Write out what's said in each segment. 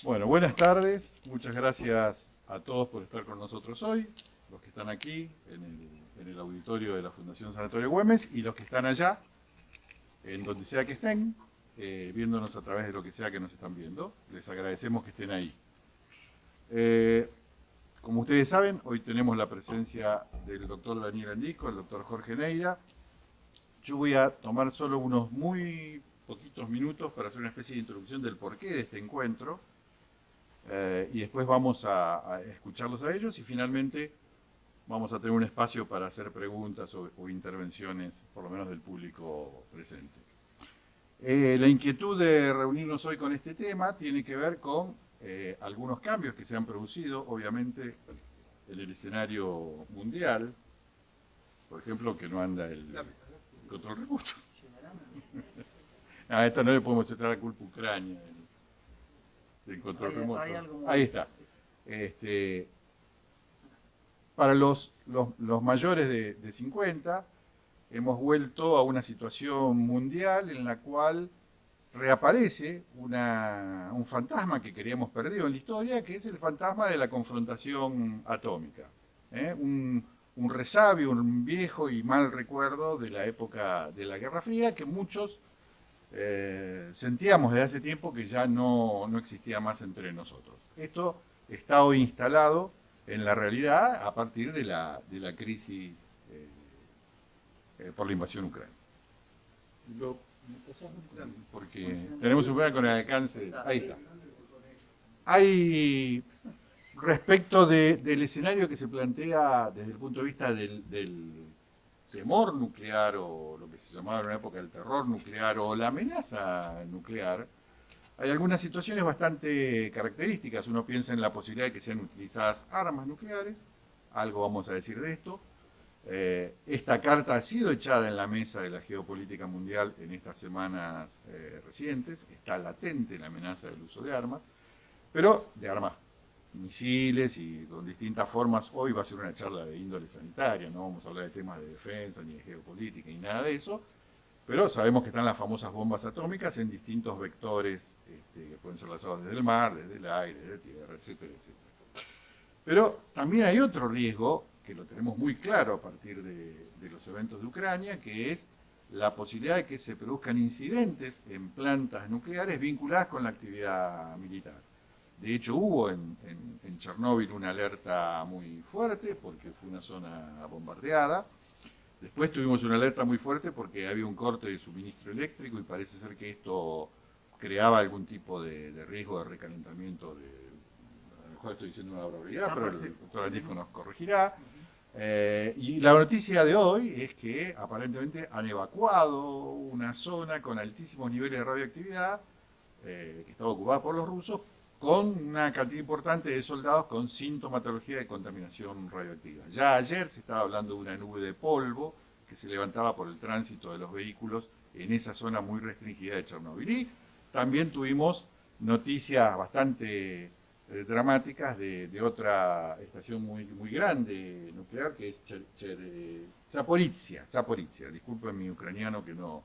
Bueno, buenas tardes. Muchas gracias a todos por estar con nosotros hoy, los que están aquí en el auditorio de la Fundación Sanatorio Güemes y los que están allá, en donde sea que estén, viéndonos a través de lo que sea que nos están viendo. Les agradecemos que estén ahí. Eh, Como ustedes saben, hoy tenemos la presencia del doctor Daniel Andisco, el doctor Jorge Neira. Yo voy a tomar solo unos muy poquitos minutos para hacer una especie de introducción del porqué de este encuentro. Y después vamos a escucharlos a ellos y finalmente vamos a tener un espacio para hacer preguntas o intervenciones, por lo menos del público presente. La inquietud de reunirnos hoy con este tema tiene que ver con algunos cambios que se han producido, obviamente, en el escenario mundial. Por ejemplo, que no anda el control remoto. A esta no le podemos echar la culpa a Ucrania del control remoto. Ahí está. Este, para los mayores de 50, hemos vuelto a una situación mundial en la cual reaparece un fantasma que queríamos perdido en la historia, que es el fantasma de la confrontación atómica. Un resabio, un viejo y mal recuerdo de la época de la Guerra Fría que muchos sentíamos desde hace tiempo que ya no existía más entre nosotros. Esto está hoy instalado en la realidad a partir de la crisis por la invasión ucraniana. Porque tenemos un problema con el alcance. Ahí está. Hay, respecto del escenario que se plantea desde el punto de vista del temor nuclear o lo que se llamaba en una época el terror nuclear o la amenaza nuclear, hay algunas situaciones bastante características. Uno piensa en la posibilidad de que sean utilizadas armas nucleares, algo vamos a decir de esto. Esta carta ha sido echada en la mesa de la geopolítica mundial en estas semanas recientes, está latente la amenaza del uso de armas, pero de armas misiles y con distintas formas. Hoy va a ser una charla de índole sanitaria, no vamos a hablar de temas de defensa ni de geopolítica ni nada de eso, pero sabemos que están las famosas bombas atómicas en distintos vectores que pueden ser lanzados desde el mar, desde el aire, desde tierra, etcétera, etcétera. Pero también hay otro riesgo que lo tenemos muy claro a partir de los eventos de Ucrania, que es la posibilidad de que se produzcan incidentes en plantas nucleares vinculadas con la actividad militar. De hecho, hubo en Chernóbil una alerta muy fuerte porque fue una zona bombardeada. Después tuvimos una alerta muy fuerte porque había un corte de suministro eléctrico y parece ser que esto creaba algún tipo de riesgo de recalentamiento. A lo mejor estoy diciendo una barbaridad, pero el doctor Andisco nos corregirá. Y la noticia de hoy es que aparentemente han evacuado una zona con altísimos niveles de radioactividad que estaba ocupada por los rusos, con una cantidad importante de soldados con sintomatología de contaminación radioactiva. Ya ayer se estaba hablando de una nube de polvo que se levantaba por el tránsito de los vehículos en esa zona muy restringida de Chernóbil. Y también tuvimos noticias bastante dramáticas de otra estación muy grande nuclear, que es Zaporizhia. Disculpen mi ucraniano que no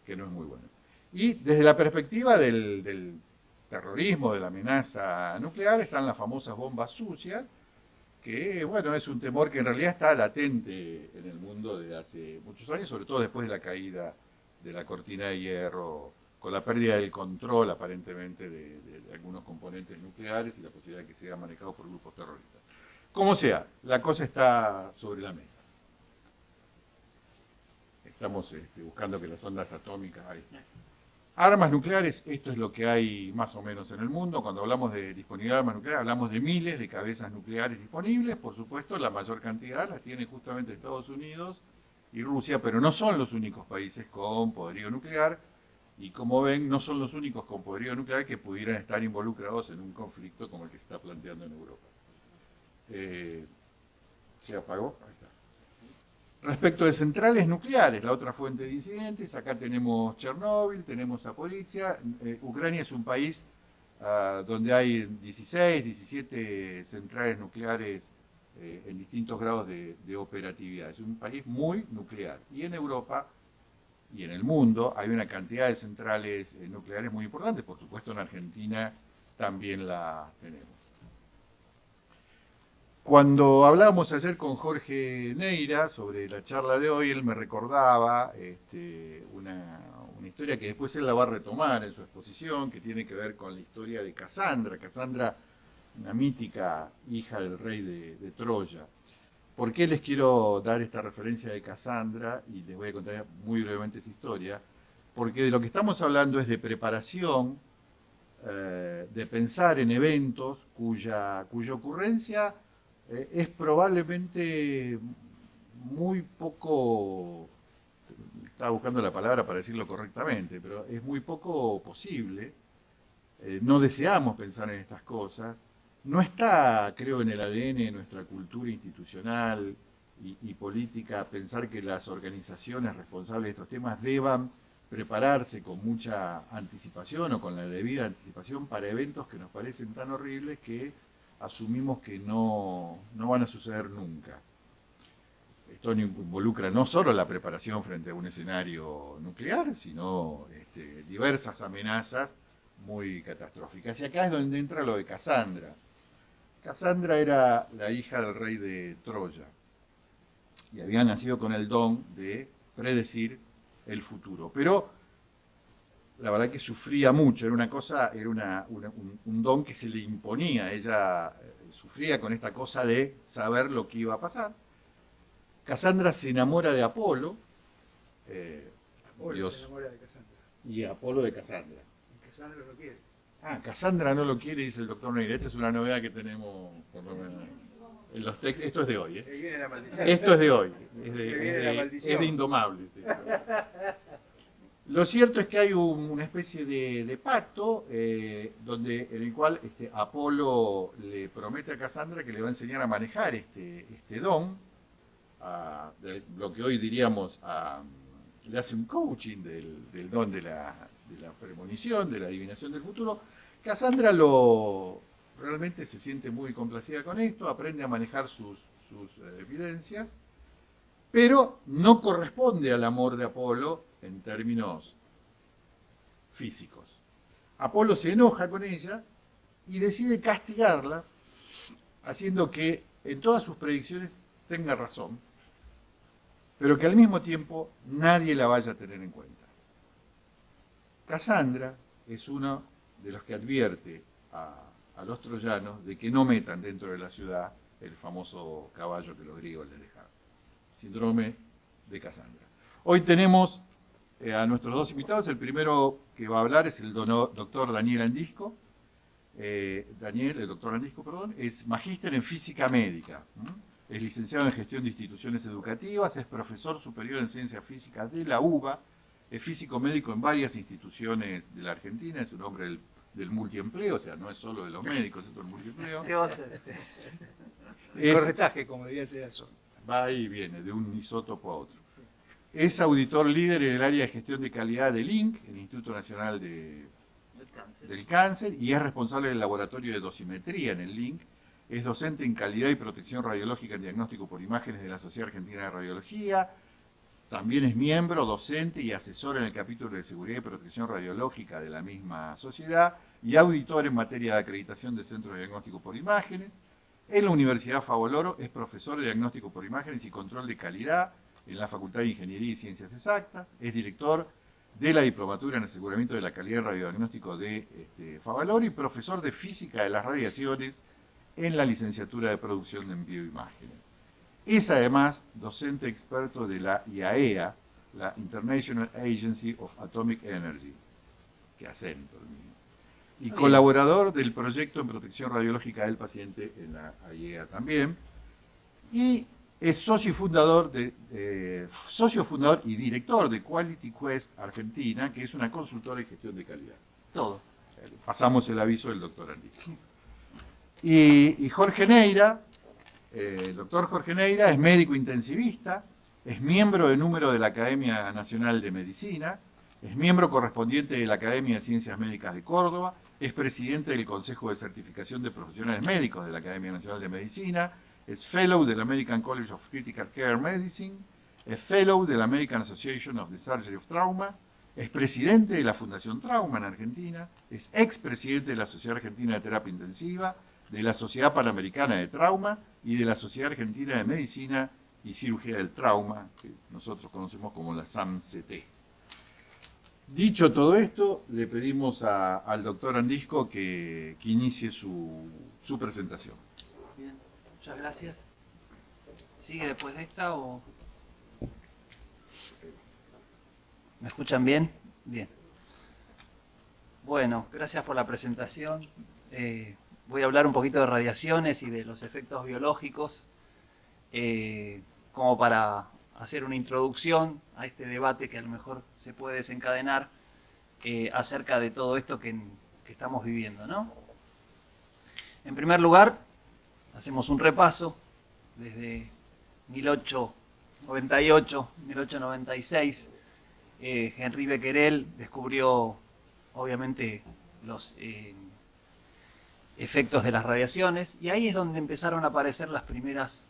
es muy bueno. Y desde la perspectiva del terrorismo, de la amenaza nuclear, están las famosas bombas sucias, que bueno, es un temor que en realidad está latente en el mundo desde hace muchos años, sobre todo después de la caída de la cortina de hierro, con la pérdida del control aparentemente de algunos componentes nucleares y la posibilidad de que sean manejados por grupos terroristas. Como sea, la cosa está sobre la mesa. Estamos buscando que las ondas atómicas... Armas nucleares, esto es lo que hay más o menos en el mundo. Cuando hablamos de disponibilidad de armas nucleares, hablamos de miles de cabezas nucleares disponibles. Por supuesto, la mayor cantidad las tiene justamente Estados Unidos y Rusia, pero no son los únicos países con poderío nuclear. Y como ven, no son los únicos con poderío nuclear que pudieran estar involucrados en un conflicto como el que se está planteando en Europa. ¿Se apagó? Ahí está. Respecto de centrales nucleares, la otra fuente de incidentes, acá tenemos Chernóbil, tenemos Zaporizhia. Ucrania es un país donde hay 16, 17 centrales nucleares en distintos grados de operatividad. Es un país muy nuclear. Y en Europa y en el mundo hay una cantidad de centrales nucleares muy importantes. Por supuesto, en Argentina también la tenemos. Cuando hablábamos ayer con Jorge Neira sobre la charla de hoy, él me recordaba una historia que después él la va a retomar en su exposición, que tiene que ver con la historia de Casandra. Casandra, una mítica hija del rey de Troya. ¿Por qué les quiero dar esta referencia de Casandra? Y les voy a contar muy brevemente esa historia. Porque de lo que estamos hablando es de preparación, de pensar en eventos cuya ocurrencia es probablemente muy poco, estaba buscando la palabra para decirlo correctamente, pero es muy poco posible. No deseamos pensar en estas cosas. No está, creo, en el ADN de nuestra cultura institucional y política pensar que las organizaciones responsables de estos temas deban prepararse con mucha anticipación o con la debida anticipación para eventos que nos parecen tan horribles que asumimos que no van a suceder nunca. Esto involucra no solo la preparación frente a un escenario nuclear, sino diversas amenazas muy catastróficas. Y acá es donde entra lo de Casandra. Casandra era la hija del rey de Troya y había nacido con el don de predecir el futuro. Pero la verdad que sufría mucho, era un don que se le imponía. Ella sufría con esta cosa de saber lo que iba a pasar. Casandra se enamora de Apolo. Apolo Dios, se enamora de Casandra. y Apolo de Casandra. Y Casandra lo quiere. Casandra no lo quiere, dice el doctor Neira. Esta es una novedad que tenemos por lo menos en los textos. Esto es de hoy. Ahí viene la maldición. Esto es de hoy. Es de Indomables. Sí. Lo cierto es que hay una especie de pacto en el cual Apolo le promete a Casandra que le va a enseñar a manejar este don, lo que hoy diríamos, le hace un coaching del don de la premonición, de la adivinación del futuro. Casandra realmente se siente muy complacida con esto, aprende a manejar sus evidencias, pero no corresponde al amor de Apolo en términos físicos. Apolo se enoja con ella y decide castigarla, haciendo que en todas sus predicciones tenga razón, pero que al mismo tiempo nadie la vaya a tener en cuenta. Casandra es uno de los que advierte a los troyanos de que no metan dentro de la ciudad el famoso caballo que los griegos les dejaron. Síndrome de Casandra. Hoy tenemos a nuestros dos invitados. El primero que va a hablar es el doctor Daniel Andisco. El doctor Andisco, perdón, es magíster en física médica. Es licenciado en gestión de instituciones educativas, es profesor superior en ciencias físicas de la UBA, es físico médico en varias instituciones de la Argentina, es un hombre del multiempleo, o sea, no es solo de los médicos, es todo el multiempleo. ¿Qué va a hacer? El corretaje, como diría Cerazo. Va y viene, de un isótopo a otro. Es auditor líder en el área de gestión de calidad del INC, el Instituto Nacional del Cáncer, y es responsable del laboratorio de dosimetría en el INC. Es docente en calidad y protección radiológica en diagnóstico por imágenes de la Sociedad Argentina de Radiología. También es miembro, docente y asesor en el capítulo de seguridad y protección radiológica de la misma sociedad y auditor en materia de acreditación de centros de diagnóstico por imágenes. En la Universidad Favoloro es profesor de diagnóstico por imágenes y control de calidad en la Facultad de Ingeniería y Ciencias Exactas. Es director de la Diplomatura en Aseguramiento de la Calidad de Radiodiagnóstico de Favaloro y profesor de Física de las Radiaciones en la Licenciatura de Producción de Bioimágenes. Es además docente experto de la IAEA, la International Agency of Atomic Energy, que acento el mío, y colaborador del proyecto en protección radiológica del paciente en la IAEA también, y es socio fundador y director de Quality Quest Argentina, que es una consultora en gestión de calidad. Todo. Pasamos el aviso del doctor Andisco. Y Jorge Neira, el doctor Jorge Neira es médico intensivista, es miembro de número de la Academia Nacional de Medicina, es miembro correspondiente de la Academia de Ciencias Médicas de Córdoba, es presidente del Consejo de Certificación de Profesionales Médicos de la Academia Nacional de Medicina, es Fellow del American College of Critical Care Medicine, es Fellow de la American Association of the Surgery of Trauma, Es presidente de la Fundación Trauma en Argentina, es expresidente de la Sociedad Argentina de Terapia Intensiva, de la Sociedad Panamericana de Trauma y de la Sociedad Argentina de Medicina y Cirugía del Trauma, que nosotros conocemos como la SAMCT. Dicho todo esto, le pedimos al doctor Andisco que inicie su presentación. Bien, muchas gracias. ¿Sigue después de esta o...? ¿Me escuchan bien? Bien. Bueno, gracias por la presentación. Voy a hablar un poquito de radiaciones y de los efectos biológicos, como para hacer una introducción a este debate que a lo mejor se puede desencadenar acerca de todo esto que estamos viviendo, ¿no? En primer lugar, hacemos un repaso desde 1898, 1896. Henri Becquerel descubrió, obviamente, los efectos de las radiaciones, y ahí es donde empezaron a aparecer los primeros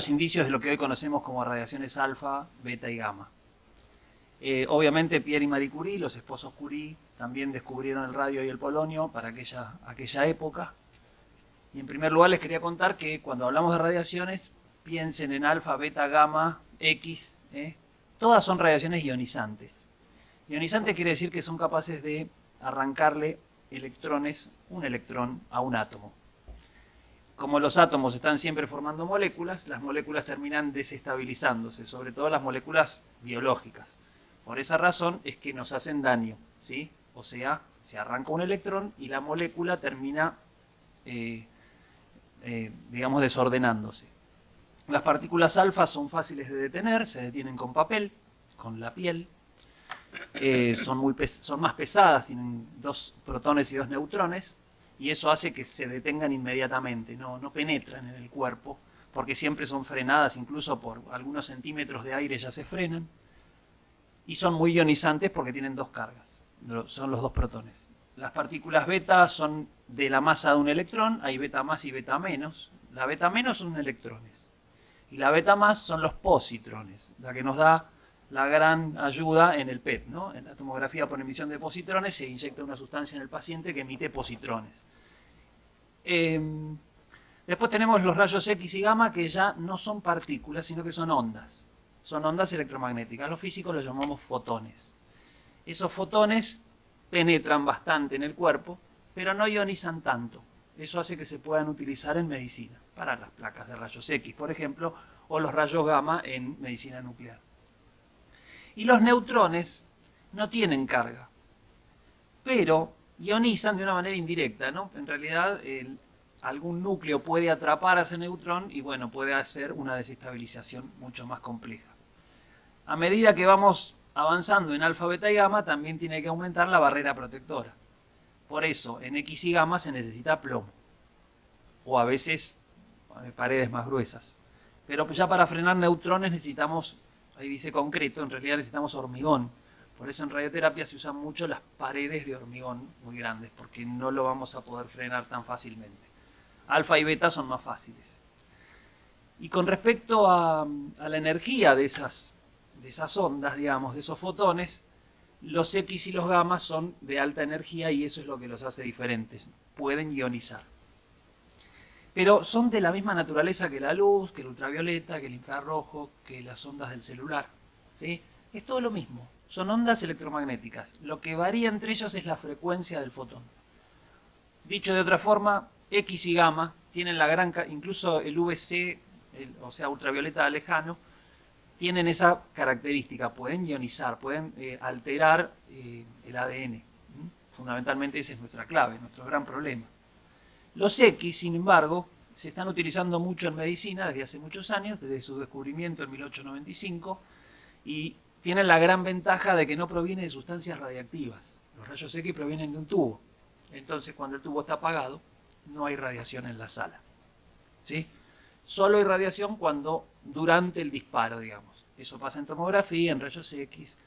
indicios de lo que hoy conocemos como radiaciones alfa, beta y gamma. Obviamente Pierre y Marie Curie, los esposos Curie, también descubrieron el radio y el polonio para aquella época. Y en primer lugar les quería contar que cuando hablamos de radiaciones, piensen en alfa, beta, gamma, X, todas son radiaciones ionizantes. Ionizante quiere decir que son capaces de arrancarle un electrón a un átomo. Como los átomos están siempre formando moléculas, las moléculas terminan desestabilizándose, sobre todo las moléculas biológicas. Por esa razón es que nos hacen daño, ¿sí? O sea, se arranca un electrón y la molécula termina, digamos, desordenándose. Las partículas alfa son fáciles de detener, se detienen con papel, con la piel. Son más pesadas, tienen 2 protones y 2 neutrones, y eso hace que se detengan inmediatamente, no penetran en el cuerpo, porque siempre son frenadas, incluso por algunos centímetros de aire ya se frenan, y son muy ionizantes porque tienen 2 cargas, son los 2 protones. Las partículas beta son de la masa de un electrón, hay beta más y beta menos. La beta menos son electrones, y la beta más son los positrones, la que nos da la gran ayuda en el PET, ¿no? En la tomografía por emisión de positrones se inyecta una sustancia en el paciente que emite positrones. Después tenemos los rayos X y gamma, que ya no son partículas, sino que son ondas. Son ondas electromagnéticas. Los físicos los llamamos fotones. Esos fotones penetran bastante en el cuerpo, pero no ionizan tanto. Eso hace que se puedan utilizar en medicina, para las placas de rayos X, por ejemplo, o los rayos gamma en medicina nuclear. Y los neutrones no tienen carga, pero ionizan de una manera indirecta, ¿no? En realidad, algún núcleo puede atrapar a ese neutrón y, bueno, puede hacer una desestabilización mucho más compleja. A medida que vamos avanzando en alfa, beta y gamma, también tiene que aumentar la barrera protectora. Por eso, en X y gamma se necesita plomo, o a veces paredes más gruesas. Pero ya para frenar neutrones necesitamos, ahí dice concreto, en realidad necesitamos hormigón. Por eso en radioterapia se usan mucho las paredes de hormigón muy grandes, porque no lo vamos a poder frenar tan fácilmente. Alfa y beta son más fáciles. Y con respecto a la energía de esas ondas, digamos, de esos fotones, los X y los gamma son de alta energía y eso es lo que los hace diferentes. Pueden ionizar. Pero son de la misma naturaleza que la luz, que el ultravioleta, que el infrarrojo, que las ondas del celular, ¿sí? Es todo lo mismo. Son ondas electromagnéticas. Lo que varía entre ellos es la frecuencia del fotón. Dicho de otra forma, X y gamma tienen incluso el UVC, o sea, ultravioleta lejano, tienen esa característica. Pueden ionizar, pueden alterar el ADN. Fundamentalmente esa es nuestra clave, nuestro gran problema. Los X, sin embargo, se están utilizando mucho en medicina desde hace muchos años, desde su descubrimiento en 1895, y tienen la gran ventaja de que no provienen de sustancias radiactivas. Los rayos X provienen de un tubo. Entonces, cuando el tubo está apagado, no hay radiación en la sala, ¿sí? Solo hay radiación durante el disparo, digamos. Eso pasa en tomografía, en rayos X,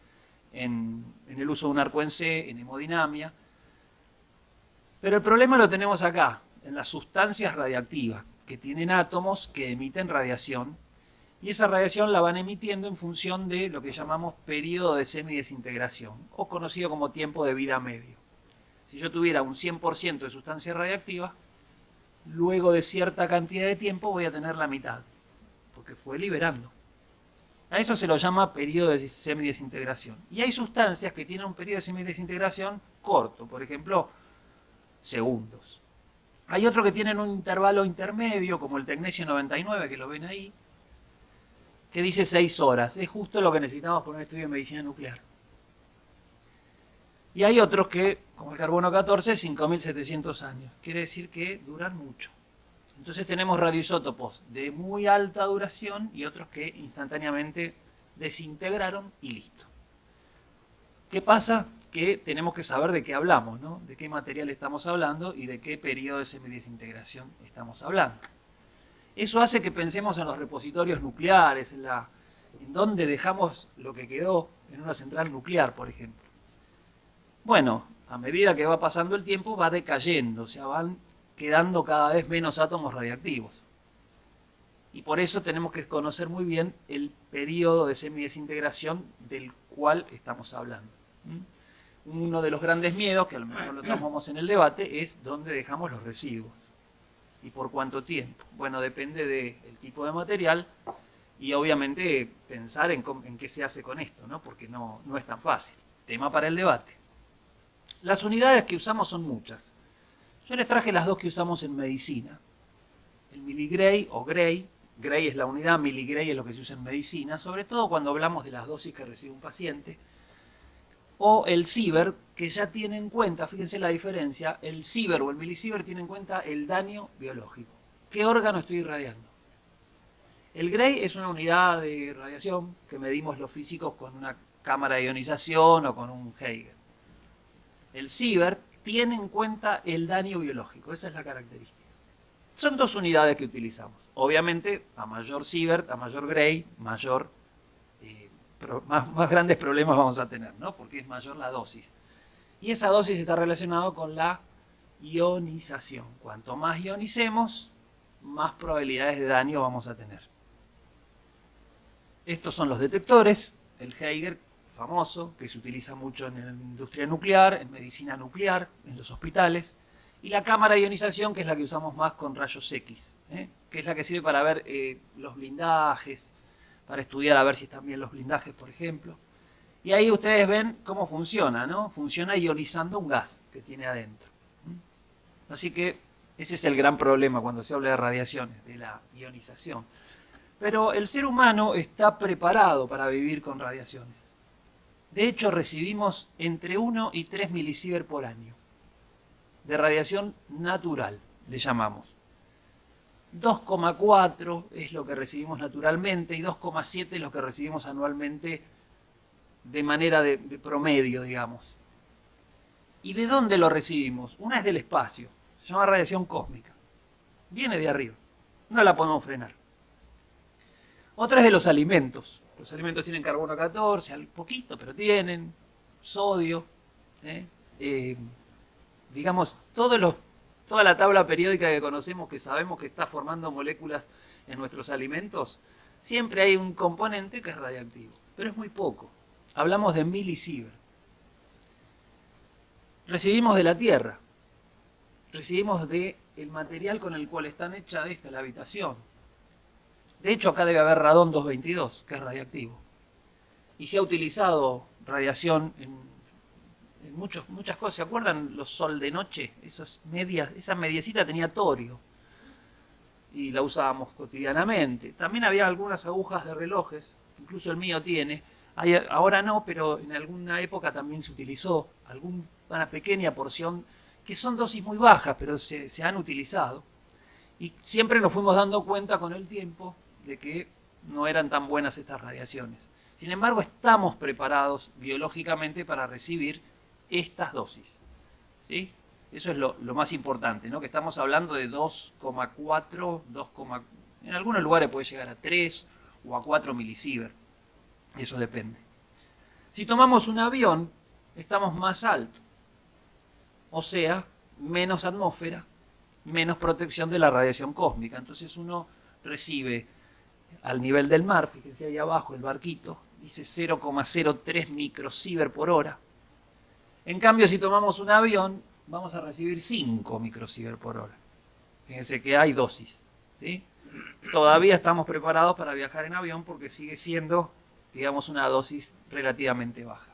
en el uso de un arco en C, en hemodinamia. Pero el problema lo tenemos acá, en las sustancias radiactivas, que tienen átomos que emiten radiación, Y esa radiación la van emitiendo en función de lo que llamamos periodo de semidesintegración, o conocido como tiempo de vida medio. Si yo tuviera un 100% de sustancia radiactiva, luego de cierta cantidad de tiempo voy a tener la mitad, porque fue liberando. A eso se lo llama periodo de semidesintegración. Y hay sustancias que tienen un periodo de semidesintegración corto, por ejemplo, segundos. Hay otros que tienen un intervalo intermedio, como el tecnesio 99, que lo ven ahí, que dice 6 horas. Es justo lo que necesitamos para un estudio de medicina nuclear. Y hay otros que, como el carbono 14, 5.700 años. Quiere decir que duran mucho. Entonces tenemos radioisótopos de muy alta duración y otros que instantáneamente desintegraron y listo. ¿Qué pasa? Que tenemos que saber de qué hablamos, ¿no? De qué material estamos hablando y de qué periodo de semidesintegración estamos hablando. Eso hace que pensemos en los repositorios nucleares, en dónde dejamos lo que quedó en una central nuclear, por ejemplo. Bueno, a medida que va pasando el tiempo va decayendo, o sea, van quedando cada vez menos átomos radiactivos. Y por eso tenemos que conocer muy bien el periodo de semidesintegración del cual estamos hablando. Uno de los grandes miedos, que a lo mejor lo tomamos en el debate, es dónde dejamos los residuos y por cuánto tiempo. Bueno, depende del tipo de material y obviamente pensar en qué se hace con esto, ¿no? Porque no es tan fácil. Tema para el debate. Las unidades que usamos son muchas. Yo les traje las dos que usamos en medicina. El miligray o gray. Gray es la unidad, miligray es lo que se usa en medicina, sobre todo cuando hablamos de las dosis que recibe un paciente. O el Sievert, que ya tiene en cuenta, fíjense la diferencia, el Sievert o el milisievert tiene en cuenta el daño biológico. ¿Qué órgano estoy irradiando? El Gray es una unidad de radiación que medimos los físicos con una cámara de ionización o con un Geiger. El Sievert tiene en cuenta el daño biológico, esa es la característica. Son dos unidades que utilizamos. Obviamente, a mayor Sievert, a mayor Gray, más grandes problemas vamos a tener, ¿no? Porque es mayor la dosis. Y esa dosis está relacionada con la ionización. Cuanto más ionicemos, más probabilidades de daño vamos a tener. Estos son los detectores, el Geiger famoso, que se utiliza mucho en la industria nuclear, en medicina nuclear, en los hospitales, y la cámara de ionización, que es la que usamos más con rayos X, que es la que sirve para ver los blindajes, para estudiar a ver si están bien los blindajes, por ejemplo. Y ahí ustedes ven cómo funciona, ¿no? Funciona ionizando un gas que tiene adentro. Así que ese es el gran problema cuando se habla de radiaciones, de la ionización. Pero el ser humano está preparado para vivir con radiaciones. De hecho, recibimos entre 1 y 3 milisievert por año de radiación natural, le llamamos. 2,4 es lo que recibimos naturalmente y 2,7 es lo que recibimos anualmente de manera de promedio, digamos. ¿Y de dónde lo recibimos? Una es del espacio, se llama radiación cósmica. Viene de arriba, no la podemos frenar. Otra es de los alimentos. Los alimentos tienen carbono 14, poquito, pero tienen sodio, digamos, toda la tabla periódica que conocemos, que sabemos que está formando moléculas en nuestros alimentos, siempre hay un componente que es radiactivo, pero es muy poco. Hablamos de milisievert. Recibimos de la Tierra, recibimos del material con el cual están hechas la habitación. De hecho, acá debe haber radón 222, que es radiactivo. Y se ha utilizado radiación en muchas cosas. ¿Se acuerdan los sol de noche? Esa mediecita tenía torio. Y la usábamos cotidianamente. También había algunas agujas de relojes, incluso el mío tiene. Ahora no, pero en alguna época también se utilizó una pequeña porción, que son dosis muy bajas, pero se han utilizado. Y siempre nos fuimos dando cuenta con el tiempo de que no eran tan buenas estas radiaciones. Sin embargo, estamos preparados biológicamente para recibir estas dosis. ¿Sí? Eso es lo más importante, ¿no? Que estamos hablando de 2,4, en algunos lugares puede llegar a 3 o a 4 milisievert. Eso depende. Si tomamos un avión, estamos más alto. O sea, menos atmósfera, menos protección de la radiación cósmica. Entonces uno recibe al nivel del mar, fíjense ahí abajo el barquito, dice 0,03 microsievert por hora. En cambio, si tomamos un avión, vamos a recibir 5 microsievert por hora. Fíjense que hay dosis, ¿sí? Todavía estamos preparados para viajar en avión porque sigue siendo, digamos, una dosis relativamente baja.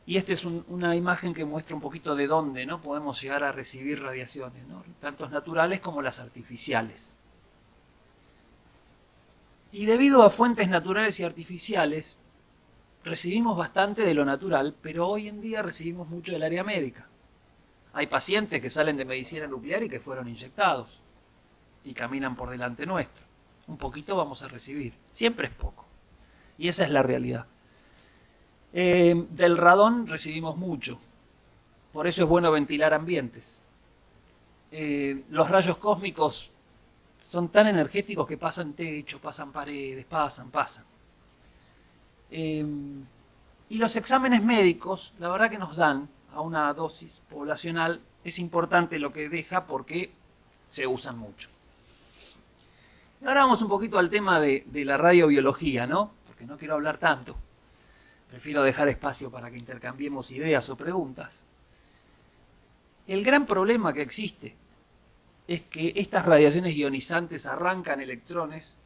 Y esta es una imagen que muestra un poquito de dónde, ¿no?, podemos llegar a recibir radiaciones, ¿no?, tanto naturales como las artificiales. Y debido a fuentes naturales y artificiales, recibimos bastante de lo natural, pero hoy en día recibimos mucho del área médica. Hay pacientes que salen de medicina nuclear y que fueron inyectados y caminan por delante nuestro. Un poquito vamos a recibir, siempre es poco. Y esa es la realidad. Del radón recibimos mucho, por eso es bueno ventilar ambientes. Los rayos cósmicos son tan energéticos que pasan techos, pasan paredes, pasan. Y los exámenes médicos, la verdad que nos dan a una dosis poblacional, es importante lo que deja porque se usan mucho. Y ahora vamos un poquito al tema de la radiobiología, ¿no? Porque no quiero hablar tanto. Prefiero dejar espacio para que intercambiemos ideas o preguntas. El gran problema que existe es que estas radiaciones ionizantes arrancan electrones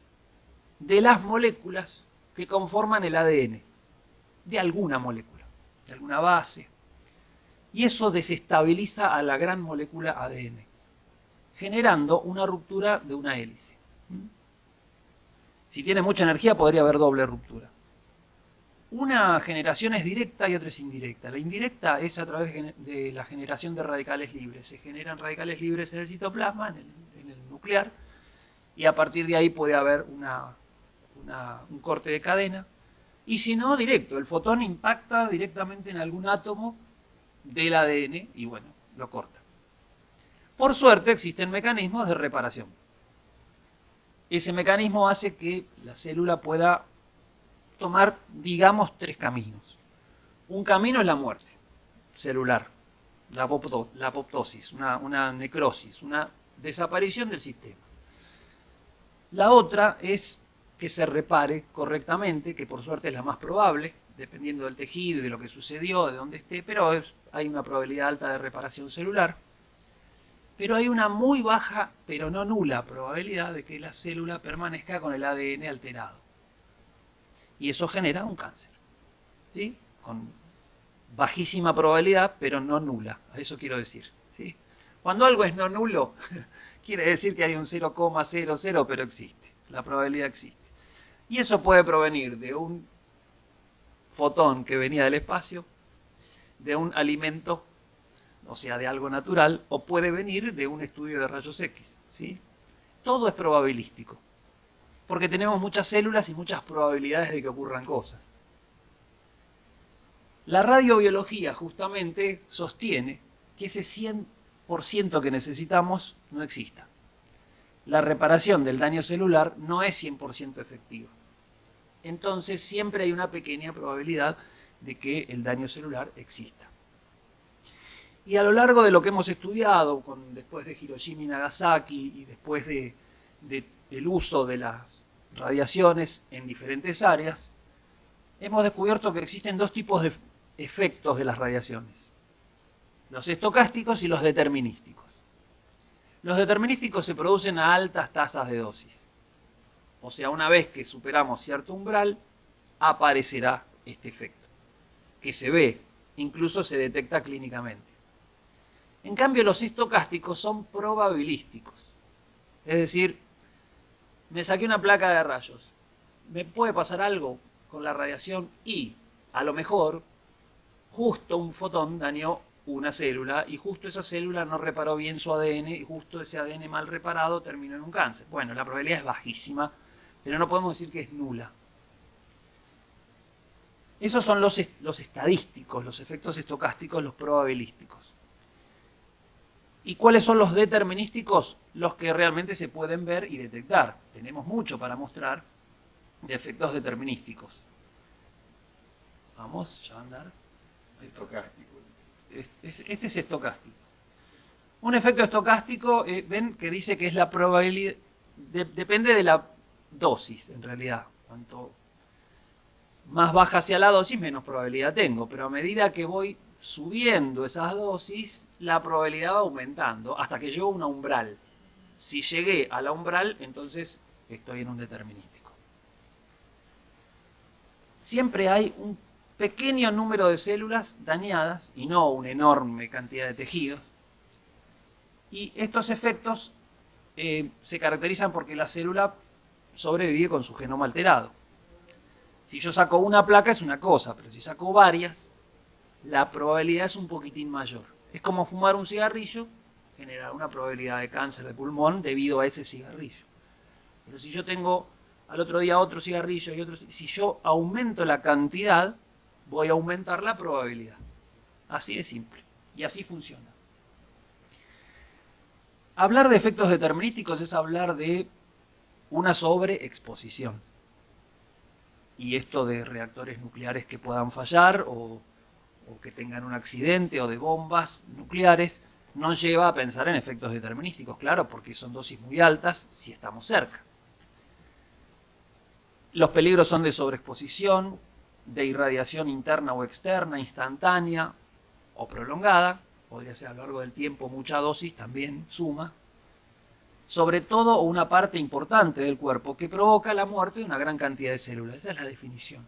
de las moléculas que conforman el ADN, de alguna molécula, de alguna base. Y eso desestabiliza a la gran molécula ADN, generando una ruptura de una hélice. Si tiene mucha energía podría haber doble ruptura. Una generación es directa y otra es indirecta. La indirecta es a través de la generación de radicales libres. Se generan radicales libres en el citoplasma, en el nuclear, y a partir de ahí puede haber un corte de cadena. Y si no, directo. El fotón impacta directamente en algún átomo del ADN y bueno, lo corta. Por suerte existen mecanismos de reparación. Ese mecanismo hace que la célula pueda tomar, digamos, 3 caminos. Un camino es la muerte celular, la apoptosis, una necrosis, una desaparición del sistema. La otra es que se repare correctamente, que por suerte es la más probable, dependiendo del tejido y de lo que sucedió, de dónde esté, pero hay una probabilidad alta de reparación celular. Pero hay una muy baja, pero no nula, probabilidad de que la célula permanezca con el ADN alterado. Y eso genera un cáncer, ¿sí? Con bajísima probabilidad, pero no nula. A eso quiero decir, ¿sí? Cuando algo es no nulo, quiere decir que hay un 0,00, pero existe. La probabilidad existe. Y eso puede provenir de un fotón que venía del espacio, de un alimento, o sea, de algo natural, o puede venir de un estudio de rayos X, ¿sí? Todo es probabilístico, porque tenemos muchas células y muchas probabilidades de que ocurran cosas. La radiobiología justamente sostiene que ese 100% que necesitamos no exista. La reparación del daño celular no es 100% efectiva. Entonces siempre hay una pequeña probabilidad de que el daño celular exista. Y a lo largo de lo que hemos estudiado, después de Hiroshima y Nagasaki y después del uso de las radiaciones en diferentes áreas, hemos descubierto que existen 2 tipos de efectos de las radiaciones: los estocásticos y los determinísticos. Los determinísticos se producen a altas tasas de dosis. O sea, una vez que superamos cierto umbral, aparecerá este efecto, que se ve, incluso se detecta clínicamente. En cambio, los estocásticos son probabilísticos. Es decir, me saqué una placa de rayos, me puede pasar algo con la radiación y, a lo mejor, justo un fotón dañó una célula y justo esa célula no reparó bien su ADN y justo ese ADN mal reparado terminó en un cáncer. Bueno, la probabilidad es bajísima, pero no podemos decir que es nula. Esos son los estadísticos, los efectos estocásticos, los probabilísticos. ¿Y cuáles son los determinísticos? Los que realmente se pueden ver y detectar. Tenemos mucho para mostrar de efectos determinísticos. Vamos, ya va a andar. Estocástico. Este es estocástico. Un efecto estocástico, ven que dice que es la probabilidad, Depende de la dosis, en realidad. Cuanto más baja sea la dosis, menos probabilidad tengo. Pero a medida que voy subiendo esas dosis, la probabilidad va aumentando hasta que llego a una umbral. Si llegué a la umbral, entonces estoy en un determinístico. Siempre hay un pequeño número de células dañadas y no una enorme cantidad de tejidos. Y estos efectos se caracterizan porque la célula sobrevive con su genoma alterado. Si yo saco una placa es una cosa, pero si saco varias, la probabilidad es un poquitín mayor. Es como fumar un cigarrillo, generar una probabilidad de cáncer de pulmón debido a ese cigarrillo. Pero si yo tengo al otro día otro cigarrillo y otro, si yo aumento la cantidad, voy a aumentar la probabilidad. Así de simple. Y así funciona. Hablar de efectos determinísticos es hablar de una sobreexposición. Y esto de reactores nucleares que puedan fallar o que tengan un accidente o de bombas nucleares nos lleva a pensar en efectos determinísticos, claro, porque son dosis muy altas si estamos cerca. Los peligros son de sobreexposición, de irradiación interna o externa, instantánea o prolongada, podría ser a lo largo del tiempo mucha dosis, también suma. Sobre todo una parte importante del cuerpo que provoca la muerte de una gran cantidad de células, esa es la definición.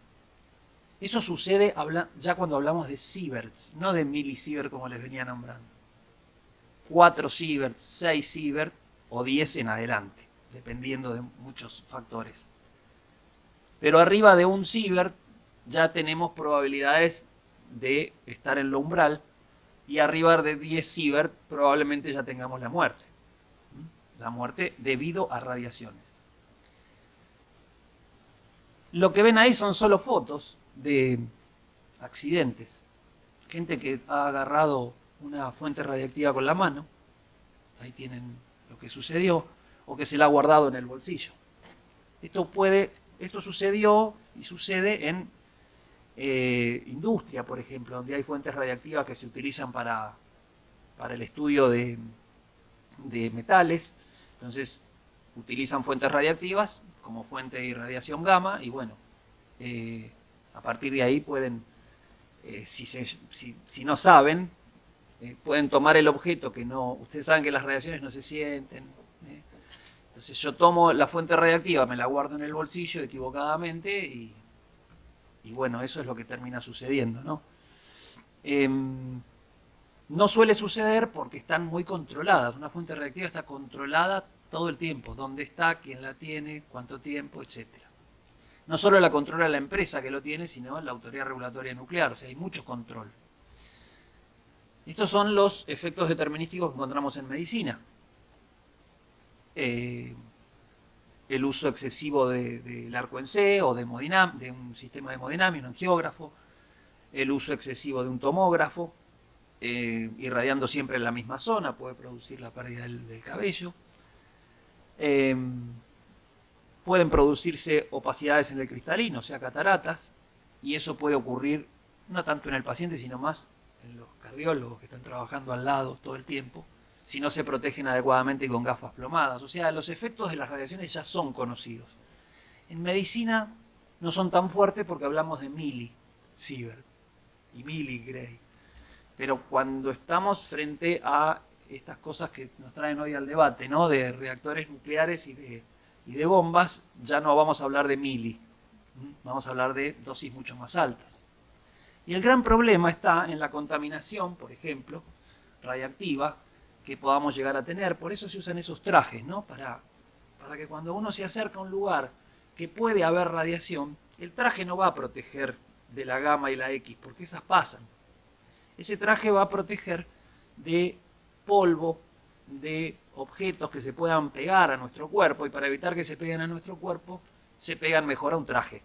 Eso sucede ya cuando hablamos de sieverts, no de milisievert como les venía nombrando. 4 sieverts, 6 sieverts o 10 en adelante, dependiendo de muchos factores. Pero arriba de un sievert ya tenemos probabilidades de estar en lo umbral y arriba de 10 sievert probablemente ya tengamos la muerte. La muerte debido a radiaciones. Lo que ven ahí son solo fotos de accidentes. Gente que ha agarrado una fuente radiactiva con la mano, ahí tienen lo que sucedió, o que se la ha guardado en el bolsillo. Esto sucedió y sucede en industria, por ejemplo, donde hay fuentes radiactivas que se utilizan para el estudio de metales. Entonces utilizan fuentes radiactivas como fuente de irradiación gamma y bueno, a partir de ahí pueden, si no saben, pueden tomar el objeto que no, ustedes saben que las radiaciones no se sienten. Entonces yo tomo la fuente radiactiva, me la guardo en el bolsillo equivocadamente y bueno, eso es lo que termina sucediendo, ¿no? No suele suceder porque están muy controladas. Una fuente radiactiva está controlada todo el tiempo. Dónde está, quién la tiene, cuánto tiempo, etc. No solo la controla la empresa que lo tiene, sino la Autoridad Regulatoria Nuclear. O sea, hay mucho control. Estos son los efectos determinísticos que encontramos en medicina. El uso excesivo del arco en C o de un sistema de hemodinamia, un angiógrafo. El uso excesivo de un tomógrafo. Irradiando siempre en la misma zona, puede producir la pérdida del cabello. Pueden producirse opacidades en el cristalino, o sea, cataratas, y eso puede ocurrir no tanto en el paciente, sino más en los cardiólogos que están trabajando al lado todo el tiempo, si no se protegen adecuadamente con gafas plomadas. O sea, los efectos de las radiaciones ya son conocidos. En medicina no son tan fuertes porque hablamos de milisievert y miligray. Pero cuando estamos frente a estas cosas que nos traen hoy al debate, ¿no? De reactores nucleares y de bombas, ya no vamos a hablar de mili, vamos a hablar de dosis mucho más altas. Y el gran problema está en la contaminación, por ejemplo, radiactiva, que podamos llegar a tener. Por eso se usan esos trajes, ¿no? Para que cuando uno se acerca a un lugar que puede haber radiación, el traje no va a proteger de la gamma y la X, porque esas pasan. Ese traje va a proteger de polvo, de objetos que se puedan pegar a nuestro cuerpo, y para evitar que se peguen a nuestro cuerpo, se pegan mejor a un traje.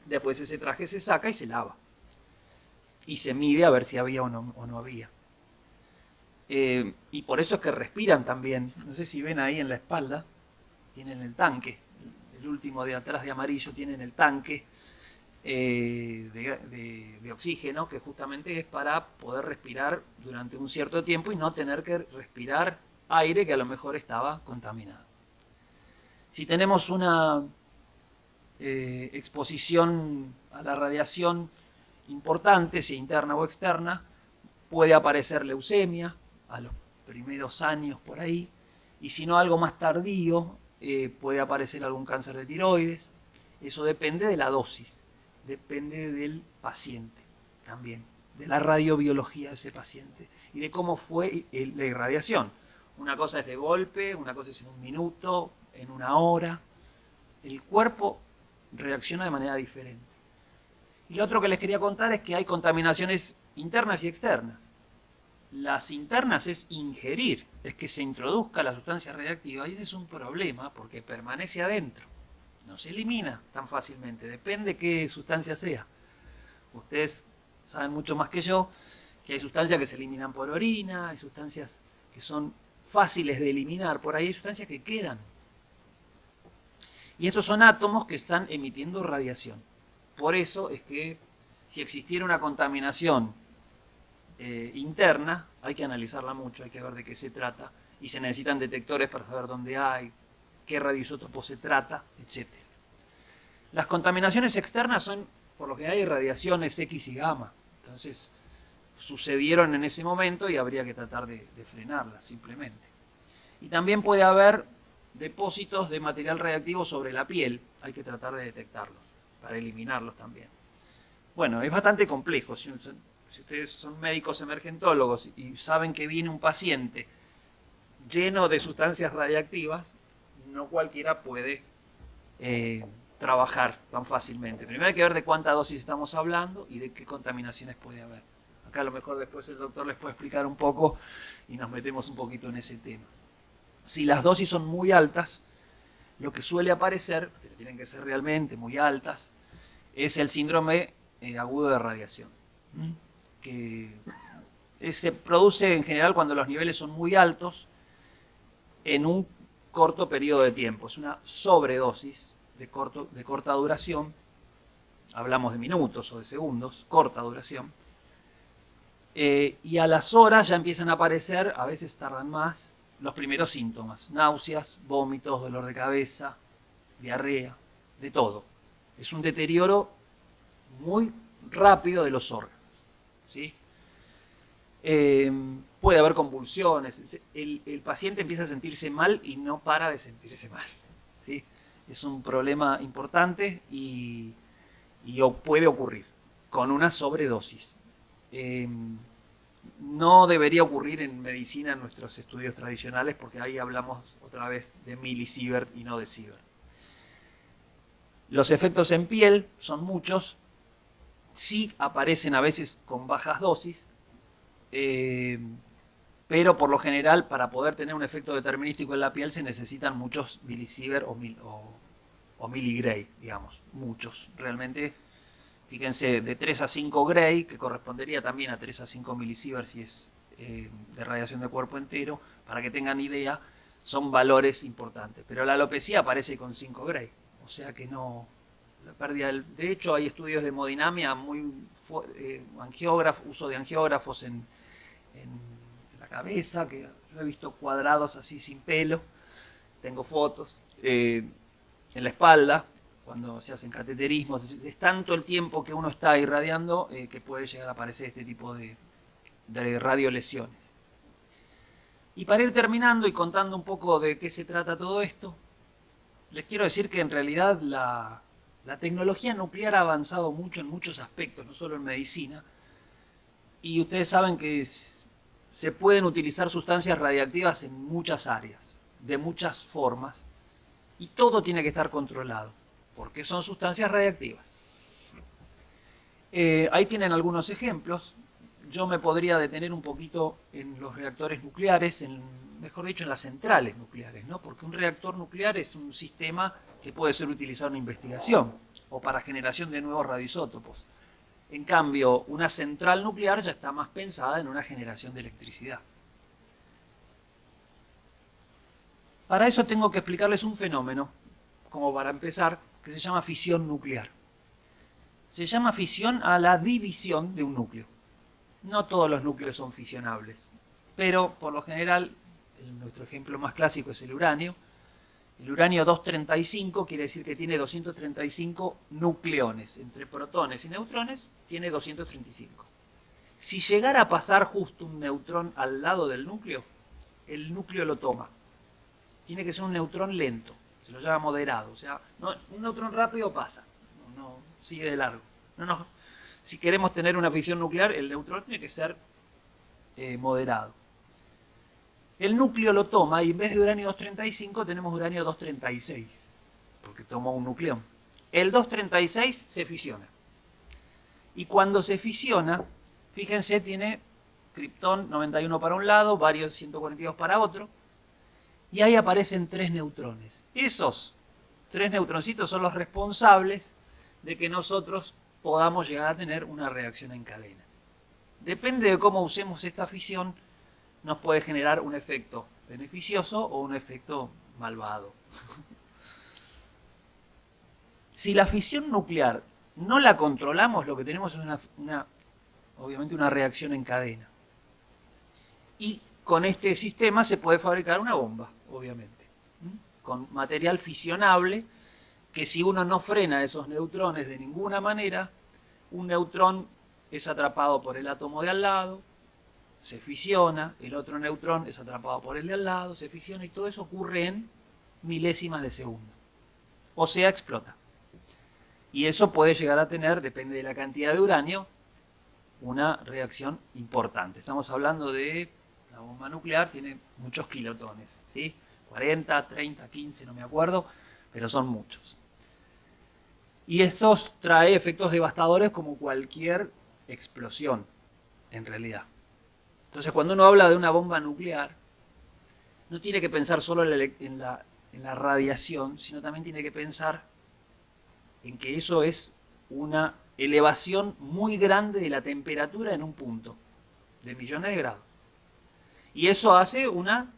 Después ese traje se saca y se lava. Y se mide a ver si había o no había. Y por eso es que respiran también. No sé si ven ahí en la espalda, tienen el tanque. El último de atrás de amarillo tienen el tanque de oxígeno, que justamente es para poder respirar durante un cierto tiempo y no tener que respirar aire que a lo mejor estaba contaminado. Si tenemos una exposición a la radiación importante, sea interna o externa, puede aparecer leucemia a los primeros años por ahí, y si no algo más tardío, puede aparecer algún cáncer de tiroides. Eso depende de la dosis, depende del paciente también, de la radiobiología de ese paciente y de cómo fue la irradiación. Una cosa es de golpe, una cosa es en un minuto, en una hora. El cuerpo reacciona de manera diferente. Y lo otro que les quería contar es que hay contaminaciones internas y externas. Las internas es ingerir, es que se introduzca la sustancia radiactiva, y ese es un problema porque permanece adentro. No se elimina tan fácilmente, depende qué sustancia sea. Ustedes saben mucho más que yo que hay sustancias que se eliminan por orina, hay sustancias que son fáciles de eliminar, por ahí hay sustancias que quedan. Y estos son átomos que están emitiendo radiación. Por eso es que si existiera una contaminación interna, hay que analizarla mucho, hay que ver de qué se trata, y se necesitan detectores para saber dónde hay, qué radioisótopo se trata, etc. Las contaminaciones externas son, por lo general, radiaciones X y gamma. Entonces, sucedieron en ese momento y habría que tratar de frenarlas, simplemente. Y también puede haber depósitos de material radiactivo sobre la piel, hay que tratar de detectarlos, para eliminarlos también. Bueno, es bastante complejo. Si ustedes son médicos emergentólogos y saben que viene un paciente lleno de sustancias radiactivas, no cualquiera puede trabajar tan fácilmente. Primero hay que ver de cuánta dosis estamos hablando y de qué contaminaciones puede haber. Acá a lo mejor después el doctor les puede explicar un poco y nos metemos un poquito en ese tema. Si las dosis son muy altas, lo que suele aparecer, pero tienen que ser realmente muy altas, es el síndrome agudo de radiación, que se produce en general cuando los niveles son muy altos en un corto periodo de tiempo. Es una sobredosis de corta duración, hablamos de minutos o de segundos, corta duración, y a las horas ya empiezan a aparecer, a veces tardan más, los primeros síntomas: náuseas, vómitos, dolor de cabeza, diarrea, de todo. Es un deterioro muy rápido de los órganos, ¿sí? Puede haber convulsiones, el paciente empieza a sentirse mal y no para de sentirse mal, ¿sí? Es un problema importante y puede ocurrir con una sobredosis. No debería ocurrir en medicina en nuestros estudios tradicionales, porque ahí hablamos otra vez de milisievert y no de sievert. Los efectos en piel son muchos, sí aparecen a veces con bajas dosis, pero por lo general para poder tener un efecto determinístico en la piel se necesitan muchos milisievert o miligray, digamos, muchos. Realmente, fíjense, de 3 a 5 gray, que correspondería también a 3 a 5 milisievert si es de radiación de cuerpo entero, para que tengan idea, son valores importantes. Pero la alopecia aparece con 5 gray, o sea que no, la pérdida de hecho hay estudios de hemodinamia muy uso de angiógrafos en la cabeza, que yo he visto cuadrados así sin pelo, tengo fotos, en la espalda, cuando se hacen cateterismos. Es tanto el tiempo que uno está irradiando que puede llegar a aparecer este tipo de radiolesiones. Y para ir terminando y contando un poco de qué se trata todo esto, les quiero decir que en realidad la tecnología nuclear ha avanzado mucho en muchos aspectos, no solo en medicina, y ustedes saben que se pueden utilizar sustancias radiactivas en muchas áreas, de muchas formas, y todo tiene que estar controlado, porque son sustancias radiactivas. Ahí tienen algunos ejemplos. Yo me podría detener un poquito en los reactores nucleares, mejor dicho, en las centrales nucleares, ¿no? Porque un reactor nuclear es un sistema que puede ser utilizado en investigación o para generación de nuevos radioisótopos. En cambio, una central nuclear ya está más pensada en una generación de electricidad. Para eso tengo que explicarles un fenómeno, como para empezar, que se llama fisión nuclear. Se llama fisión a la división de un núcleo. No todos los núcleos son fisionables, pero por lo general, nuestro ejemplo más clásico es el uranio. El uranio 235 quiere decir que tiene 235 nucleones. Entre protones y neutrones tiene 235. Si llegara a pasar justo un neutrón al lado del núcleo, el núcleo lo toma. Tiene que ser un neutrón lento, se lo llama moderado. O sea, no, un neutrón rápido pasa, no sigue de largo. Si queremos tener una fisión nuclear, el neutrón tiene que ser moderado. El núcleo lo toma y en vez de uranio 235 tenemos uranio 236, porque tomó un nucleón. El 236 se fisiona. Y cuando se fisiona, fíjense, tiene kriptón 91 para un lado, bario 142 para otro, y ahí aparecen 3 neutrones. Esos 3 neutroncitos son los responsables de que nosotros podamos llegar a tener una reacción en cadena. Depende de cómo usemos esta fisión, nos puede generar un efecto beneficioso o un efecto malvado. Si la fisión nuclear no la controlamos, lo que tenemos es obviamente una reacción en cadena. Y con este sistema se puede fabricar una bomba, obviamente, con material fisionable, que si uno no frena esos neutrones de ninguna manera, un neutrón es atrapado por el átomo de al lado, se fisiona, el otro neutrón es atrapado por el de al lado, se fisiona, y todo eso ocurre en milésimas de segundo. O sea, explota. Y eso puede llegar a tener, depende de la cantidad de uranio, una reacción importante. Estamos hablando de la bomba nuclear, tiene muchos kilotones, ¿sí? 40, 30, 15, no me acuerdo, pero son muchos. Y esto trae efectos devastadores como cualquier explosión, en realidad. Entonces, cuando uno habla de una bomba nuclear, no tiene que pensar solo en la radiación, sino también tiene que pensar en que eso es una elevación muy grande de la temperatura en un punto, de millones de grados. Y eso hace una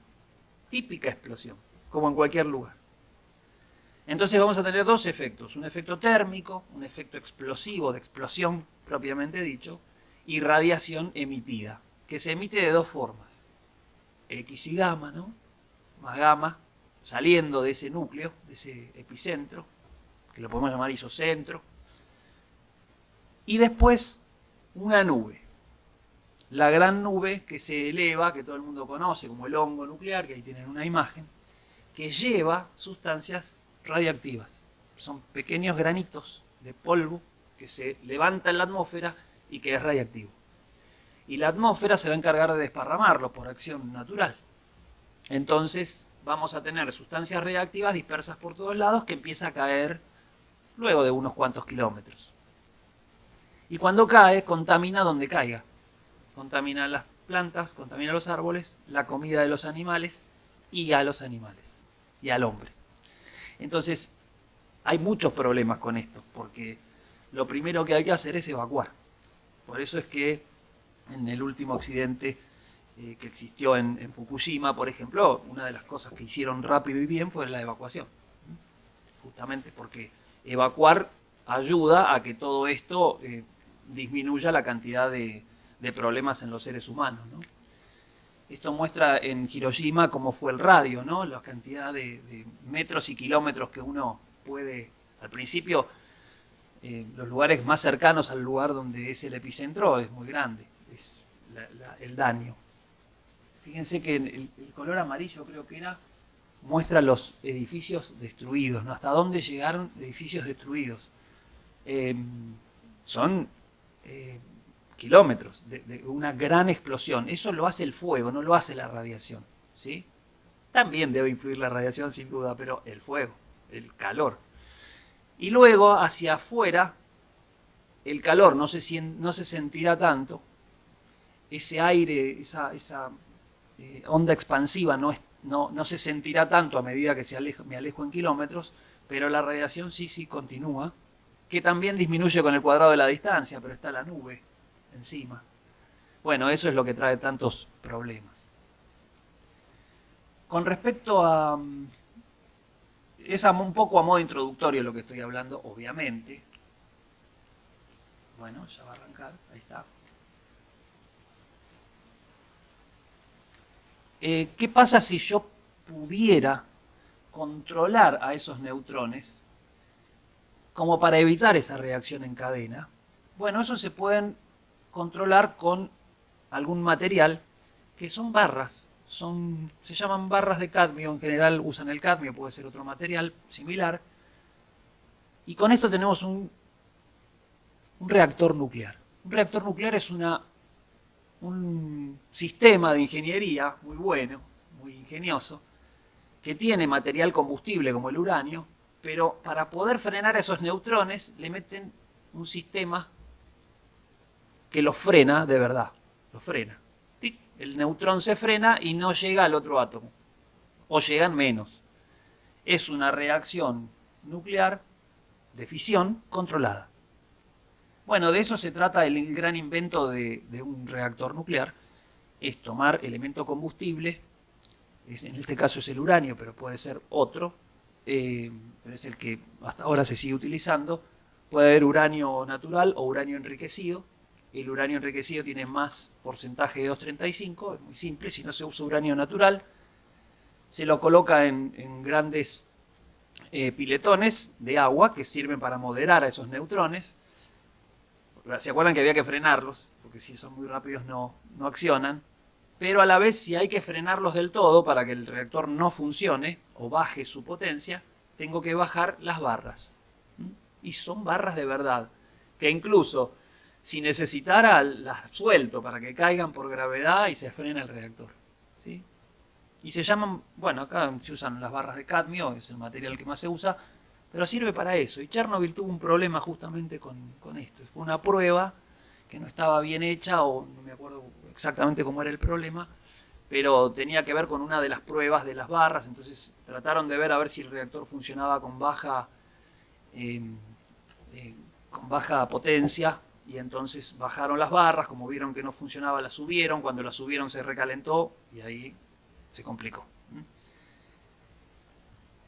típica explosión, como en cualquier lugar. Entonces vamos a tener 2 efectos, un efecto térmico, un efecto explosivo, de explosión propiamente dicho, y radiación emitida, que se emite de 2 formas, X y gamma, ¿no? Más gamma, saliendo de ese núcleo, de ese epicentro, que lo podemos llamar isocentro, y después una nube, la gran nube que se eleva, que todo el mundo conoce como el hongo nuclear, que ahí tienen una imagen, que lleva sustancias radiactivas. Son pequeños granitos de polvo que se levanta en la atmósfera y que es radiactivo. Y la atmósfera se va a encargar de desparramarlo por acción natural. Entonces vamos a tener sustancias radiactivas dispersas por todos lados que empieza a caer luego de unos cuantos kilómetros. Y cuando cae, contamina donde caiga. Contamina las plantas, contamina los árboles, la comida de los animales y a los animales y al hombre. Entonces, hay muchos problemas con esto, porque lo primero que hay que hacer es evacuar. Por eso es que en el último accidente que existió en Fukushima, por ejemplo, una de las cosas que hicieron rápido y bien fue la evacuación. Justamente porque evacuar ayuda a que todo esto disminuya la cantidad de problemas en los seres humanos, ¿no? Esto muestra en Hiroshima cómo fue el radio, ¿no? La cantidad de metros y kilómetros que uno puede, al principio, los lugares más cercanos al lugar donde es el epicentro es muy grande, es el daño. Fíjense que el color amarillo creo que era, muestra los edificios destruidos, ¿no? Hasta dónde llegaron edificios destruidos. Son kilómetros de una gran explosión. Eso lo hace el fuego, no lo hace la radiación, ¿sí? También debe influir la radiación sin duda, pero el fuego, el calor. Y luego hacia afuera el calor no se sentirá tanto, ese aire, esa onda expansiva no se sentirá tanto a medida que me alejo en kilómetros, pero la radiación sí continúa, que también disminuye con el cuadrado de la distancia, pero está la nube encima. Bueno, eso es lo que trae tantos problemas. Con respecto a... Es un poco a modo introductorio lo que estoy hablando, obviamente. Bueno, ya va a arrancar, ahí está. ¿Qué pasa si yo pudiera controlar a esos neutrones como para evitar esa reacción en cadena. Bueno, eso se pueden controlar con algún material que son barras, se llaman barras de cadmio, en general usan el cadmio, puede ser otro material similar, y con esto tenemos un reactor nuclear. Un reactor nuclear es un sistema de ingeniería muy bueno, muy ingenioso, que tiene material combustible como el uranio, pero para poder frenar a esos neutrones le meten un sistema que los frena de verdad, los frena. ¡Tic! El neutrón se frena y no llega al otro átomo, o llegan menos. Es una reacción nuclear de fisión controlada. Bueno, de eso se trata el gran invento de un reactor nuclear, es tomar elemento combustible, en este caso es el uranio, pero puede ser otro, pero es el que hasta ahora se sigue utilizando. Puede haber uranio natural o uranio enriquecido. El uranio enriquecido tiene más porcentaje de 235, es muy simple. Si no se usa uranio natural, se lo coloca en grandes piletones de agua que sirven para moderar a esos neutrones. ¿Se acuerdan que había que frenarlos? Porque si son muy rápidos no accionan. Pero a la vez, si hay que frenarlos del todo para que el reactor no funcione o baje su potencia, tengo que bajar las barras. Y son barras de verdad, que incluso si necesitara las suelto para que caigan por gravedad y se frena el reactor. ¿Sí? Y se llaman, bueno, acá se usan las barras de cadmio, es el material que más se usa, pero sirve para eso. Y Chernobyl tuvo un problema justamente con esto. Fue una prueba que no estaba bien hecha, o no me acuerdo exactamente cómo era el problema, pero tenía que ver con una de las pruebas de las barras. Entonces trataron de ver a ver si el reactor funcionaba con baja potencia, y entonces bajaron las barras. Como vieron que no funcionaba, las subieron. Cuando las subieron se recalentó y ahí se complicó.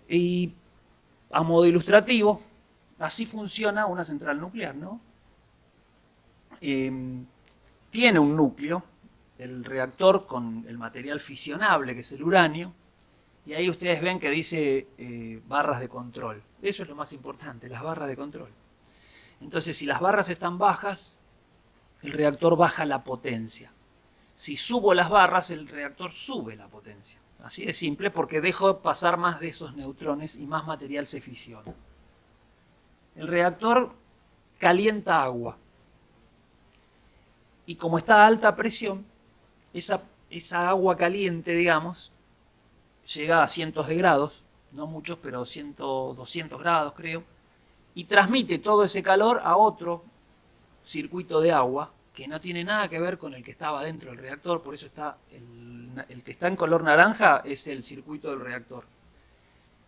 Y a modo ilustrativo, así funciona una central nuclear, ¿no? Tiene un núcleo, el reactor, con el material fisionable, que es el uranio, y ahí ustedes ven que dice barras de control. Eso es lo más importante, las barras de control. Entonces, si las barras están bajas, el reactor baja la potencia. Si subo las barras, el reactor sube la potencia. Así de simple, porque dejo pasar más de esos neutrones y más material se fisiona. El reactor calienta agua. Y como está a alta presión, esa agua caliente, digamos, llega a cientos de grados, no muchos, pero 200 grados creo, y transmite todo ese calor a otro circuito de agua que no tiene nada que ver con el que estaba dentro del reactor. Por eso está el que está en color naranja es el circuito del reactor.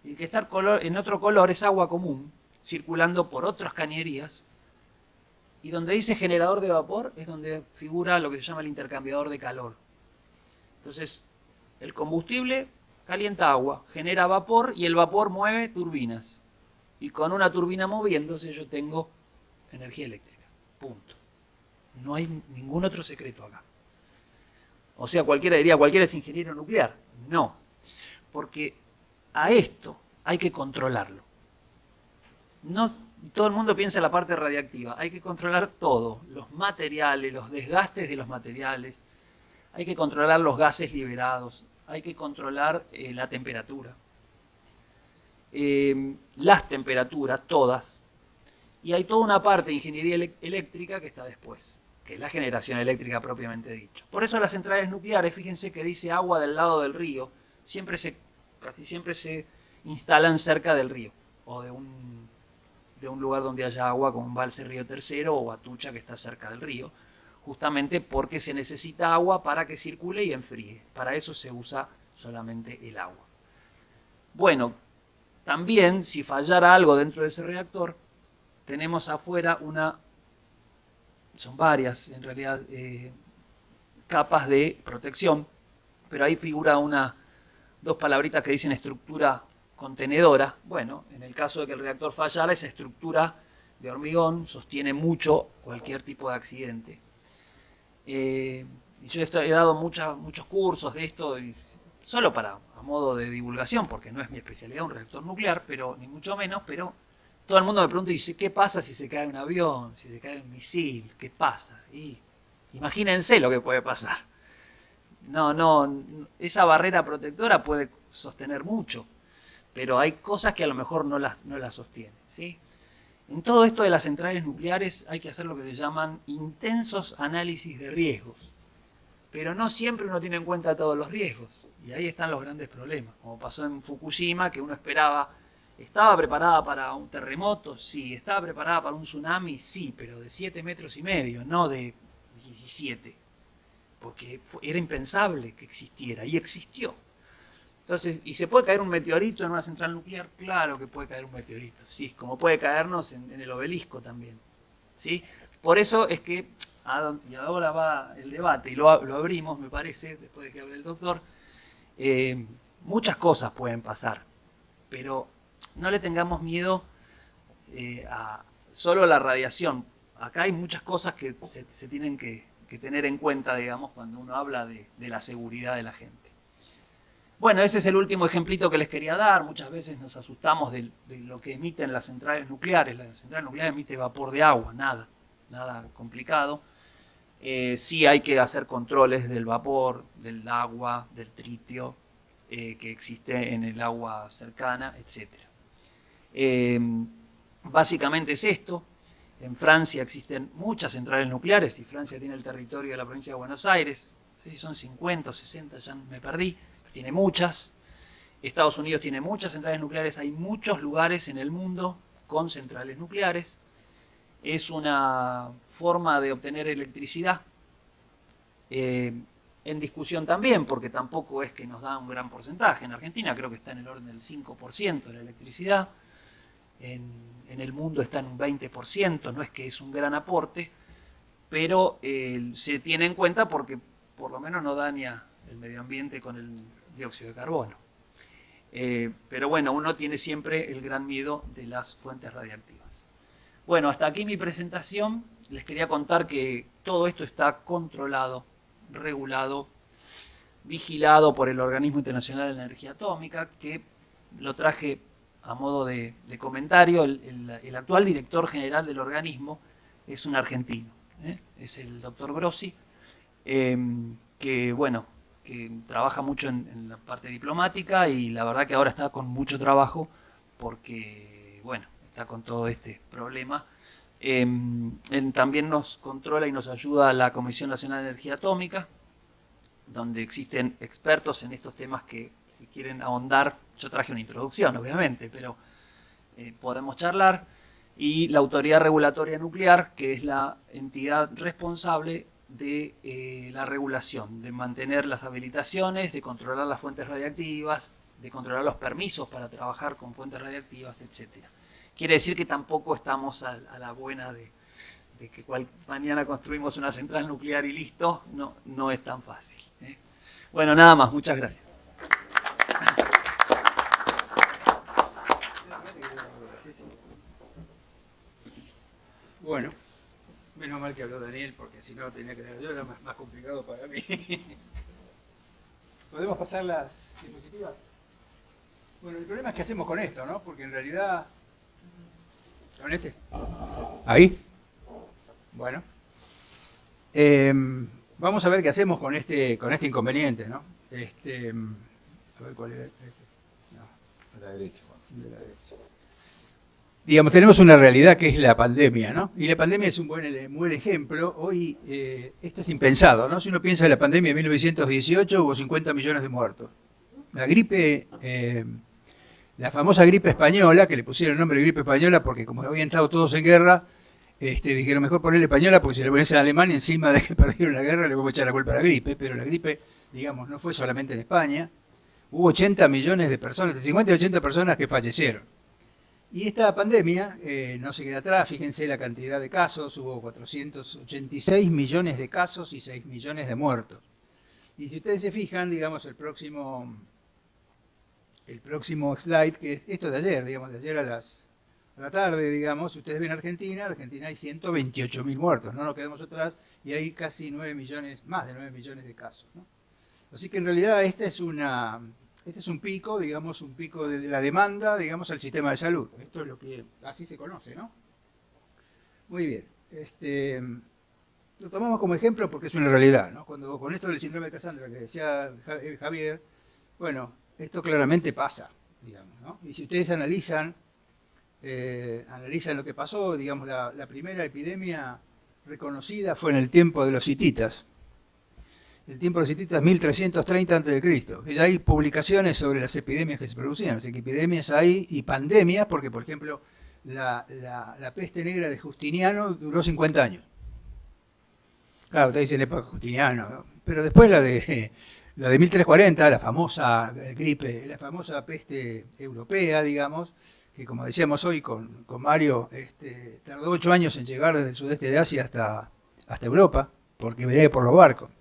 El que está en otro color es agua común, circulando por otras cañerías. Y donde dice generador de vapor es donde figura lo que se llama el intercambiador de calor. Entonces, el combustible calienta agua, genera vapor, y el vapor mueve turbinas. Y con una turbina moviéndose yo tengo energía eléctrica. Punto. No hay ningún otro secreto acá. O sea, cualquiera diría, cualquiera es ingeniero nuclear. No, porque a esto hay que controlarlo. No todo el mundo piensa en la parte radiactiva. Hay que controlar todo, los materiales, los desgastes de los materiales. Hay que controlar los gases liberados. Hay que controlar la temperatura. Las temperaturas, todas. Y hay toda una parte de ingeniería eléctrica que está después, que es la generación eléctrica propiamente dicho. Por eso las centrales nucleares, fíjense que dice agua del lado del río, casi siempre se instalan cerca del río, o de un lugar donde haya agua, como Embalse Río Tercero o Atucha, que está cerca del río, justamente porque se necesita agua para que circule y enfríe. Para eso se usa solamente el agua. Bueno, también si fallara algo dentro de ese reactor, tenemos afuera son varias en realidad capas de protección, pero ahí figura dos palabritas que dicen estructura contenedora. Bueno, en el caso de que el reactor fallara, esa estructura de hormigón sostiene mucho cualquier tipo de accidente. Y yo he dado muchos cursos de esto, y solo para a modo de divulgación, porque no es mi especialidad un reactor nuclear, pero ni mucho menos, pero todo el mundo me pregunta y dice, ¿qué pasa si se cae un avión, si se cae un misil? ¿Qué pasa? Y imagínense lo que puede pasar. No, esa barrera protectora puede sostener mucho, pero hay cosas que a lo mejor no las sostienen, ¿sí? En todo esto de las centrales nucleares hay que hacer lo que se llaman intensos análisis de riesgos, pero no siempre uno tiene en cuenta todos los riesgos, y ahí están los grandes problemas, como pasó en Fukushima, que uno esperaba, ¿estaba preparada para un terremoto? Sí. ¿Estaba preparada para un tsunami? Sí, pero de 7,5 metros, no de 17, porque era impensable que existiera, y existió. Entonces, ¿y se puede caer un meteorito en una central nuclear? Claro que puede caer un meteorito, sí, como puede caernos en el obelisco también, ¿sí? Por eso es que, y ahora va el debate, y lo abrimos, me parece, después de que hable el doctor, muchas cosas pueden pasar, pero no le tengamos miedo a solo la radiación. Acá hay muchas cosas que se tienen que tener en cuenta, digamos, cuando uno habla de la seguridad de la gente. Bueno, ese es el último ejemplito que les quería dar. Muchas veces nos asustamos de lo que emiten las centrales nucleares. La central nuclear emite vapor de agua, nada complicado. Sí hay que hacer controles del vapor, del agua, del tritio que existe en el agua cercana, etc. Básicamente es esto. En Francia existen muchas centrales nucleares y Francia tiene el territorio de la provincia de Buenos Aires. No sé si son 50 o 60, ya me perdí. Tiene muchas. Estados Unidos tiene muchas centrales nucleares. Hay muchos lugares en el mundo con centrales nucleares. Es una forma de obtener electricidad en discusión también, porque tampoco es que nos da un gran porcentaje. En Argentina creo que está en el orden del 5% de la electricidad. En el mundo está en un 20%. No es que es un gran aporte, pero se tiene en cuenta porque por lo menos no daña el medio ambiente con el dióxido de carbono. Pero bueno, uno tiene siempre el gran miedo de las fuentes radiactivas. Bueno, hasta aquí mi presentación. Les quería contar que todo esto está controlado, regulado, vigilado por el Organismo Internacional de la Energía Atómica, que lo traje a modo de comentario. El actual director general del organismo es un argentino, es el doctor Grossi, que bueno, que trabaja mucho en la parte diplomática y la verdad que ahora está con mucho trabajo porque, bueno, está con todo este problema. También nos controla y nos ayuda la Comisión Nacional de Energía Atómica, donde existen expertos en estos temas que, si quieren ahondar, yo traje una introducción, obviamente, pero podemos charlar. Y la Autoridad Regulatoria Nuclear, que es la entidad responsable de la regulación, de mantener las habilitaciones, de controlar las fuentes radiactivas, de controlar los permisos para trabajar con fuentes radiactivas, etc. Quiere decir que tampoco estamos a la buena de que mañana construimos una central nuclear y listo. No es tan fácil. Bueno, nada más. Muchas gracias. Bueno, menos mal que habló Daniel, porque si no tenía que dar yo, era más complicado para mí. ¿Podemos pasar las diapositivas? Bueno, el problema es qué hacemos con esto, ¿no? Porque en realidad... ¿Con este? ¿Ahí? Bueno. Vamos a ver qué hacemos con este inconveniente, ¿no? A ver cuál era. No, a la derecha. De la derecha. Digamos, tenemos una realidad que es la pandemia, ¿no? Y la pandemia es un buen ejemplo. Hoy esto es impensado, ¿no? Si uno piensa en la pandemia de 1918, hubo 50 millones de muertos. La gripe, la famosa gripe española, que le pusieron el nombre de gripe española porque como habían estado todos en guerra, dijeron mejor ponerle española porque si le pones a Alemania encima de que perdieron la guerra le vamos a echar la culpa a la gripe. Pero la gripe, digamos, no fue solamente en España. Hubo 80 millones de personas, de 50 y 80 personas que fallecieron. Y esta pandemia no se queda atrás. Fíjense la cantidad de casos, hubo 486 millones de casos y 6 millones de muertos. Y si ustedes se fijan, digamos, el próximo slide, que es esto de ayer, digamos, de ayer a la tarde, digamos, si ustedes ven Argentina hay 128.000 muertos, no nos quedamos atrás, y hay casi 9 millones, más de 9 millones de casos, ¿no? Así que en realidad este es un pico, digamos, un pico de la demanda, digamos, al sistema de salud. Esto es lo que así se conoce, ¿no? Muy bien. Lo tomamos como ejemplo porque es una realidad, ¿no? Cuando con esto del síndrome de Cassandra que decía Javier, bueno, esto claramente pasa, digamos, ¿no? Y si ustedes analizan lo que pasó, digamos, la primera epidemia reconocida fue en el tiempo de los hititas. El tiempo de los hititas 1330 a.C. Que ya hay publicaciones sobre las epidemias que se producían. Así que epidemias hay y pandemias, porque por ejemplo la peste negra de Justiniano duró 50 años. Claro, ustedes dicen época Justiniano, ¿no? Pero después la de 1340, la famosa gripe, la famosa peste europea, digamos, que como decíamos hoy con Mario, tardó 8 años en llegar desde el sudeste de Asia hasta Europa, porque venía por los barcos.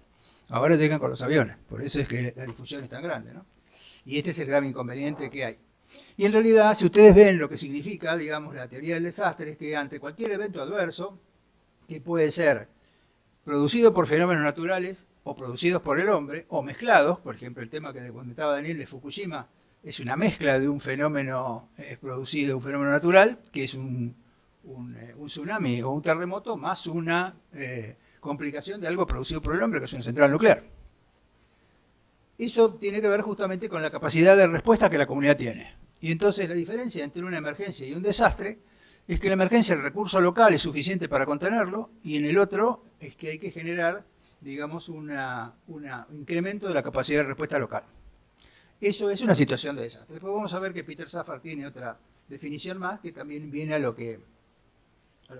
Ahora llegan con los aviones, por eso es que la difusión es tan grande, ¿no? Y este es el gran inconveniente que hay. Y en realidad, si ustedes ven lo que significa, digamos, la teoría del desastre, es que ante cualquier evento adverso, que puede ser producido por fenómenos naturales, o producidos por el hombre, o mezclados, por ejemplo, el tema que comentaba Daniel de Fukushima, es una mezcla de un fenómeno producido, un fenómeno natural, que es un tsunami o un terremoto, más una complicación de algo producido por el hombre, que es una central nuclear. Eso tiene que ver justamente con la capacidad de respuesta que la comunidad tiene. Y entonces la diferencia entre una emergencia y un desastre es que en la emergencia el recurso local es suficiente para contenerlo, y en el otro es que hay que generar, digamos, un incremento de la capacidad de respuesta local. Eso es una situación de desastre. Después vamos a ver que Peter Safar tiene otra definición más que también viene a lo que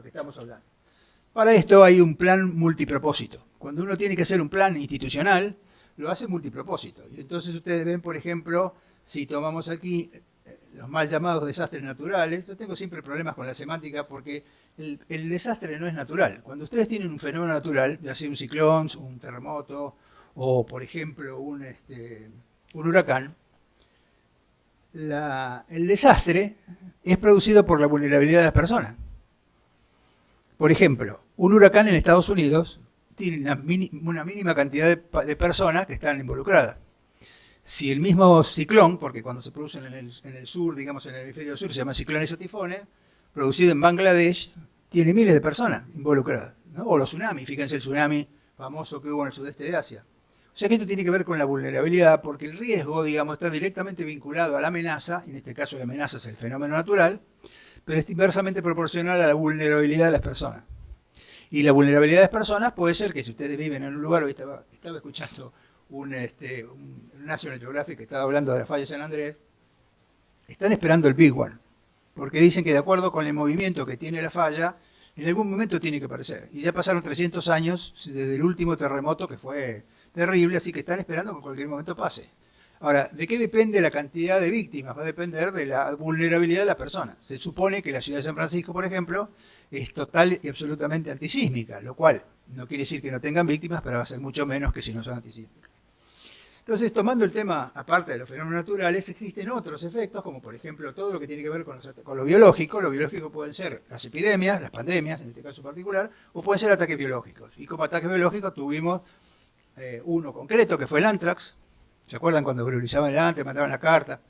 estamos hablando. Para esto hay un plan multipropósito. Cuando uno tiene que hacer un plan institucional, lo hace multipropósito. Y entonces ustedes ven, por ejemplo, si tomamos aquí los mal llamados desastres naturales, yo tengo siempre problemas con la semántica porque el desastre no es natural. Cuando ustedes tienen un fenómeno natural, ya sea un ciclón, un terremoto o, por ejemplo, un huracán, el desastre es producido por la vulnerabilidad de las personas. Por ejemplo, un huracán en Estados Unidos tiene una mínima cantidad de personas que están involucradas. Si el mismo ciclón, porque cuando se producen en el sur, digamos en el hemisferio sur, se llaman ciclones o tifones, producido en Bangladesh, tiene miles de personas involucradas, ¿no? O los tsunamis, fíjense el tsunami famoso que hubo en el sudeste de Asia. O sea que esto tiene que ver con la vulnerabilidad, porque el riesgo, digamos, está directamente vinculado a la amenaza, y en este caso la amenaza es el fenómeno natural, pero es inversamente proporcional a la vulnerabilidad de las personas. Y la vulnerabilidad de las personas puede ser que si ustedes viven en un lugar, hoy estaba escuchando un National Geographic que estaba hablando de la falla de San Andrés, están esperando el Big One, porque dicen que de acuerdo con el movimiento que tiene la falla, en algún momento tiene que aparecer. Y ya pasaron 300 años desde el último terremoto, que fue terrible, así que están esperando que en cualquier momento pase. Ahora, ¿de qué depende la cantidad de víctimas? Va a depender de la vulnerabilidad de la persona. Se supone que la ciudad de San Francisco, por ejemplo, es total y absolutamente antisísmica, lo cual no quiere decir que no tengan víctimas, pero va a ser mucho menos que si no son antisísmicas. Entonces, tomando el tema, aparte de los fenómenos naturales, existen otros efectos, como por ejemplo todo lo que tiene que ver con lo biológico. Lo biológico pueden ser las epidemias, las pandemias, en este caso particular, o pueden ser ataques biológicos. Y como ataques biológicos tuvimos uno concreto, que fue el anthrax. ¿Se acuerdan cuando priorizaban el anthrax, mandaban la carta?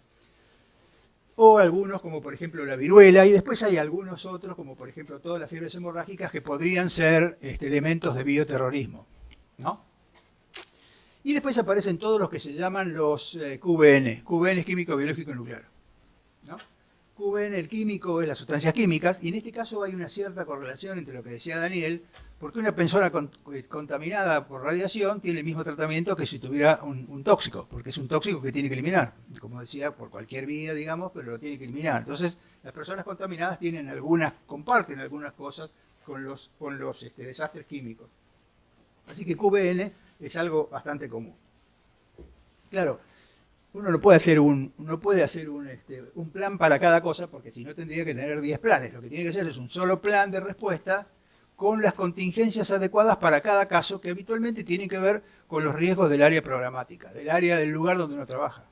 O algunos, como por ejemplo la viruela, y después hay algunos otros, como por ejemplo todas las fiebres hemorrágicas, que podrían ser elementos de bioterrorismo, ¿no? Y después aparecen todos los que se llaman los QBN. QBN es químico, biológico y nuclear, ¿no? QBN, el químico, es las sustancias químicas, y en este caso hay una cierta correlación entre lo que decía Daniel, porque una persona contaminada por radiación tiene el mismo tratamiento que si tuviera un tóxico, porque es un tóxico que tiene que eliminar, como decía, por cualquier vía, digamos, pero lo tiene que eliminar. Entonces, las personas contaminadas comparten algunas cosas con los desastres químicos. Así que QBN es algo bastante común. Claro, uno no puede hacer un plan para cada cosa, porque si no tendría que tener 10 planes. Lo que tiene que hacer es un solo plan de respuesta con las contingencias adecuadas para cada caso, que habitualmente tienen que ver con los riesgos del área programática, del lugar donde uno trabaja.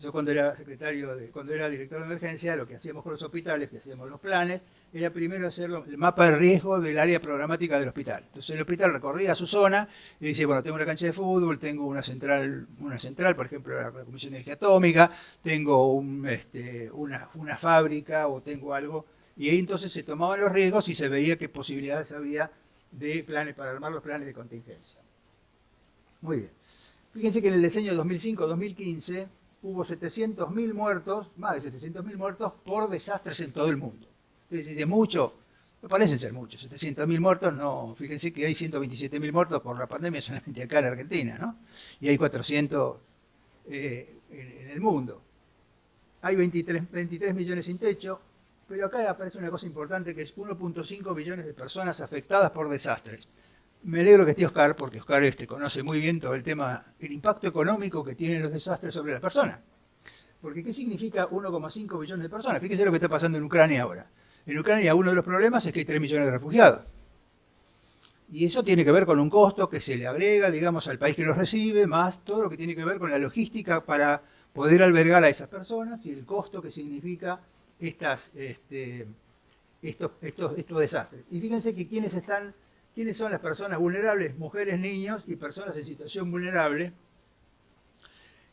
Yo cuando era director de emergencia, lo que hacíamos con los hospitales, que hacíamos los planes, era primero hacer el mapa de riesgo del área programática del hospital. Entonces el hospital recorría su zona y dice, bueno, tengo una cancha de fútbol, tengo una central, por ejemplo, la Comisión de Energía Atómica, tengo una fábrica o tengo algo. Y ahí entonces se tomaban los riesgos y se veía qué posibilidades había de planes para armar los planes de contingencia. Muy bien. Fíjense que en el diseño 2005-2015 hubo 700.000 muertos, más de 700.000 muertos por desastres en todo el mundo. Entonces dice, mucho, no parecen ser muchos, 700.000 muertos, no, fíjense que hay 127.000 muertos por la pandemia solamente acá en Argentina, ¿no? Y hay 400 en el mundo. Hay 23 millones sin techo, pero acá aparece una cosa importante que es 1.5 millones de personas afectadas por desastres. Me alegro que esté Oscar, porque Oscar conoce muy bien todo el tema, el impacto económico que tienen los desastres sobre las personas. Porque ¿qué significa 1,5 millones de personas? Fíjense lo que está pasando en Ucrania ahora. En Ucrania uno de los problemas es que hay 3 millones de refugiados. Y eso tiene que ver con un costo que se le agrega, digamos, al país que los recibe, más todo lo que tiene que ver con la logística para poder albergar a esas personas y el costo que significa estos desastres. Y fíjense que ¿quiénes son las personas vulnerables? Mujeres, niños y personas en situación vulnerable.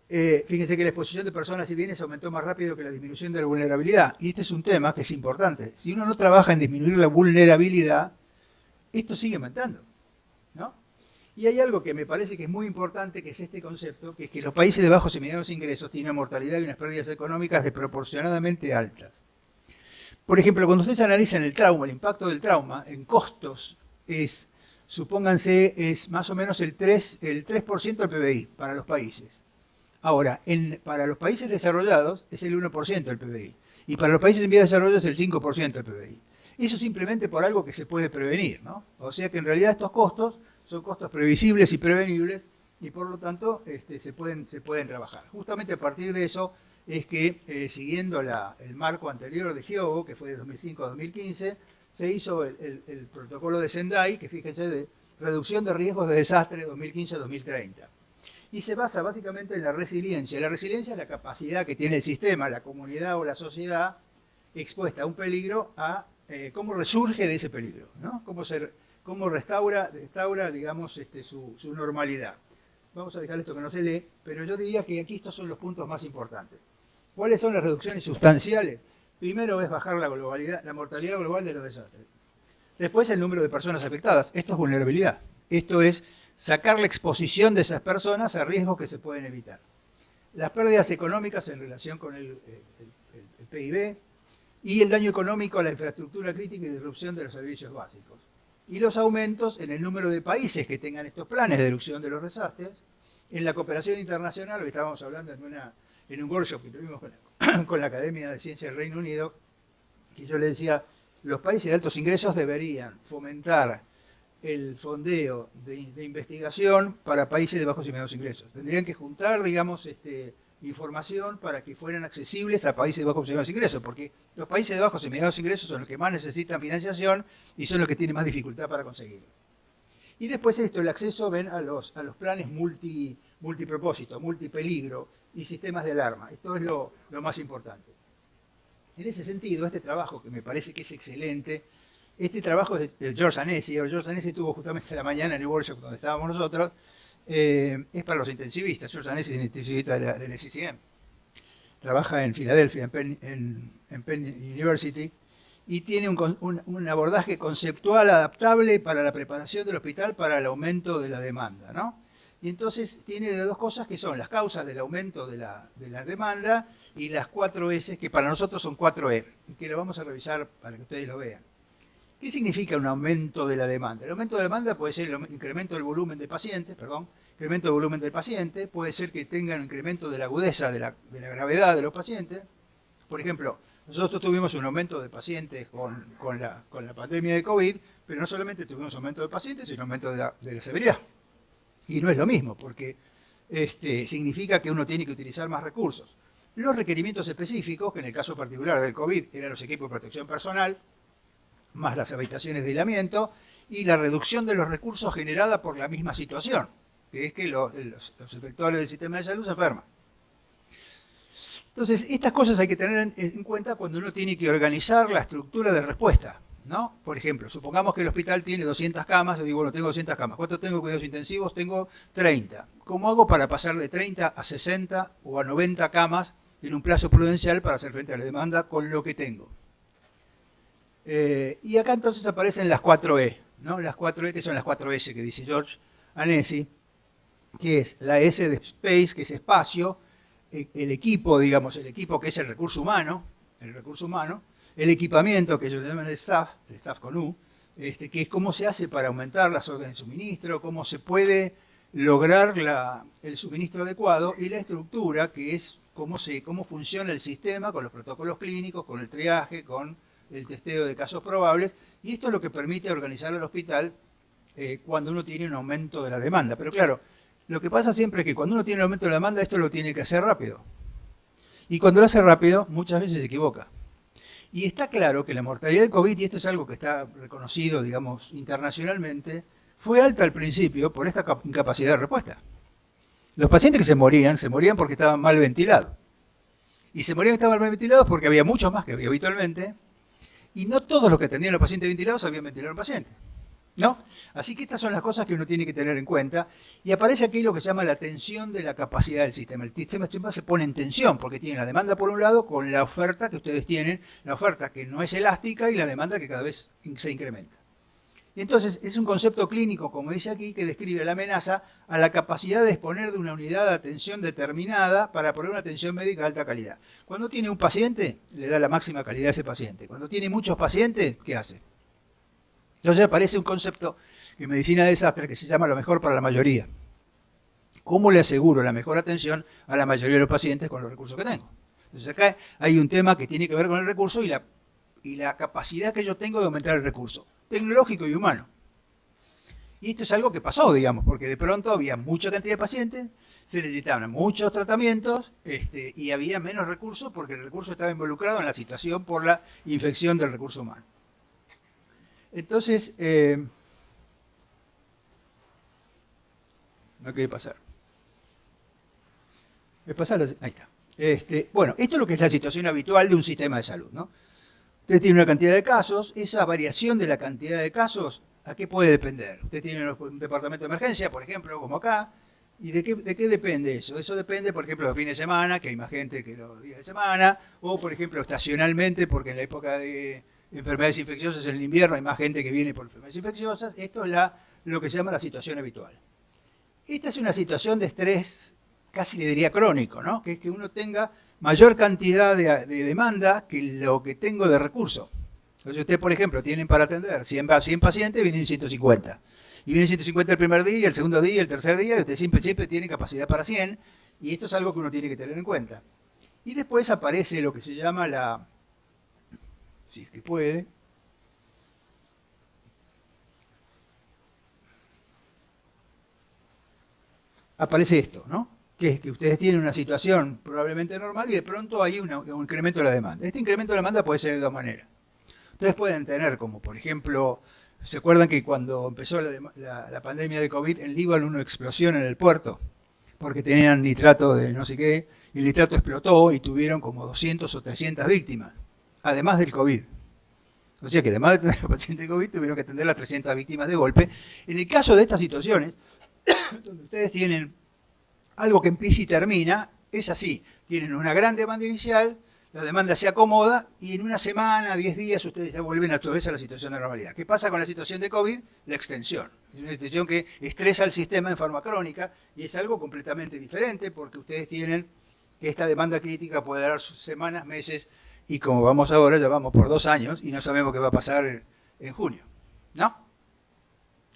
Fíjense que la exposición de personas y bienes aumentó más rápido que la disminución de la vulnerabilidad. Y este es un tema que es importante. Si uno no trabaja en disminuir la vulnerabilidad, esto sigue aumentando, ¿no? Y hay algo que me parece que es muy importante, que es este concepto, que es que los países de bajos y medianos ingresos tienen una mortalidad y unas pérdidas económicas desproporcionadamente altas. Por ejemplo, cuando ustedes analizan el trauma, el impacto del trauma en costos, supónganse, es más o menos el 3% del PBI para los países. Ahora, para los países desarrollados es el 1% del PBI. Y para los países en vías de desarrollo es el 5% del PBI. Eso simplemente por algo que se puede prevenir, ¿no? O sea que en realidad estos costos son costos previsibles y prevenibles y por lo tanto se pueden trabajar. Justamente a partir de eso es que, siguiendo el marco anterior de Hyogo, que fue de 2005 a 2015, se hizo el protocolo de Sendai, que fíjense, de reducción de riesgos de desastre 2015 a 2030. Y se basa básicamente en la resiliencia. La resiliencia es la capacidad que tiene el sistema, la comunidad o la sociedad expuesta a un peligro, a cómo resurge de ese peligro, ¿no? Cómo restaura digamos, su normalidad. Vamos a dejar esto que no se lee, pero yo diría que aquí estos son los puntos más importantes. ¿Cuáles son las reducciones sustanciales? Primero es bajar la mortalidad global de los desastres. Después el número de personas afectadas. Esto es vulnerabilidad. Esto es sacar la exposición de esas personas a riesgos que se pueden evitar. Las pérdidas económicas en relación con el PIB y el daño económico a la infraestructura crítica y disrupción de los servicios básicos. Y los aumentos en el número de países que tengan estos planes de reducción de los desastres. En la cooperación internacional, hoy estábamos hablando en un workshop que tuvimos con la Academia de Ciencias del Reino Unido, que yo le decía, los países de altos ingresos deberían fomentar el fondeo de investigación para países de bajos y medianos ingresos. Tendrían que juntar, digamos, información para que fueran accesibles a países de bajos y medianos ingresos, porque los países de bajos y medianos ingresos son los que más necesitan financiación y son los que tienen más dificultad para conseguirlo. Y después el acceso a los planes multipropósito, multipeligro y sistemas de alarma. Esto es lo más importante. En ese sentido, este trabajo, que me parece que es excelente, este trabajo es de George Annecy. George Annecy estuvo justamente la mañana en el workshop donde estábamos nosotros. Es para los intensivistas. George Annecy es intensivista del SCCM. Trabaja en Filadelfia, en Penn University, y tiene un abordaje conceptual adaptable para la preparación del hospital para el aumento de la demanda, ¿no? Y entonces tiene dos cosas que son las causas del aumento de la demanda y las 4 S, que para nosotros son 4E, que lo vamos a revisar para que ustedes lo vean. ¿Qué significa un aumento de la demanda? El aumento de la demanda puede ser el incremento del volumen de pacientes, incremento del volumen del paciente, puede ser que tenga un incremento de la agudeza, de la gravedad de los pacientes. Por ejemplo, nosotros tuvimos un aumento de pacientes con la pandemia de COVID, pero no solamente tuvimos aumento de pacientes, sino aumento de la severidad. Y no es lo mismo, porque significa que uno tiene que utilizar más recursos. Los requerimientos específicos, que en el caso particular del COVID eran los equipos de protección personal, más las habitaciones de aislamiento, y la reducción de los recursos generada por la misma situación, que es que los efectores del sistema de salud se enferman. Entonces, estas cosas hay que tener en cuenta cuando uno tiene que organizar la estructura de respuesta, ¿no? Por ejemplo, supongamos que el hospital tiene 200 camas, yo digo, bueno, tengo 200 camas. ¿Cuántos tengo cuidados intensivos? Tengo 30. ¿Cómo hago para pasar de 30 a 60 o a 90 camas en un plazo prudencial para hacer frente a la demanda con lo que tengo? Y acá entonces aparecen las 4E, ¿no? Las 4E, que son las 4S que dice George Anesi, que es la S de space, que es espacio, el equipo, digamos, el equipo que es el recurso humano, el equipamiento, que ellos llaman el staff con U, que es cómo se hace para aumentar las órdenes de suministro, cómo se puede lograr el suministro adecuado, y la estructura, que es cómo funciona el sistema con los protocolos clínicos, con el triaje, con el testeo de casos probables, y esto es lo que permite organizar el hospital cuando uno tiene un aumento de la demanda. Pero claro, lo que pasa siempre es que cuando uno tiene un aumento de la demanda, esto lo tiene que hacer rápido. Y cuando lo hace rápido, muchas veces se equivoca. Y está claro que la mortalidad de COVID, y esto es algo que está reconocido, digamos, internacionalmente, fue alta al principio por esta incapacidad de respuesta. Los pacientes que se morían porque estaban mal ventilados. Y se morían que estaban mal ventilados porque había muchos más que había habitualmente, y no todos los que atendían a los pacientes ventilados sabían ventilar a un paciente, ¿no? Así que estas son las cosas que uno tiene que tener en cuenta, y aparece aquí lo que se llama la tensión de la capacidad del sistema. El sistema se pone en tensión porque tiene la demanda por un lado con la oferta que ustedes tienen, la oferta que no es elástica y la demanda que cada vez se incrementa. Y entonces es un concepto clínico, como dice aquí, que describe la amenaza a la capacidad de disponer de una unidad de atención determinada para proveer una atención médica de alta calidad. Cuando tiene un paciente, le da la máxima calidad a ese paciente. Cuando tiene muchos pacientes, ¿qué hace? Entonces aparece un concepto en medicina de desastre que se llama lo mejor para la mayoría. ¿Cómo le aseguro la mejor atención a la mayoría de los pacientes con los recursos que tengo? Entonces acá hay un tema que tiene que ver con el recurso y la capacidad que yo tengo de aumentar el recurso, tecnológico y humano. Y esto es algo que pasó, digamos, porque de pronto había mucha cantidad de pacientes, se necesitaban muchos tratamientos y había menos recursos porque el recurso estaba involucrado en la situación por la infección del recurso humano. Entonces, no quiere pasar. Ahí está. Bueno, esto es lo que es la situación habitual de un sistema de salud, ¿no? Usted tiene una cantidad de casos, esa variación de la cantidad de casos, ¿a qué puede depender? Usted tiene un departamento de emergencia, por ejemplo, como acá, ¿y de qué depende eso? Eso depende, por ejemplo, los fines de semana, que hay más gente que los días de semana, o, por ejemplo, estacionalmente, porque en la época de enfermedades infecciosas en el invierno hay más gente que viene por enfermedades infecciosas. Esto es lo que se llama la situación habitual. Esta es una situación de estrés, casi le diría crónico, ¿no? Que es que uno tenga mayor cantidad de demanda que lo que tengo de recursos. Entonces usted, por ejemplo, tienen para atender 100 pacientes, vienen 150. Y vienen 150 el primer día, el segundo día, el tercer día, y usted siempre tiene capacidad para 100, y esto es algo que uno tiene que tener en cuenta. Y después aparece lo que se llama si es que puede, aparece esto, ¿no? Que es que ustedes tienen una situación probablemente normal y de pronto hay un incremento de la demanda. Este incremento de la demanda puede ser de dos maneras. Ustedes pueden tener, como por ejemplo, ¿se acuerdan que cuando empezó la pandemia de COVID en Líbano hubo una explosión en el puerto? Porque tenían nitrato de no sé qué, y el nitrato explotó y tuvieron como 200 o 300 víctimas, además del COVID. O sea que además de tener a pacientes de COVID, tuvieron que atender a las 300 víctimas de golpe. En el caso de estas situaciones, donde ustedes tienen algo que empieza y termina, es así. Tienen una gran demanda inicial, la demanda se acomoda y en una semana, 10 días, ustedes ya vuelven otra vez a la situación de normalidad. ¿Qué pasa con la situación de COVID? La extensión. Es una extensión que estresa al sistema en forma crónica y es algo completamente diferente porque ustedes tienen que esta demanda crítica puede dar semanas, meses y como vamos ahora, ya vamos por 2 años y no sabemos qué va a pasar en junio, ¿no?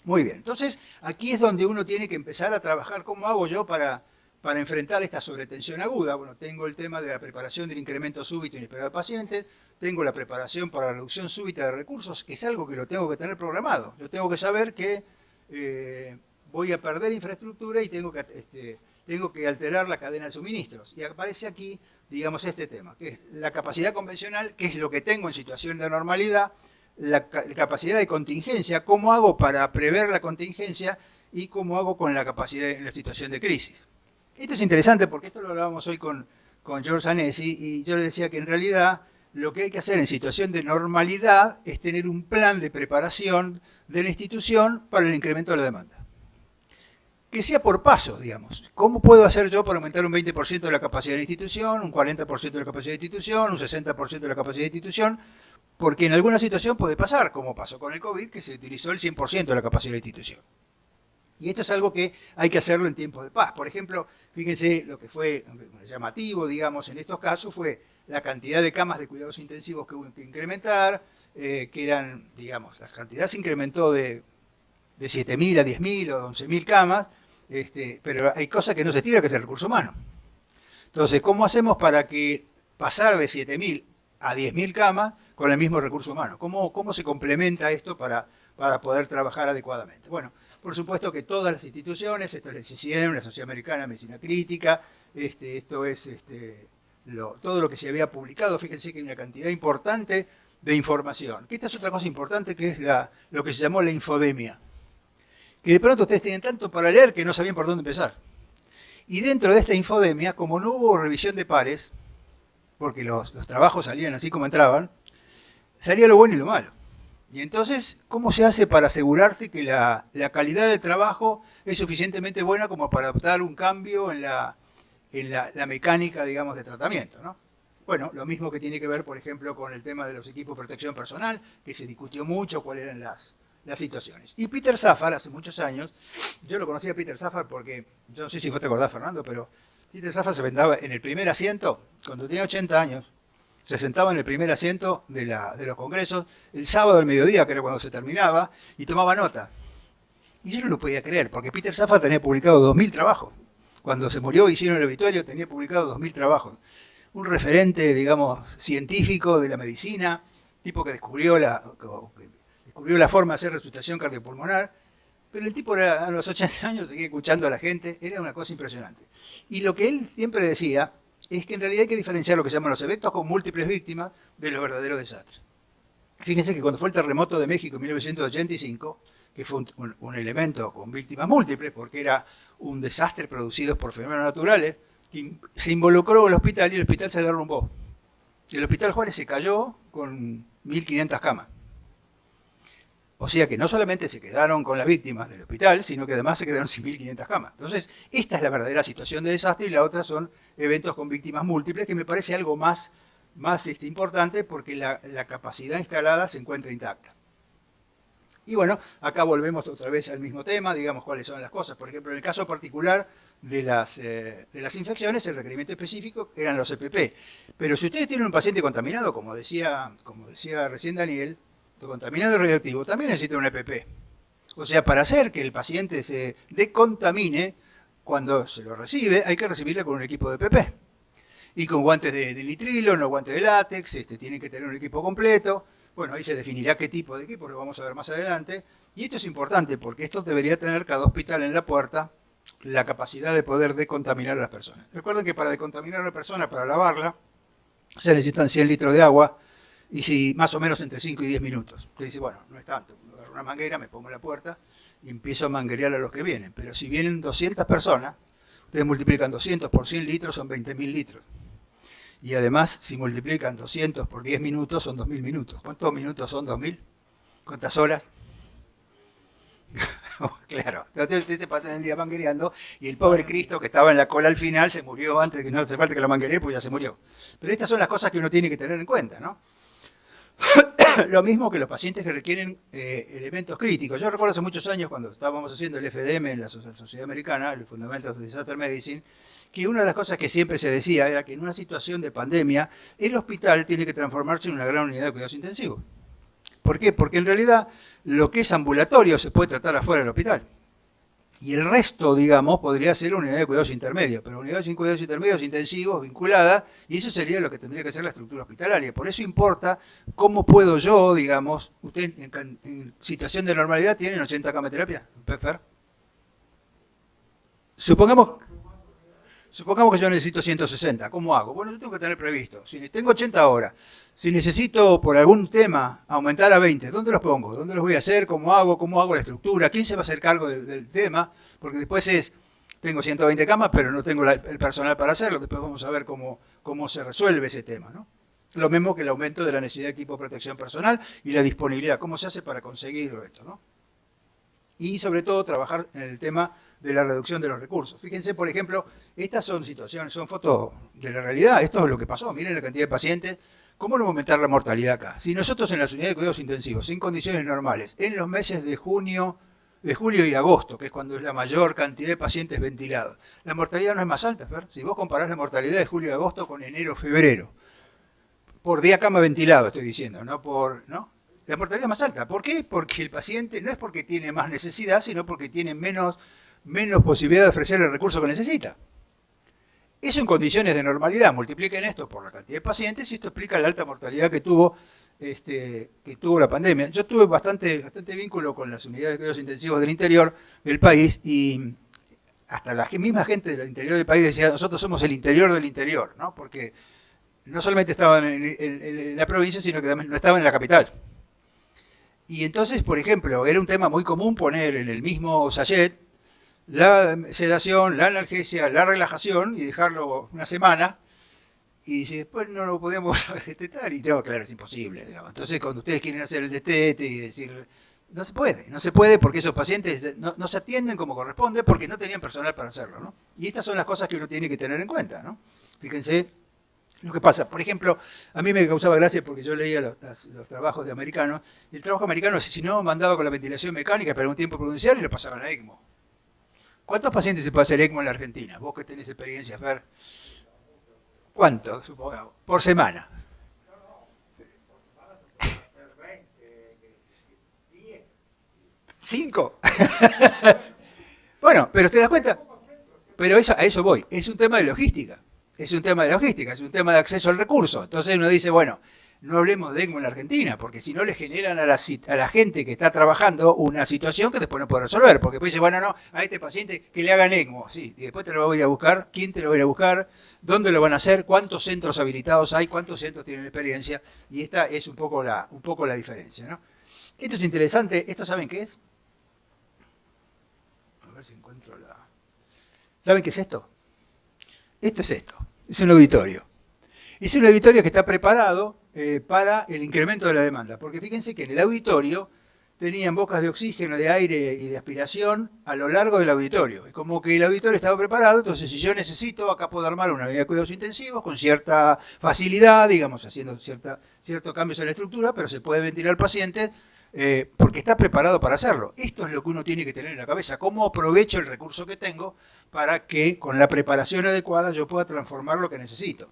Muy bien, entonces aquí es donde uno tiene que empezar a trabajar cómo hago yo para enfrentar esta sobretensión aguda. Bueno, tengo el tema de la preparación del incremento súbito e inesperado de pacientes, tengo la preparación para la reducción súbita de recursos, que es algo que lo tengo que tener programado. Yo tengo que saber que voy a perder infraestructura y tengo que alterar la cadena de suministros. Y aparece aquí, digamos, este tema, que es la capacidad convencional, que es lo que tengo en situación de normalidad, la capacidad de contingencia, cómo hago para prever la contingencia y cómo hago con la capacidad en la situación de crisis. Esto es interesante porque esto lo hablábamos hoy con con George Anesi, y yo le decía que en realidad lo que hay que hacer en situación de normalidad es tener un plan de preparación de la institución para el incremento de la demanda. Que sea por pasos, digamos. ¿Cómo puedo hacer yo para aumentar un 20% de la capacidad de la institución, un 40% de la capacidad de la institución, un 60% de la capacidad de la institución? Porque en alguna situación puede pasar, como pasó con el COVID, que se utilizó el 100% de la capacidad de la institución. Y esto es algo que hay que hacerlo en tiempos de paz. Por ejemplo, fíjense lo que fue llamativo, digamos, en estos casos fue la cantidad de camas de cuidados intensivos que hubo que incrementar, que eran, digamos, la cantidad se incrementó de 7.000 a 10.000 o 11.000 camas, pero hay cosas que no se tira, que es el recurso humano. Entonces, ¿cómo hacemos para que pasar de 7.000 a 10.000 camas con el mismo recurso humano? ¿Cómo se complementa esto para poder trabajar adecuadamente? Bueno, por supuesto que todas las instituciones, esto es el CCM, la Sociedad Americana de Medicina Crítica, esto es todo lo que se había publicado. Fíjense que hay una cantidad importante de información. Que esta es otra cosa importante, que es lo que se llamó la infodemia. Que de pronto ustedes tienen tanto para leer que no sabían por dónde empezar. Y dentro de esta infodemia, como no hubo revisión de pares, porque los trabajos salían así como entraban, salía lo bueno y lo malo. Y entonces, ¿cómo se hace para asegurarse que la calidad de trabajo es suficientemente buena como para adoptar un cambio en la mecánica, digamos, de tratamiento, ¿no? Bueno, lo mismo que tiene que ver, por ejemplo, con el tema de los equipos de protección personal, que se discutió mucho cuáles eran las situaciones. Y Peter Safar, hace muchos años, yo lo conocí a Peter Safar porque, yo no sé si vos te acordás, Fernando, pero Peter Safar se sentaba en el primer asiento, cuando tenía 80 años, se sentaba en el primer asiento de los congresos, el sábado al mediodía, que era cuando se terminaba, y tomaba nota. Y yo no lo podía creer, porque Peter Safar tenía publicado 2.000 trabajos. Cuando se murió, hicieron el obituario, tenía publicado 2.000 trabajos. Un referente, digamos, científico de la medicina, tipo que descubrió la forma de hacer resucitación cardiopulmonar, pero el tipo a los 80 años seguía escuchando a la gente, era una cosa impresionante. Y lo que él siempre decía es que en realidad hay que diferenciar lo que se llaman los eventos con múltiples víctimas de los verdaderos desastres. Fíjense que cuando fue el terremoto de México en 1985, que fue un elemento con víctimas múltiples, porque era un desastre producido por fenómenos naturales, que se involucró el hospital y el hospital se derrumbó. Y el Hospital Juárez se cayó con 1.500 camas. O sea que no solamente se quedaron con las víctimas del hospital, sino que además se quedaron sin 1.500 camas. Entonces, esta es la verdadera situación de desastre, y la otra son eventos con víctimas múltiples, que me parece algo más importante, porque la capacidad instalada se encuentra intacta. Y bueno, acá volvemos otra vez al mismo tema, digamos cuáles son las cosas. Por ejemplo, en el caso particular de las infecciones, el requerimiento específico eran los EPP. Pero si ustedes tienen un paciente contaminado, como decía recién Daniel, contaminado y radioactivo, también necesita un EPP. O sea, para hacer que el paciente se decontamine, cuando se lo recibe, hay que recibirle con un equipo de EPP. Y con guantes de nitrilo, no guantes de látex, tienen que tener un equipo completo. Bueno, ahí se definirá qué tipo de equipo, lo vamos a ver más adelante. Y esto es importante, porque esto debería tener cada hospital en la puerta la capacidad de poder decontaminar a las personas. Recuerden que para decontaminar a una persona, para lavarla, se necesitan 100 litros de agua, y si más o menos entre 5 y 10 minutos. Usted dice, bueno, no es tanto, agarro una manguera, me pongo en la puerta y empiezo a manguerear a los que vienen. Pero si vienen 200 personas, ustedes multiplican 200 por 100 litros, son 20.000 litros. Y además, si multiplican 200 por 10 minutos, son 2.000 minutos. ¿Cuántos minutos son 2.000? ¿Cuántas horas? Claro, entonces usted se pasa el día manguereando, y el pobre Cristo que estaba en la cola al final se murió antes, que no hace falta que lo mangueree, pues ya se murió. Pero estas son las cosas que uno tiene que tener en cuenta, ¿no? Lo mismo que los pacientes que requieren elementos críticos. Yo recuerdo hace muchos años, cuando estábamos haciendo el FDM en la Sociedad Americana, el Fundamentals of Disaster Medicine, que una de las cosas que siempre se decía era que en una situación de pandemia, el hospital tiene que transformarse en una gran unidad de cuidados intensivos. ¿Por qué? Porque en realidad lo que es ambulatorio se puede tratar afuera del hospital. Y el resto, digamos, podría ser una unidad de cuidados intermedios, pero unidades de cuidados intermedios intensivos, vinculadas, y eso sería lo que tendría que ser la estructura hospitalaria. Por eso importa cómo puedo yo, digamos, usted en situación de normalidad tienen 80 camas de terapia, ¿PFR? Supongamos que yo necesito 160, ¿cómo hago? Bueno, yo tengo que tener previsto. Si tengo 80 ahora, si necesito por algún tema aumentar a 20, ¿dónde los pongo? ¿Dónde los voy a hacer? ¿Cómo hago la estructura? ¿Quién se va a hacer cargo del tema? Porque después tengo 120 camas, pero no tengo el personal para hacerlo. Después vamos a ver cómo cómo se resuelve ese tema, ¿no? Lo mismo que el aumento de la necesidad de equipo de protección personal y la disponibilidad, cómo se hace para conseguirlo esto, ¿no? Y sobre todo trabajar en el tema de la reducción de los recursos. Fíjense, por ejemplo, estas son situaciones, son fotos de la realidad, esto es lo que pasó, miren la cantidad de pacientes, ¿cómo no va a aumentar la mortalidad acá? Si nosotros en las unidades de cuidados intensivos, en condiciones normales, en los meses de julio y agosto, que es cuando es la mayor cantidad de pacientes ventilados, la mortalidad no es más alta, ¿ver? Si vos comparás la mortalidad de julio y agosto con enero, febrero, por día cama ventilado estoy diciendo, ¿no? La mortalidad es más alta. ¿Por qué? Porque el paciente no es porque tiene más necesidad, sino porque tiene menos posibilidad de ofrecer el recurso que necesita. Eso en condiciones de normalidad. Multipliquen esto por la cantidad de pacientes y esto explica la alta mortalidad que tuvo la pandemia. Yo tuve bastante vínculo con las unidades de cuidados intensivos del interior del país y hasta la misma gente del interior del país decía, nosotros somos el interior del interior, ¿no? Porque no solamente estaban en la provincia, sino que también no estaban en la capital. Y entonces, por ejemplo, era un tema muy común poner en el mismo sachet la sedación, la analgesia, la relajación y dejarlo una semana. Y si después no lo podíamos detectar, y no, claro, es imposible, digamos. Entonces, cuando ustedes quieren hacer el destete y decir, no se puede porque esos pacientes no se atienden como corresponde porque no tenían personal para hacerlo, ¿no? Y estas son las cosas que uno tiene que tener en cuenta, ¿no? Fíjense lo que pasa. Por ejemplo, a mí me causaba gracia porque yo leía los trabajos de americanos, y el trabajo americano, si no, mandaba con la ventilación mecánica, pero un tiempo prudencial y lo pasaban a ECMO. ¿Cuántos pacientes se puede hacer ECMO en la Argentina? Vos que tenés experiencia, Fer. ¿Cuántos, supongamos? Por semana. 5. Bueno, pero te das cuenta. Pero a eso voy. Es un tema de logística. Es un tema de acceso al recurso. Entonces uno dice, bueno, no hablemos de ECMO en la Argentina, porque si no le generan a la gente que está trabajando una situación que después no puede resolver. Porque después dice, bueno, no, a este paciente que le hagan ECMO, sí, y después te lo va a ir a buscar, quién te lo va a ir a buscar, dónde lo van a hacer, cuántos centros habilitados hay, cuántos centros tienen experiencia, y esta es un poco la diferencia, ¿no? Esto es interesante, ¿esto saben qué es? A ver si encuentro la... ¿Saben qué es esto? Esto es un auditorio. Es un auditorio que está preparado para el incremento de la demanda, porque fíjense que en el auditorio tenían bocas de oxígeno, de aire y de aspiración a lo largo del auditorio. Es como que el auditorio estaba preparado, entonces si yo necesito, acá puedo armar una unidad de cuidados intensivos con cierta facilidad, digamos, haciendo ciertos cambios en la estructura, pero se puede ventilar al paciente porque está preparado para hacerlo. Esto es lo que uno tiene que tener en la cabeza, cómo aprovecho el recurso que tengo para que con la preparación adecuada yo pueda transformar lo que necesito.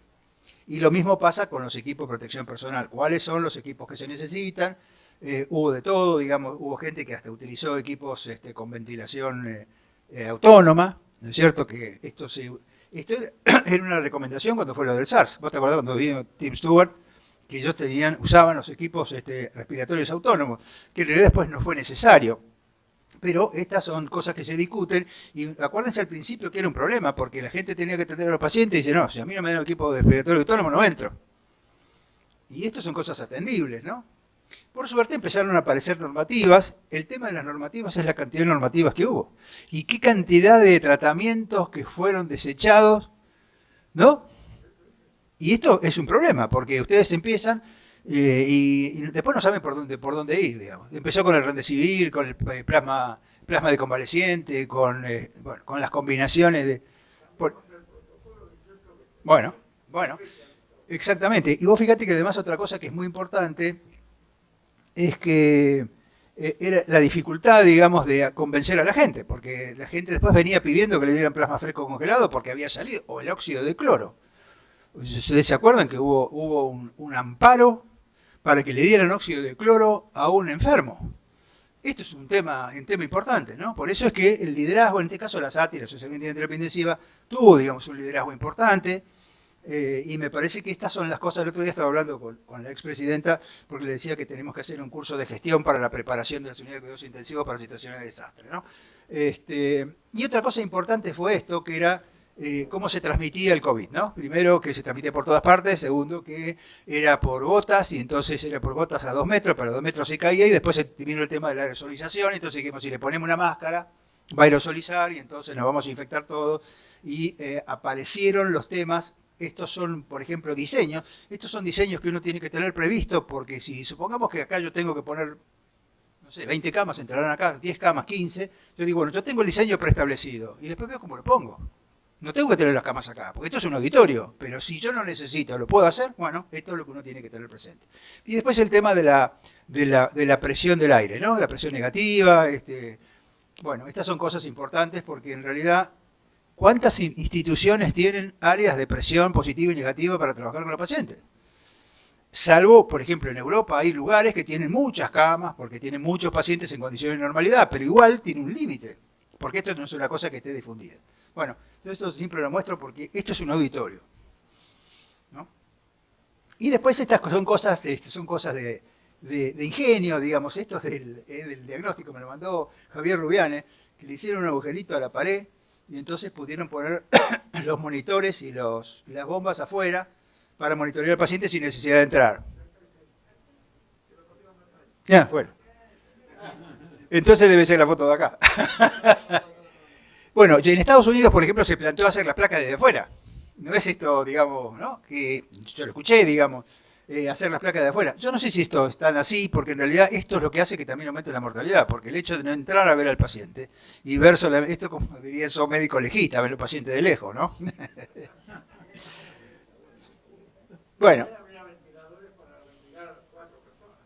Y lo mismo pasa con los equipos de protección personal. ¿Cuáles son los equipos que se necesitan? Hubo de todo, digamos, hubo gente que hasta utilizó equipos con ventilación autónoma, ¿no es cierto? Que esto era una recomendación cuando fue lo del SARS. ¿Vos te acordás cuando vino Tim Stewart? Que ellos usaban los equipos respiratorios autónomos, que en realidad después no fue necesario. Pero estas son cosas que se discuten, y acuérdense al principio que era un problema, porque la gente tenía que atender a los pacientes y dice, no, si a mí no me dan un equipo de respiratorio autónomo no entro. Y estas son cosas atendibles, ¿no? Por suerte empezaron a aparecer normativas. El tema de las normativas es la cantidad de normativas que hubo. Y qué cantidad de tratamientos que fueron desechados, ¿no? Y esto es un problema, porque ustedes empiezan y después no saben por dónde ir, digamos. Empezó con el Remdesivir, con el plasma de convaleciente, con las combinaciones de... Bueno, exactamente. Y vos fíjate que además otra cosa que es muy importante es que era la dificultad, digamos, de convencer a la gente, porque la gente después venía pidiendo que le dieran plasma fresco congelado porque había salido, o el óxido de cloro. ¿Ustedes se acuerdan que hubo un amparo para que le dieran óxido de cloro a un enfermo? Esto es un tema importante, ¿no? Por eso es que el liderazgo, en este caso la SATI, la Asociación de Terapia Intensiva, tuvo, digamos, un liderazgo importante, y me parece que estas son las cosas. El otro día estaba hablando con la expresidenta, porque le decía que tenemos que hacer un curso de gestión para la preparación de las unidades de cuidados intensivos para situaciones de desastre, ¿no? Y otra cosa importante fue esto, que era cómo se transmitía el COVID, ¿no? Primero, que se transmitía por todas partes. Segundo, que era por gotas, y entonces era por gotas a 2 metros, pero a 2 metros se caía, y después vino el tema de la aerosolización. Entonces dijimos, si le ponemos una máscara, va a aerosolizar, y entonces nos vamos a infectar todos. Y aparecieron los temas estos son, por ejemplo, diseños. Estos son diseños que uno tiene que tener previsto, porque si supongamos que acá yo tengo que poner, no sé, 20 camas, entrarán acá, 10 camas, 15. Yo digo, bueno, yo tengo el diseño preestablecido y después veo cómo lo pongo. No tengo que tener las camas acá, porque esto es un auditorio, pero si yo no necesito, ¿lo puedo hacer? Bueno, esto es lo que uno tiene que tener presente. Y después el tema de la presión del aire, ¿no? La presión negativa, bueno, estas son cosas importantes porque en realidad, ¿cuántas instituciones tienen áreas de presión positiva y negativa para trabajar con los pacientes? Salvo, por ejemplo, en Europa hay lugares que tienen muchas camas porque tienen muchos pacientes en condiciones de normalidad, pero igual tiene un límite, porque esto no es una cosa que esté difundida. Bueno, yo esto siempre lo muestro porque esto es un auditorio, ¿no? Y después estas son cosas de ingenio, digamos. Esto es del diagnóstico, me lo mandó Javier Rubiane, que le hicieron un agujerito a la pared y entonces pudieron poner los monitores y las bombas afuera para monitorear al paciente sin necesidad de entrar. Ya, bueno. Entonces debe ser la foto de acá. Bueno, y en Estados Unidos, por ejemplo, se planteó hacer las placas desde afuera. No es esto, digamos, ¿no? Que yo lo escuché, digamos, hacer las placas de afuera. Yo no sé si esto es tan así, porque en realidad esto es lo que hace que también aumente la mortalidad, porque el hecho de no entrar a ver al paciente y ver solamente, esto como diría eso médico legista, ver al paciente de lejos, ¿no? Bueno.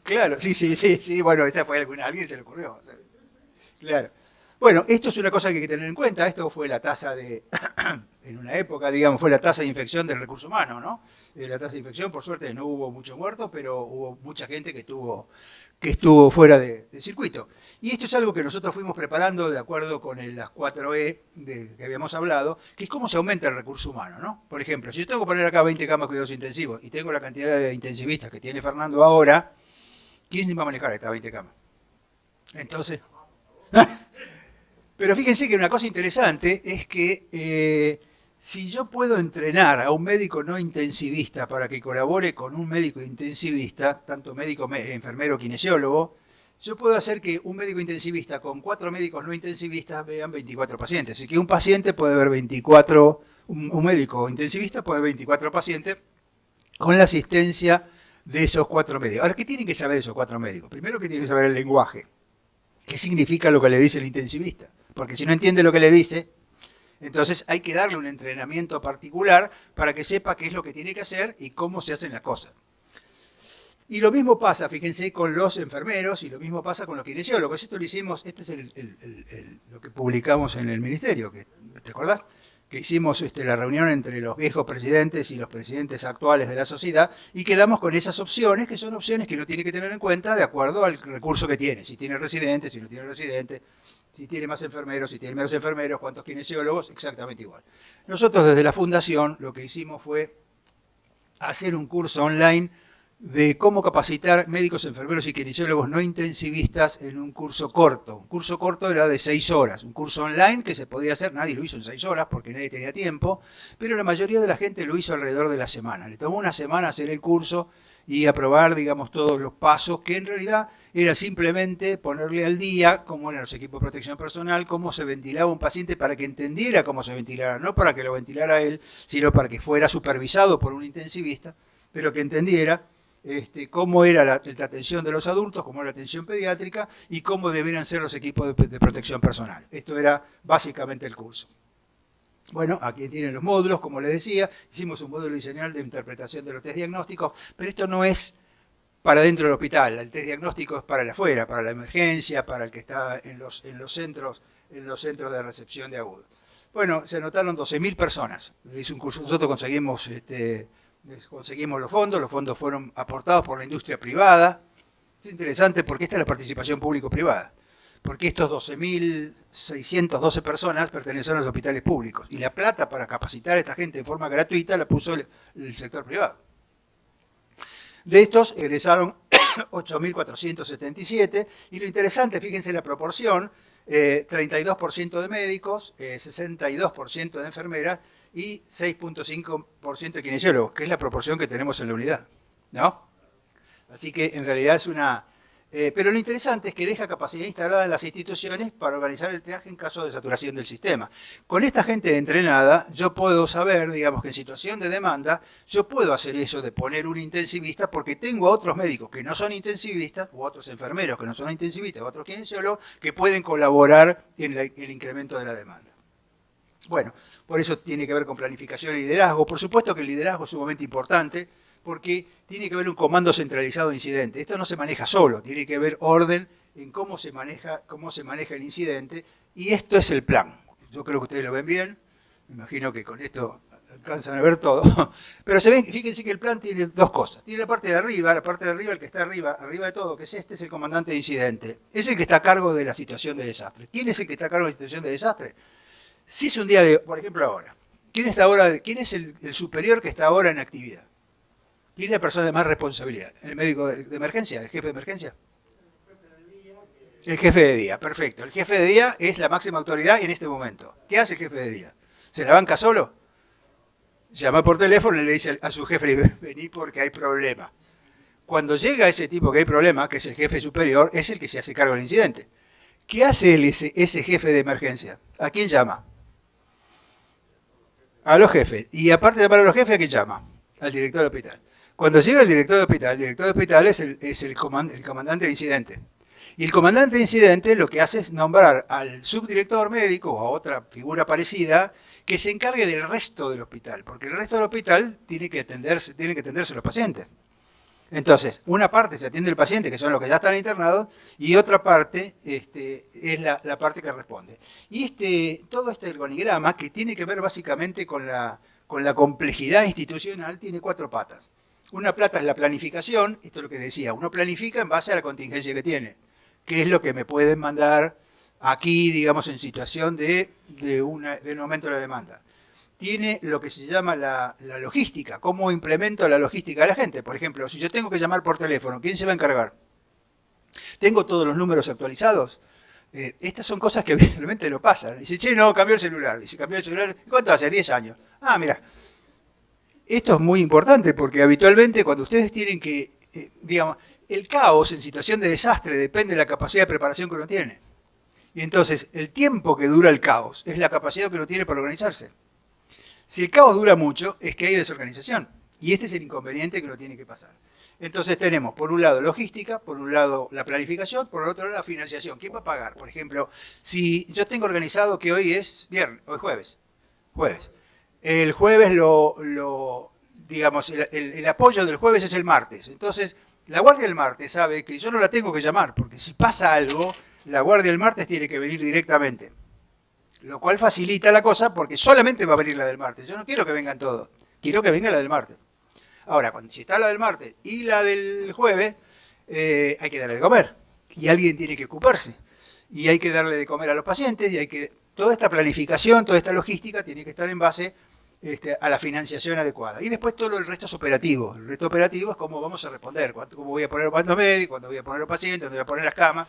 Claro, sí, bueno, esa fue alguna, a alguien se le ocurrió. Claro. Bueno, esto es una cosa que hay que tener en cuenta. Esto fue la tasa de, en una época, digamos, fue la tasa de infección del recurso humano, ¿no? La tasa de infección, por suerte, no hubo muchos muertos, pero hubo mucha gente que estuvo fuera del circuito. Y esto es algo que nosotros fuimos preparando de acuerdo con las 4E que habíamos hablado, que es cómo se aumenta el recurso humano, ¿no? Por ejemplo, si yo tengo que poner acá 20 camas de cuidados intensivos y tengo la cantidad de intensivistas que tiene Fernando ahora, ¿quién va a manejar estas 20 camas? Entonces... Pero fíjense que una cosa interesante es que si yo puedo entrenar a un médico no intensivista para que colabore con un médico intensivista, tanto médico, enfermero, kinesiólogo, yo puedo hacer que un médico intensivista con 4 médicos no intensivistas vean 24 pacientes. Así que un paciente puede ver 24, un médico intensivista puede ver 24 pacientes con la asistencia de esos 4 médicos. Ahora, ¿qué tienen que saber esos 4 médicos? Primero que tienen que saber el lenguaje. ¿Qué significa lo que le dice el intensivista? Porque si no entiende lo que le dice, entonces hay que darle un entrenamiento particular para que sepa qué es lo que tiene que hacer y cómo se hacen las cosas. Y lo mismo pasa, fíjense, con los enfermeros y lo mismo pasa con los kinesiólogos. Esto lo hicimos, este es lo que publicamos en el ministerio, ¿te acordás? Que hicimos la reunión entre los viejos presidentes y los presidentes actuales de la sociedad y quedamos con esas opciones, que son opciones que uno tiene que tener en cuenta de acuerdo al recurso que tiene. Si tiene residentes, si no tiene residentes, si tiene más enfermeros, si tiene menos enfermeros, cuántos kinesiólogos, exactamente igual. Nosotros desde la fundación lo que hicimos fue hacer un curso online de cómo capacitar médicos, enfermeros y kinesiólogos no intensivistas en un curso corto. Un curso corto era de 6 horas, un curso online que se podía hacer, nadie lo hizo en 6 horas porque nadie tenía tiempo, pero la mayoría de la gente lo hizo alrededor de la semana. Le tomó una semana hacer el curso y aprobar, digamos, todos los pasos, que en realidad era simplemente ponerle al día cómo eran los equipos de protección personal, cómo se ventilaba un paciente para que entendiera cómo se ventilara, no para que lo ventilara él, sino para que fuera supervisado por un intensivista, pero que entendiera cómo era la atención de los adultos, cómo era la atención pediátrica y cómo deberían ser los equipos de protección personal. Esto era básicamente el curso. Bueno, aquí tienen los módulos, como les decía, hicimos un módulo adicional de interpretación de los test diagnósticos, pero esto no es para dentro del hospital, el test diagnóstico es para el afuera, para la emergencia, para el que está en los centros de recepción de agudos. Bueno, se anotaron 12.000 personas, hice un curso, nosotros conseguimos los fondos fueron aportados por la industria privada. Es interesante porque esta es la participación público-privada, porque estos 12.612 personas pertenecen a los hospitales públicos y la plata para capacitar a esta gente de forma gratuita la puso el sector privado. De estos egresaron 8.477 y lo interesante, fíjense la proporción, 32% de médicos, 62% de enfermeras y 6.5% de kinesiólogos, que es la proporción que tenemos en la unidad, ¿no? Así que en realidad Pero lo interesante es que deja capacidad instalada en las instituciones para organizar el triaje en caso de saturación del sistema. Con esta gente entrenada, yo puedo saber, digamos, que en situación de demanda, yo puedo hacer eso de poner un intensivista porque tengo a otros médicos que no son intensivistas, o otros enfermeros que no son intensivistas, o otros kinesiólogos, que pueden colaborar en el incremento de la demanda. Bueno, por eso tiene que ver con planificación y liderazgo. Por supuesto que el liderazgo es sumamente importante, porque tiene que haber un comando centralizado de incidente. Esto no se maneja solo, tiene que haber orden en cómo se maneja el incidente, y esto es el plan. Yo creo que ustedes lo ven bien, me imagino que con esto alcanzan a ver todo, pero fíjense que el plan tiene dos cosas. Tiene la parte de arriba, el que está arriba de todo, que es es el comandante de incidente. Es el que está a cargo de la situación de desastre. ¿Quién es el que está a cargo de la situación de desastre? Si es un día de, por ejemplo ahora, ¿quién es el superior que está ahora en actividad? ¿Quién es la persona de más responsabilidad? ¿El médico de emergencia? ¿El jefe de emergencia? El jefe de día, perfecto. El jefe de día es la máxima autoridad en este momento. ¿Qué hace el jefe de día? ¿Se la banca solo? Llama por teléfono y le dice a su jefe, vení porque hay problema. Cuando llega ese tipo que hay problema, que es el jefe superior, es el que se hace cargo del incidente. ¿Qué hace ese jefe de emergencia? ¿A quién llama? A los jefes. Y aparte de llamar a los jefes, ¿a quién llama? Al director del hospital. Cuando llega el director de hospital es el comandante de incidente. Y el comandante de incidente lo que hace es nombrar al subdirector médico o a otra figura parecida que se encargue del resto del hospital, porque el resto del hospital tiene que atenderse los pacientes. Entonces, una parte se atiende el paciente, que son los que ya están internados, y otra parte es la parte que responde. Y todo este organigrama, que tiene que ver básicamente con la complejidad institucional, tiene 4 patas. Una pata es la planificación, esto es lo que decía, uno planifica en base a la contingencia que tiene, que es lo que me pueden mandar aquí, digamos, en situación de un aumento de la demanda. Tiene lo que se llama la logística, cómo implemento la logística de la gente. Por ejemplo, si yo tengo que llamar por teléfono, ¿quién se va a encargar? ¿Tengo todos los números actualizados? Estas son cosas que habitualmente no pasan. Dice, che, no, cambió el celular. Dice, cambió el celular. ¿Cuánto hace? 10 años. Ah, mira. Esto es muy importante porque habitualmente cuando ustedes tienen que, digamos, el caos en situación de desastre depende de la capacidad de preparación que uno tiene. Y entonces, el tiempo que dura el caos es la capacidad que uno tiene para organizarse. Si el caos dura mucho, es que hay desorganización. Y este es el inconveniente que lo tiene que pasar. Entonces tenemos, por un lado, logística, por un lado, la planificación, por el otro lado, la financiación. ¿Quién va a pagar? Por ejemplo, si yo tengo organizado que hoy es viernes, hoy es jueves. El jueves digamos, el apoyo del jueves es el martes. Entonces, la guardia del martes sabe que yo no la tengo que llamar, porque si pasa algo, la guardia del martes tiene que venir directamente. Lo cual facilita la cosa porque solamente va a venir la del martes. Yo no quiero que vengan todos, quiero que venga la del martes. Ahora, si está la del martes y la del jueves, hay que darle de comer. Y alguien tiene que ocuparse. Y hay que darle de comer a los pacientes. Y toda esta planificación, toda esta logística tiene que estar en base a la financiación adecuada. Y después todo el resto es operativo. El resto operativo es cómo vamos a responder. Cómo voy a poner los bandos médicos, cuándo voy a poner los pacientes, dónde voy a poner las camas.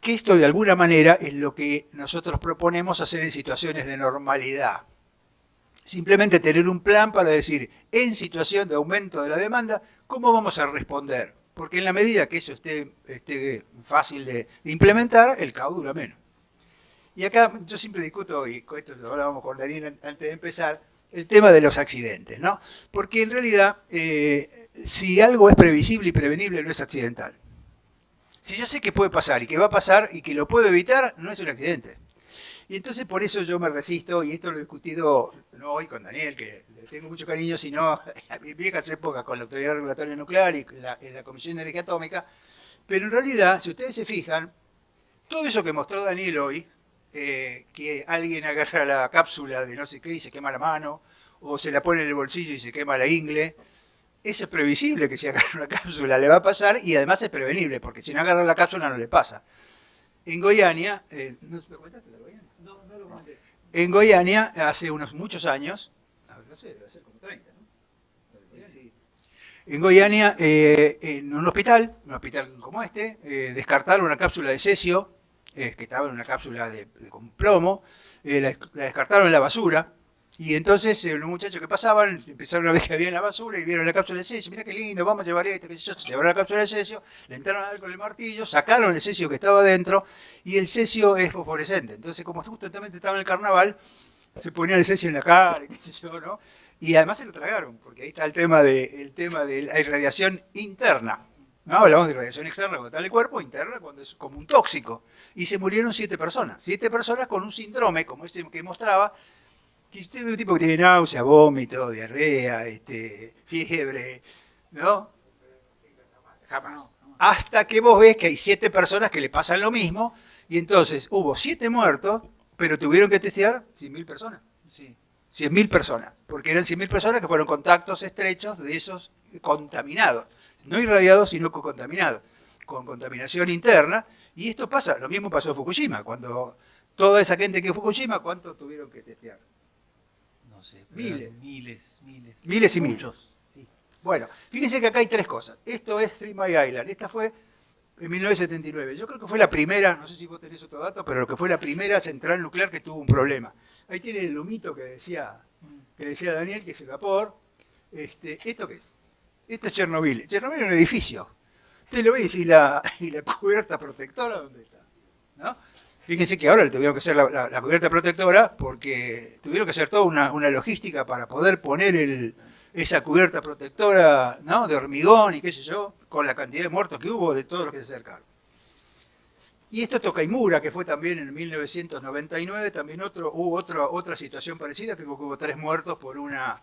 Que esto de alguna manera es lo que nosotros proponemos hacer en situaciones de normalidad. Simplemente tener un plan para decir, en situación de aumento de la demanda, ¿cómo vamos a responder? Porque en la medida que eso esté fácil de implementar, el caos dura menos. Y acá yo siempre discuto, y con esto lo hablábamos con Daniel antes de empezar, el tema de los accidentes, ¿no? Porque en realidad, si algo es previsible y prevenible, no es accidental. Si yo sé que puede pasar y que va a pasar y que lo puedo evitar, no es un accidente. Y entonces por eso yo me resisto, y esto lo he discutido no hoy con Daniel, que le tengo mucho cariño, sino a mis viejas épocas con la Autoridad Regulatoria Nuclear y en la Comisión de Energía Atómica. Pero en realidad, si ustedes se fijan, todo eso que mostró Daniel hoy, que alguien agarra la cápsula de no sé qué y se quema la mano, o se la pone en el bolsillo y se quema la ingle, eso es previsible que si agarra una cápsula le va a pasar, y además es prevenible, porque si no agarra la cápsula no le pasa. En Goiânia, ¿no se lo comentaste la Goiânia? No lo comenté. En Goiânia, hace unos muchos años, no sé, debe ser como 30, ¿no? Sí. En Goiânia, en un hospital como este, descartaron una cápsula de cesio, que estaba en una cápsula con plomo, la descartaron en la basura, Y entonces los muchachos que pasaban empezaron a ver que había en la basura y vieron la cápsula de cesio. Mirá qué lindo, vamos a llevar esto, qué sé yo. Se llevaron la cápsula de cesio, le entraron a ver con el martillo, sacaron el cesio que estaba dentro y el cesio es fosforescente. Entonces, como justamente estaba en el carnaval, se ponían el cesio en la cara, qué sé yo, ¿no? Y además se lo tragaron, porque ahí está el tema de la irradiación interna. No, hablamos de irradiación externa cuando está en el cuerpo, interna cuando es como un tóxico. Y se murieron 7 personas. 7 personas con un síndrome, como ese que mostraba, que usted ve un tipo que tiene náusea, vómito, diarrea, fiebre, ¿no? Jamás. Hasta que vos ves que hay 7 personas que le pasan lo mismo, y entonces hubo 7 muertos, pero tuvieron que testear 100.000 personas. Sí. 100.000 personas, porque eran 100.000 personas que fueron contactos estrechos de esos contaminados. No irradiados, sino contaminados, con contaminación interna. Y esto pasa, lo mismo pasó en Fukushima, cuando toda esa gente que en Fukushima, ¿cuánto tuvieron que testear? No sé, Miles. Miles Y miles. Muchos. Sí. Bueno, fíjense que acá hay 3 cosas. Esto es Three Mile Island. Esta fue en 1979. Yo creo que fue la primera, no sé si vos tenés otro dato, pero que fue la primera central nuclear que tuvo un problema. Ahí tiene el humito que decía Daniel, que es el vapor. ¿Esto qué es? Esto es Chernobyl. Chernobyl es un edificio. Usted lo ve y la cubierta protectora, ¿dónde está? ¿No? Fíjense que ahora le tuvieron que hacer la cubierta protectora porque tuvieron que hacer toda una logística para poder poner esa cubierta protectora, ¿no? De hormigón y qué sé yo, con la cantidad de muertos que hubo de todos los que se acercaron. Y esto es Tokaimura, que fue también en 1999, también hubo otra situación parecida, que hubo 3 muertos por una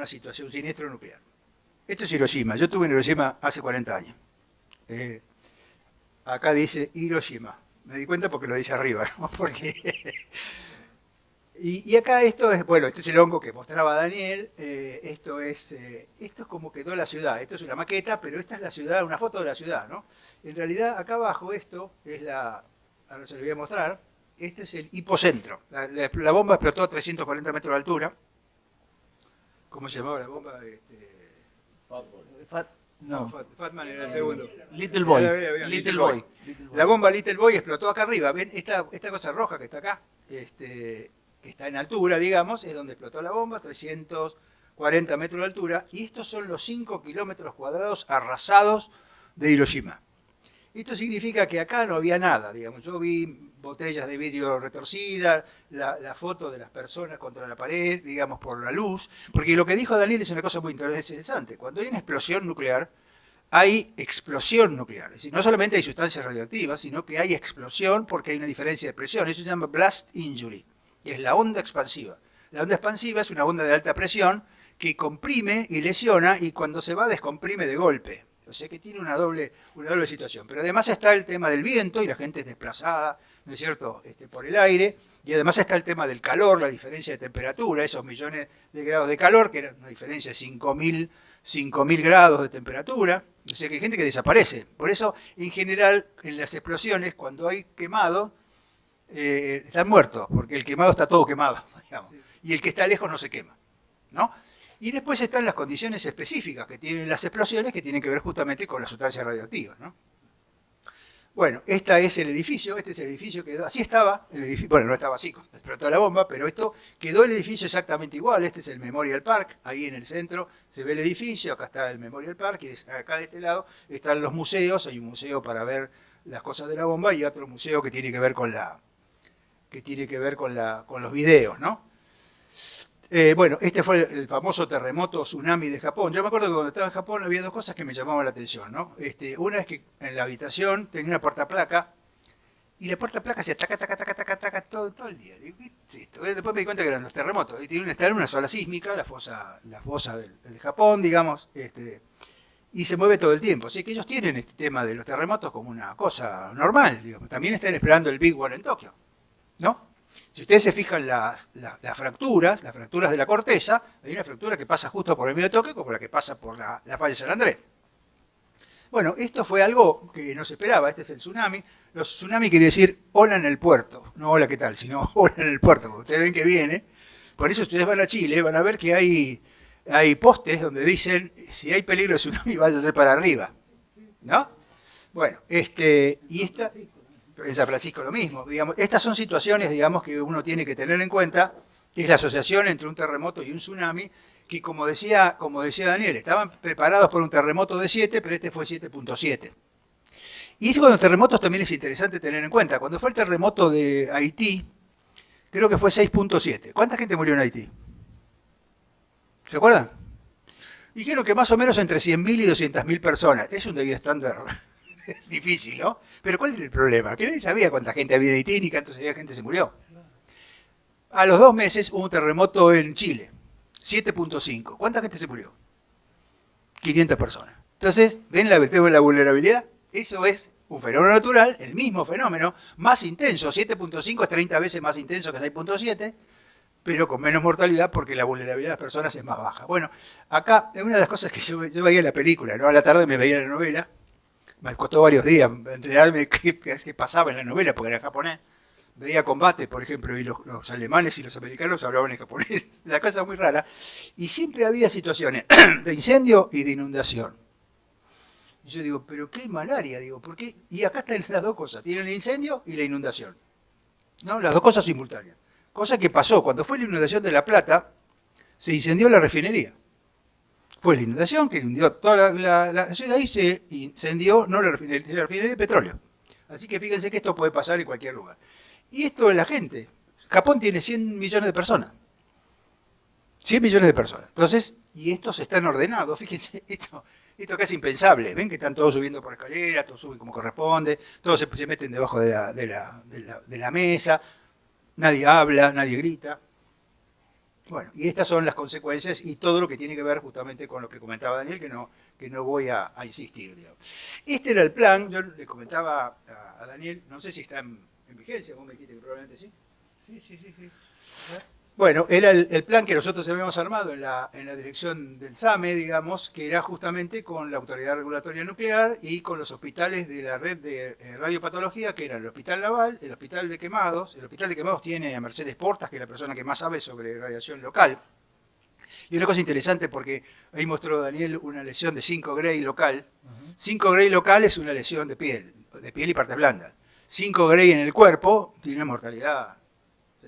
situación, un siniestro nuclear. Esto es Hiroshima. Yo estuve en Hiroshima hace 40 años. Acá dice Hiroshima. Me di cuenta porque lo dice arriba, ¿no? Porque y acá esto es, bueno, este es el hongo que mostraba Daniel. Esto es como quedó la ciudad. Esto es una maqueta, pero esta es la ciudad, una foto de la ciudad, ¿no? En realidad, acá abajo esto es ahora se lo voy a mostrar. Este es el hipocentro. La bomba explotó a 340 metros de altura. ¿Cómo se llamaba la bomba? Fatman era el segundo. Little Boy. Little Boy. La bomba Little Boy explotó acá arriba. ¿Ven? Esta cosa roja que está acá, que está en altura, digamos, es donde explotó la bomba, 340 metros de altura. Y estos son los 5 kilómetros cuadrados arrasados de Hiroshima. Esto significa que acá no había nada, digamos. Yo vi botellas de vidrio retorcidas, la foto de las personas contra la pared, digamos, por la luz. Porque lo que dijo Daniel es una cosa muy interesante. Cuando hay una explosión nuclear, hay explosión nuclear. Es decir, no solamente hay sustancias radioactivas, sino que hay explosión porque hay una diferencia de presión. Eso se llama blast injury, que es la onda expansiva. La onda expansiva es una onda de alta presión que comprime y lesiona y cuando se va descomprime de golpe. O sea que tiene una doble situación. Pero además está el tema del viento y la gente es desplazada, ¿no es cierto?, por el aire. Y además está el tema del calor, la diferencia de temperatura, esos millones de grados de calor, que era una diferencia de 5.000 grados de temperatura. O sea que hay gente que desaparece. Por eso, en general, en las explosiones, cuando hay quemado, están muertos, porque el quemado está todo quemado, digamos. Y el que está lejos no se quema, ¿no? Y después están las condiciones específicas que tienen las explosiones, que tienen que ver justamente con las sustancias radioactivas, ¿no? Bueno, este es el edificio que así estaba, el edificio, bueno, no estaba así, explotó la bomba, pero esto quedó el edificio exactamente igual. Este es el Memorial Park, ahí en el centro se ve el edificio, acá está el Memorial Park, y acá de este lado están los museos, hay un museo para ver las cosas de la bomba y otro museo que tiene que ver con los videos, ¿no? Bueno, este fue el famoso terremoto tsunami de Japón. Yo me acuerdo que cuando estaba en Japón había 2 cosas que me llamaban la atención, ¿no? Una es que en la habitación tenía una puertaplaca y la puertaplaca hacía taca, taca, taca, taca, taca todo el día. Digo, ¿qué es esto? Después me di cuenta que eran los terremotos. Y está en una sola sísmica, la fosa del Japón, digamos, y se mueve todo el tiempo. Así que ellos tienen este tema de los terremotos como una cosa normal, digamos. También están esperando el Big One en Tokio, ¿no? Si ustedes se fijan las fracturas de la corteza, hay una fractura que pasa justo por el medio de Tokio como la que pasa por la falla de San Andrés. Bueno, esto fue algo que no se esperaba, este es el tsunami. Los tsunami quiere decir hola en el puerto, no hola qué tal, sino hola en el puerto, porque ustedes ven que viene. Por eso ustedes van a Chile, van a ver que hay postes donde dicen si hay peligro de tsunami váyase para arriba, ¿no? Bueno, y en San Francisco lo mismo, digamos. Estas son situaciones, digamos, que uno tiene que tener en cuenta que es la asociación entre un terremoto y un tsunami, que como decía Daniel, estaban preparados por un terremoto de 7, pero este fue 7.7. Y eso con los terremotos también es interesante tener en cuenta. Cuando fue el terremoto de Haití, creo que fue 6.7. ¿Cuánta gente murió en Haití? ¿Se acuerdan? Dijeron que más o menos entre 100.000 y 200.000 personas. Es un debía estándar difícil, ¿no? Pero ¿cuál era el problema? Que nadie sabía cuánta gente había en Haití ni cuánta gente se murió. A los 2 meses hubo un terremoto en Chile, 7.5. ¿Cuánta gente se murió? 500 personas. Entonces, ¿ven la vulnerabilidad? Eso es un fenómeno natural, el mismo fenómeno, más intenso. 7.5 es 30 veces más intenso que 6.7, pero con menos mortalidad porque la vulnerabilidad de las personas es más baja. Bueno, acá, una de las cosas que yo veía en la película, ¿no? A la tarde me veía la novela, me costó varios días enterarme qué pasaba en la novela porque era en japonés. Veía combate, por ejemplo, y los alemanes y los americanos hablaban en japonés, la cosa muy rara, y siempre había situaciones de incendio y de inundación. Y yo digo, pero qué malaria, digo, ¿por qué? Y acá están las dos cosas, tienen el incendio y la inundación, ¿no? Las dos cosas simultáneas. Cosa que pasó, cuando fue la inundación de La Plata, se incendió la refinería. Fue la inundación que inundió toda la ciudad y se incendió no la refinería de petróleo. Así que fíjense que esto puede pasar en cualquier lugar. Y esto es la gente. Japón tiene 100 millones de personas. 100 millones de personas. Entonces, y estos están ordenados. Fíjense, esto casi impensable. Ven que están todos subiendo por escaleras, todos suben como corresponde, todos se meten debajo de la mesa, nadie habla, nadie grita. Bueno, y estas son las consecuencias y todo lo que tiene que ver justamente con lo que comentaba Daniel, que no voy a insistir, digamos. Este era el plan, yo le comentaba a Daniel, no sé si está en vigencia, vos me dijiste que probablemente sí. Sí. Bueno, era el plan que nosotros habíamos armado en la dirección del SAME, digamos, que era justamente con la Autoridad Regulatoria Nuclear y con los hospitales de la red de radiopatología, que eran el Hospital Naval, el Hospital de Quemados. El Hospital de Quemados tiene a Mercedes Portas, que es la persona que más sabe sobre radiación local. Y una cosa interesante, porque ahí mostró Daniel una lesión de 5 Gray local. 5 Gray local es una lesión de piel y partes blandas. 5 Gray en el cuerpo tiene una mortalidad.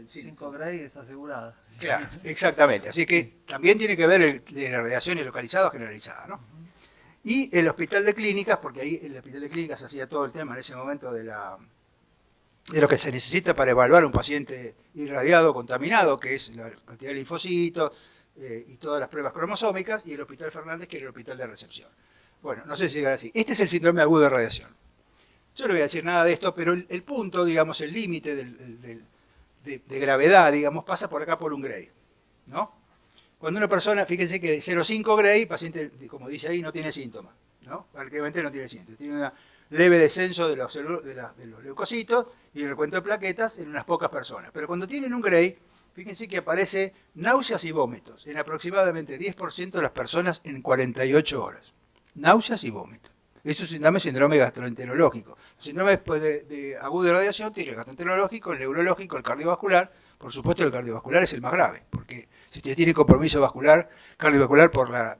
5 Gray es asegurada. Claro, exactamente. Así que también tiene que ver de la radiación localizada o generalizada, ¿no? Y el hospital de clínicas, porque ahí el hospital de clínicas hacía todo el tema en ese momento de lo que se necesita para evaluar a un paciente irradiado, contaminado, que es la cantidad de linfocitos y todas las pruebas cromosómicas, y el hospital Fernández, que era el hospital de recepción. Bueno, no sé si llega así. Este es el síndrome agudo de radiación. Yo no voy a decir nada de esto, pero el punto, digamos, el límite de gravedad, digamos, pasa por acá por un Gray, ¿no? Cuando una persona, fíjense que de 0,5 Gray, el paciente, como dice ahí, no tiene síntomas, ¿no? Prácticamente no tiene síntomas. Tiene un leve descenso de los leucocitos y el recuento de plaquetas en unas pocas personas. Pero cuando tienen un Gray, fíjense que aparece náuseas y vómitos en aproximadamente 10% de las personas en 48 horas. Náuseas y vómitos. Eso se llama síndrome gastroenterológico. El síndrome después de agudo de radiación tiene el gastroenterológico, el neurológico, el cardiovascular. Por supuesto, el cardiovascular es el más grave, porque si usted tiene compromiso cardiovascular por la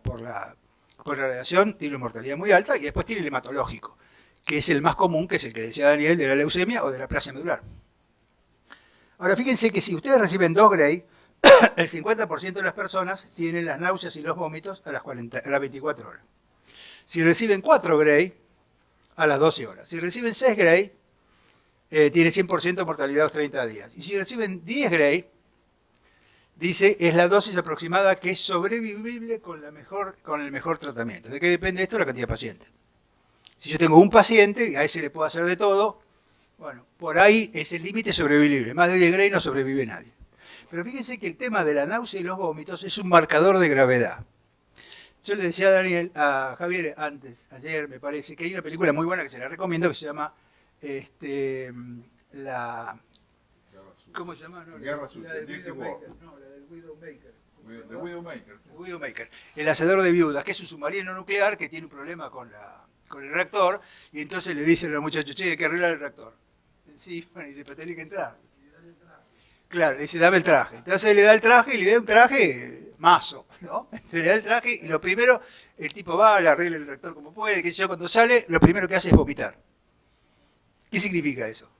radiación, tiene una mortalidad muy alta, y después tiene el hematológico, que es el más común, que es el que decía Daniel, de la leucemia o de la aplasia medular. Ahora, fíjense que si ustedes reciben 2 Gray, el 50% de las personas tienen las náuseas y los vómitos a las 24 horas. Si reciben 4 Gray, a las 12 horas. Si reciben 6 Gray, tiene 100% de mortalidad a los 30 días. Y si reciben 10 Gray, dice, es la dosis aproximada que es sobrevivible con el mejor tratamiento. ¿De qué depende esto? La cantidad de pacientes. Si yo tengo un paciente, y a ese le puedo hacer de todo, bueno, por ahí es el límite sobrevivible. Más de 10 Gray no sobrevive nadie. Pero fíjense que el tema de la náusea y los vómitos es un marcador de gravedad. Yo le decía a Javier ayer me parece, que hay una película muy buena que se la recomiendo, que se llama ¿cómo se llama? No, Guerra Sucia. La del Widowmaker. The Widowmaker. Widowmaker. El hacedor de viudas, que es un submarino nuclear que tiene un problema con el reactor, y entonces le dicen a los muchachos, che, hay que arreglar el reactor. Sí, bueno, y dice, pero tenés que entrar. Claro, le dice, dame el traje. Entonces le da el traje y le da un traje mazo, ¿no? Se le da el traje y lo primero, el tipo va, le arregla el reactor como puede, que yo cuando sale, lo primero que hace es vomitar. ¿Qué significa eso?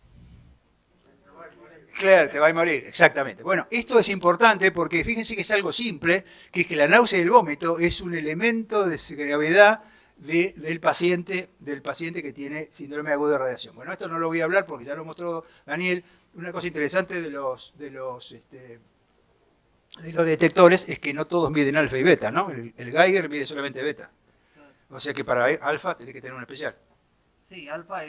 Claro, te va a morir, exactamente. Bueno, esto es importante porque fíjense que es algo simple, que es que la náusea y el vómito es un elemento de gravedad del paciente que tiene síndrome agudo de radiación. Bueno, esto no lo voy a hablar porque ya lo mostró Daniel. Una cosa interesante de los detectores es que no todos miden alfa y beta, ¿no? El Geiger mide solamente beta. O sea que para alfa tenés que tener un especial. Sí, alfa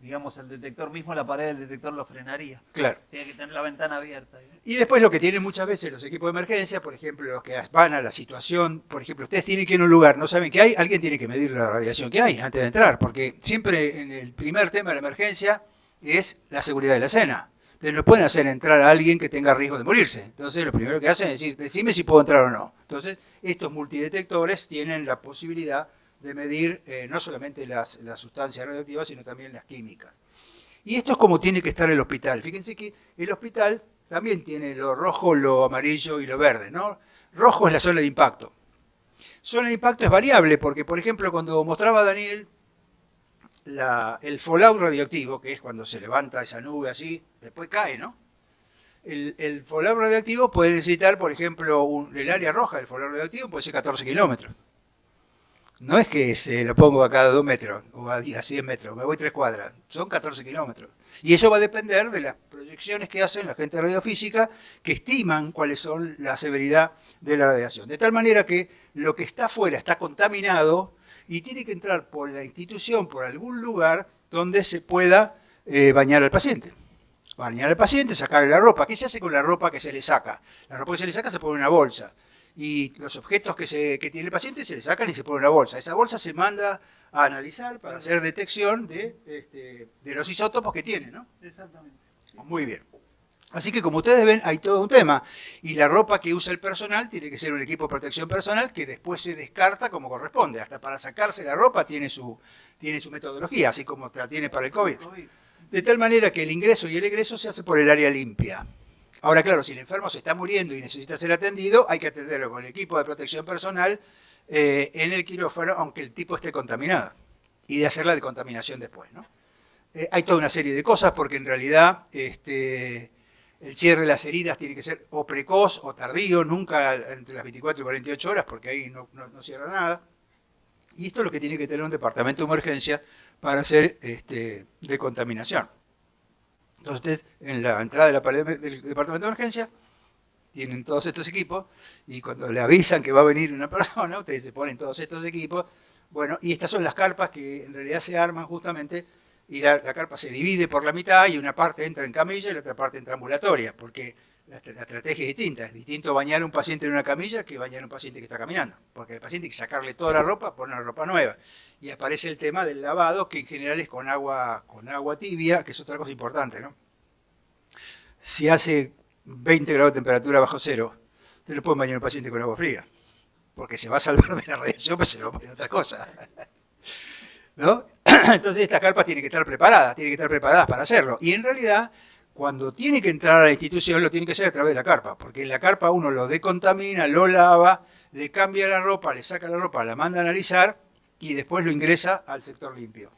digamos, el detector mismo, la pared del detector lo frenaría. Claro. Tiene que tener la ventana abierta. Y después lo que tienen muchas veces los equipos de emergencia, por ejemplo, los que van a la situación, por ejemplo, ustedes tienen que ir a un lugar, no saben qué hay, alguien tiene que medir la radiación que hay antes de entrar, porque siempre en el primer tema de la emergencia es la seguridad de la escena. Entonces no pueden hacer entrar a alguien que tenga riesgo de morirse. Entonces lo primero que hacen es decir, decime si puedo entrar o no. Entonces estos multidetectores tienen la posibilidad de medir no solamente las sustancias radioactivas, sino también las químicas. Y esto es como tiene que estar el hospital. Fíjense que el hospital también tiene lo rojo, lo amarillo y lo verde, ¿no? Rojo es la zona de impacto. Zona de impacto es variable porque, por ejemplo, cuando mostraba Daniel el fallout radioactivo, que es cuando se levanta esa nube así, después cae, ¿no? El fallout radioactivo puede necesitar, por ejemplo, el área roja del fallout radioactivo puede ser 14 kilómetros. No es que se lo pongo a cada 2 metros o a 100 metros, me voy 3 cuadras, son 14 kilómetros. Y eso va a depender de las proyecciones que hacen la gente de radiofísica, que estiman cuáles son la severidad de la radiación. De tal manera que lo que está afuera está contaminado y tiene que entrar por la institución, por algún lugar donde se pueda bañar al paciente. Bañar al paciente, sacarle la ropa. ¿Qué se hace con la ropa que se le saca? La ropa que se le saca se pone en una bolsa. Y los objetos que tiene el paciente se le sacan y se pone en una bolsa. Esa bolsa se manda a analizar para hacer detección de los isótopos que tiene, ¿no? Exactamente. Muy bien. Así que como ustedes ven, hay todo un tema. Y la ropa que usa el personal tiene que ser un equipo de protección personal que después se descarta como corresponde. Hasta para sacarse la ropa tiene su metodología, así como la tiene para el COVID. De tal manera que el ingreso y el egreso se hace por el área limpia. Ahora, claro, si el enfermo se está muriendo y necesita ser atendido, hay que atenderlo con el equipo de protección personal en el quirófano, aunque el tipo esté contaminado. Y de hacer la decontaminación después, ¿no? Hay toda una serie de cosas porque en realidad el cierre de las heridas tiene que ser o precoz o tardío, nunca entre las 24 y 48 horas, porque ahí no cierra nada. Y esto es lo que tiene que tener un departamento de emergencia para hacer decontaminación. Entonces, ustedes en la entrada de la pared del departamento de emergencia tienen todos estos equipos y cuando le avisan que va a venir una persona, ustedes se ponen todos estos equipos. Bueno, y estas son las carpas que en realidad se arman justamente y la carpa se divide por la mitad y una parte entra en camilla y la otra parte entra ambulatoria, porque la estrategia es distinta. Es distinto bañar a un paciente en una camilla que bañar a un paciente que está caminando, porque al paciente hay que sacarle toda la ropa, poner la ropa nueva. Y aparece el tema del lavado, que en general es con agua tibia, que es otra cosa importante, ¿no? Si hace 20 grados de temperatura bajo cero, usted no puede bañar a un paciente con agua fría, porque se va a salvar de la radiación, pero se le va a morir de otra cosa, ¿no? Entonces estas carpas tienen que estar preparadas para hacerlo. Y en realidad, cuando tiene que entrar a la institución, lo tiene que hacer a través de la carpa, porque en la carpa uno lo decontamina, lo lava, le cambia la ropa, le saca la ropa, la manda a analizar y después lo ingresa al sector limpio.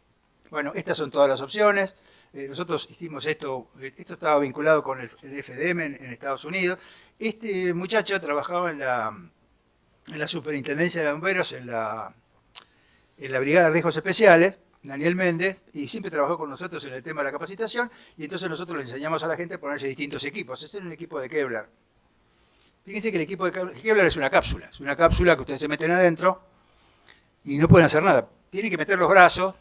Bueno, estas son todas las opciones. Nosotros hicimos esto estaba vinculado con el FDM en Estados Unidos. Este muchacho trabajaba en la Superintendencia de Bomberos, en la Brigada de Riesgos Especiales, Daniel Méndez, y siempre trabajó con nosotros en el tema de la capacitación, y entonces nosotros le enseñamos a la gente a ponerse distintos equipos. Este es un equipo de Kevlar. Fíjense que el equipo de Kevlar es una cápsula que ustedes se meten adentro y no pueden hacer nada. Tienen que meter los brazos,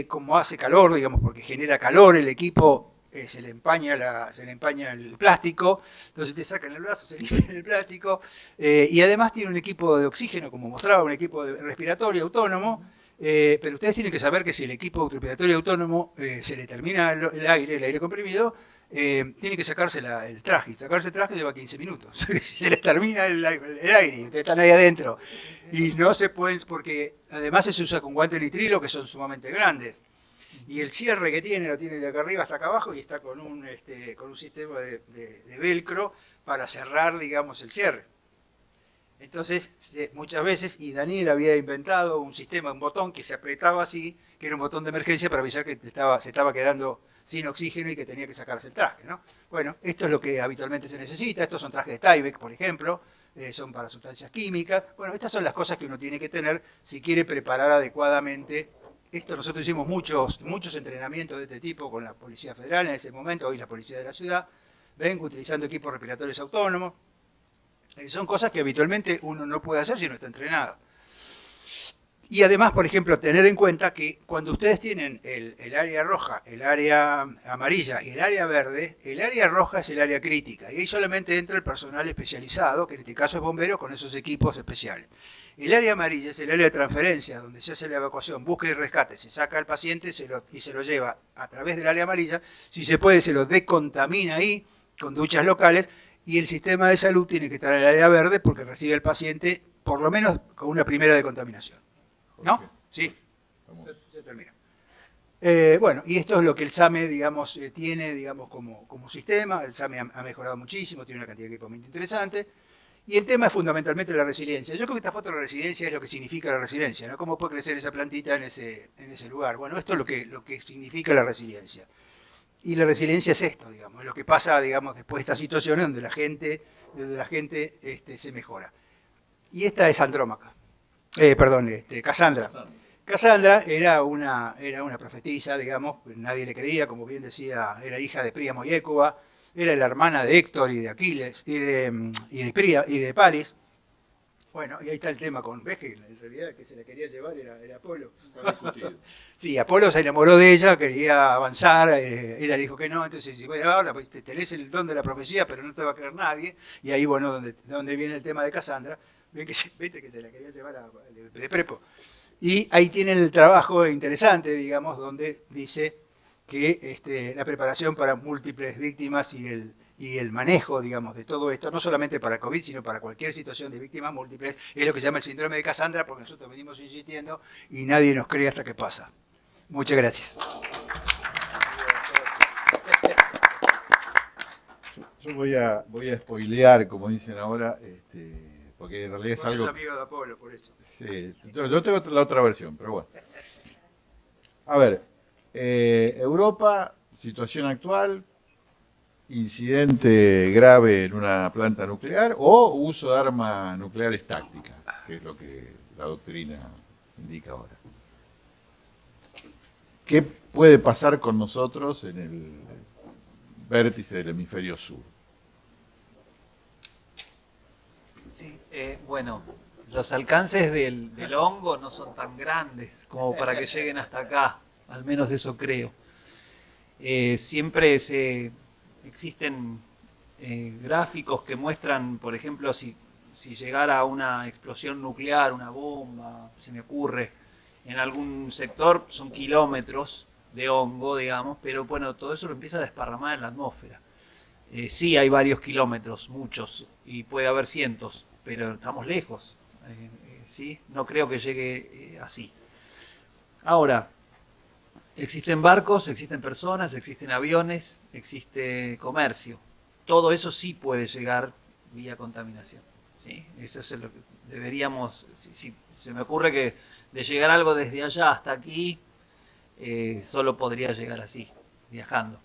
como hace calor, digamos, porque genera calor el equipo, se le empaña el plástico, entonces te sacan el brazo, se limpian el plástico, y además tiene un equipo de oxígeno, como mostraba, un equipo respiratorio autónomo, pero ustedes tienen que saber que si el equipo respiratorio autónomo se le termina el aire comprimido, tiene que sacarse el traje. Sacarse el traje lleva 15 minutos. Si se les termina el aire y ustedes están ahí adentro y no se pueden, porque además se usa con guantes de nitrilo que son sumamente grandes. Y el cierre que lo tiene de acá arriba hasta acá abajo y está con un sistema de velcro para cerrar, digamos, el cierre. Entonces, muchas veces, y Daniel había inventado un sistema, un botón que se apretaba así, que era un botón de emergencia para avisar que se estaba quedando sin oxígeno y que tenía que sacarse el traje, ¿no? Bueno, esto es lo que habitualmente se necesita. Estos son trajes de Tyvek, por ejemplo, son para sustancias químicas. Bueno, estas son las cosas que uno tiene que tener si quiere preparar adecuadamente. Esto nosotros hicimos muchos entrenamientos de este tipo con la Policía Federal en ese momento, hoy la Policía de la Ciudad. Vengo utilizando equipos respiratorios autónomos. Son cosas que habitualmente uno no puede hacer si no está entrenado. Y además, por ejemplo, tener en cuenta que cuando ustedes tienen el área roja, el área amarilla y el área verde, el área roja es el área crítica. Y ahí solamente entra el personal especializado, que en este caso es bombero, con esos equipos especiales. El área amarilla es el área de transferencia, donde se hace la evacuación, búsqueda y rescate. Se saca al paciente y se lo lleva a través del área amarilla. Si se puede, se lo decontamina ahí, con duchas locales. Y el sistema de salud tiene que estar en el área verde porque recibe al paciente, por lo menos, con una primera decontaminación. ¿No? Sí. Ya termino. Bueno, y esto es lo que el SAME, digamos, tiene, digamos, como sistema. El SAME ha mejorado muchísimo, tiene una cantidad de equipamiento interesante. Y el tema es fundamentalmente la resiliencia. Yo creo que esta foto de la resiliencia es lo que significa la resiliencia, ¿no? ¿Cómo puede crecer esa plantita en ese lugar? Bueno, esto es lo que significa la resiliencia. Y la resiliencia es esto, digamos, es lo que pasa, digamos, después de estas situaciones donde la gente se mejora. Y esta es Andrómaca. Casandra. Casandra era una profetisa, digamos, nadie le creía, como bien decía, era hija de Príamo y Hécuba, era la hermana de Héctor y de Aquiles, y de Paris. Bueno, y ahí está el tema con, ves que en realidad el que se la quería llevar era Apolo. Sí, Apolo se enamoró de ella, quería avanzar, ella dijo que no, entonces si bueno, ahora pues, tenés el don de la profecía, pero no te va a creer nadie, y ahí, bueno, donde viene el tema de Casandra, viste que se la quería llevar de prepo. Y ahí tienen el trabajo interesante, digamos, donde dice que la preparación para múltiples víctimas y el manejo, digamos, de todo esto, no solamente para el COVID, sino para cualquier situación de víctimas múltiples, es lo que se llama el síndrome de Casandra, porque nosotros venimos insistiendo y nadie nos cree hasta que pasa. Muchas gracias. Yo voy a spoilear, como dicen ahora, porque en realidad es algo... Vos sos amigo de Apolo, por eso. Sí, yo tengo la otra versión, pero bueno. A ver, Europa, situación actual, incidente grave en una planta nuclear o uso de armas nucleares tácticas, que es lo que la doctrina indica ahora. ¿Qué puede pasar con nosotros en el vértice del hemisferio sur? Sí, bueno, los alcances del hongo no son tan grandes como para que lleguen hasta acá, al menos eso creo. Siempre existen gráficos que muestran, por ejemplo, si llegara una explosión nuclear, una bomba, se me ocurre, en algún sector son kilómetros de hongo, digamos, pero bueno, todo eso lo empieza a desparramar en la atmósfera. Sí hay varios kilómetros, muchos, y puede haber cientos, pero estamos lejos, ¿sí? No creo que llegue así. Ahora, existen barcos, existen personas, existen aviones, existe comercio. Todo eso sí puede llegar vía contaminación, ¿sí? Eso es lo que deberíamos, si se me ocurre que de llegar algo desde allá hasta aquí, solo podría llegar así, viajando.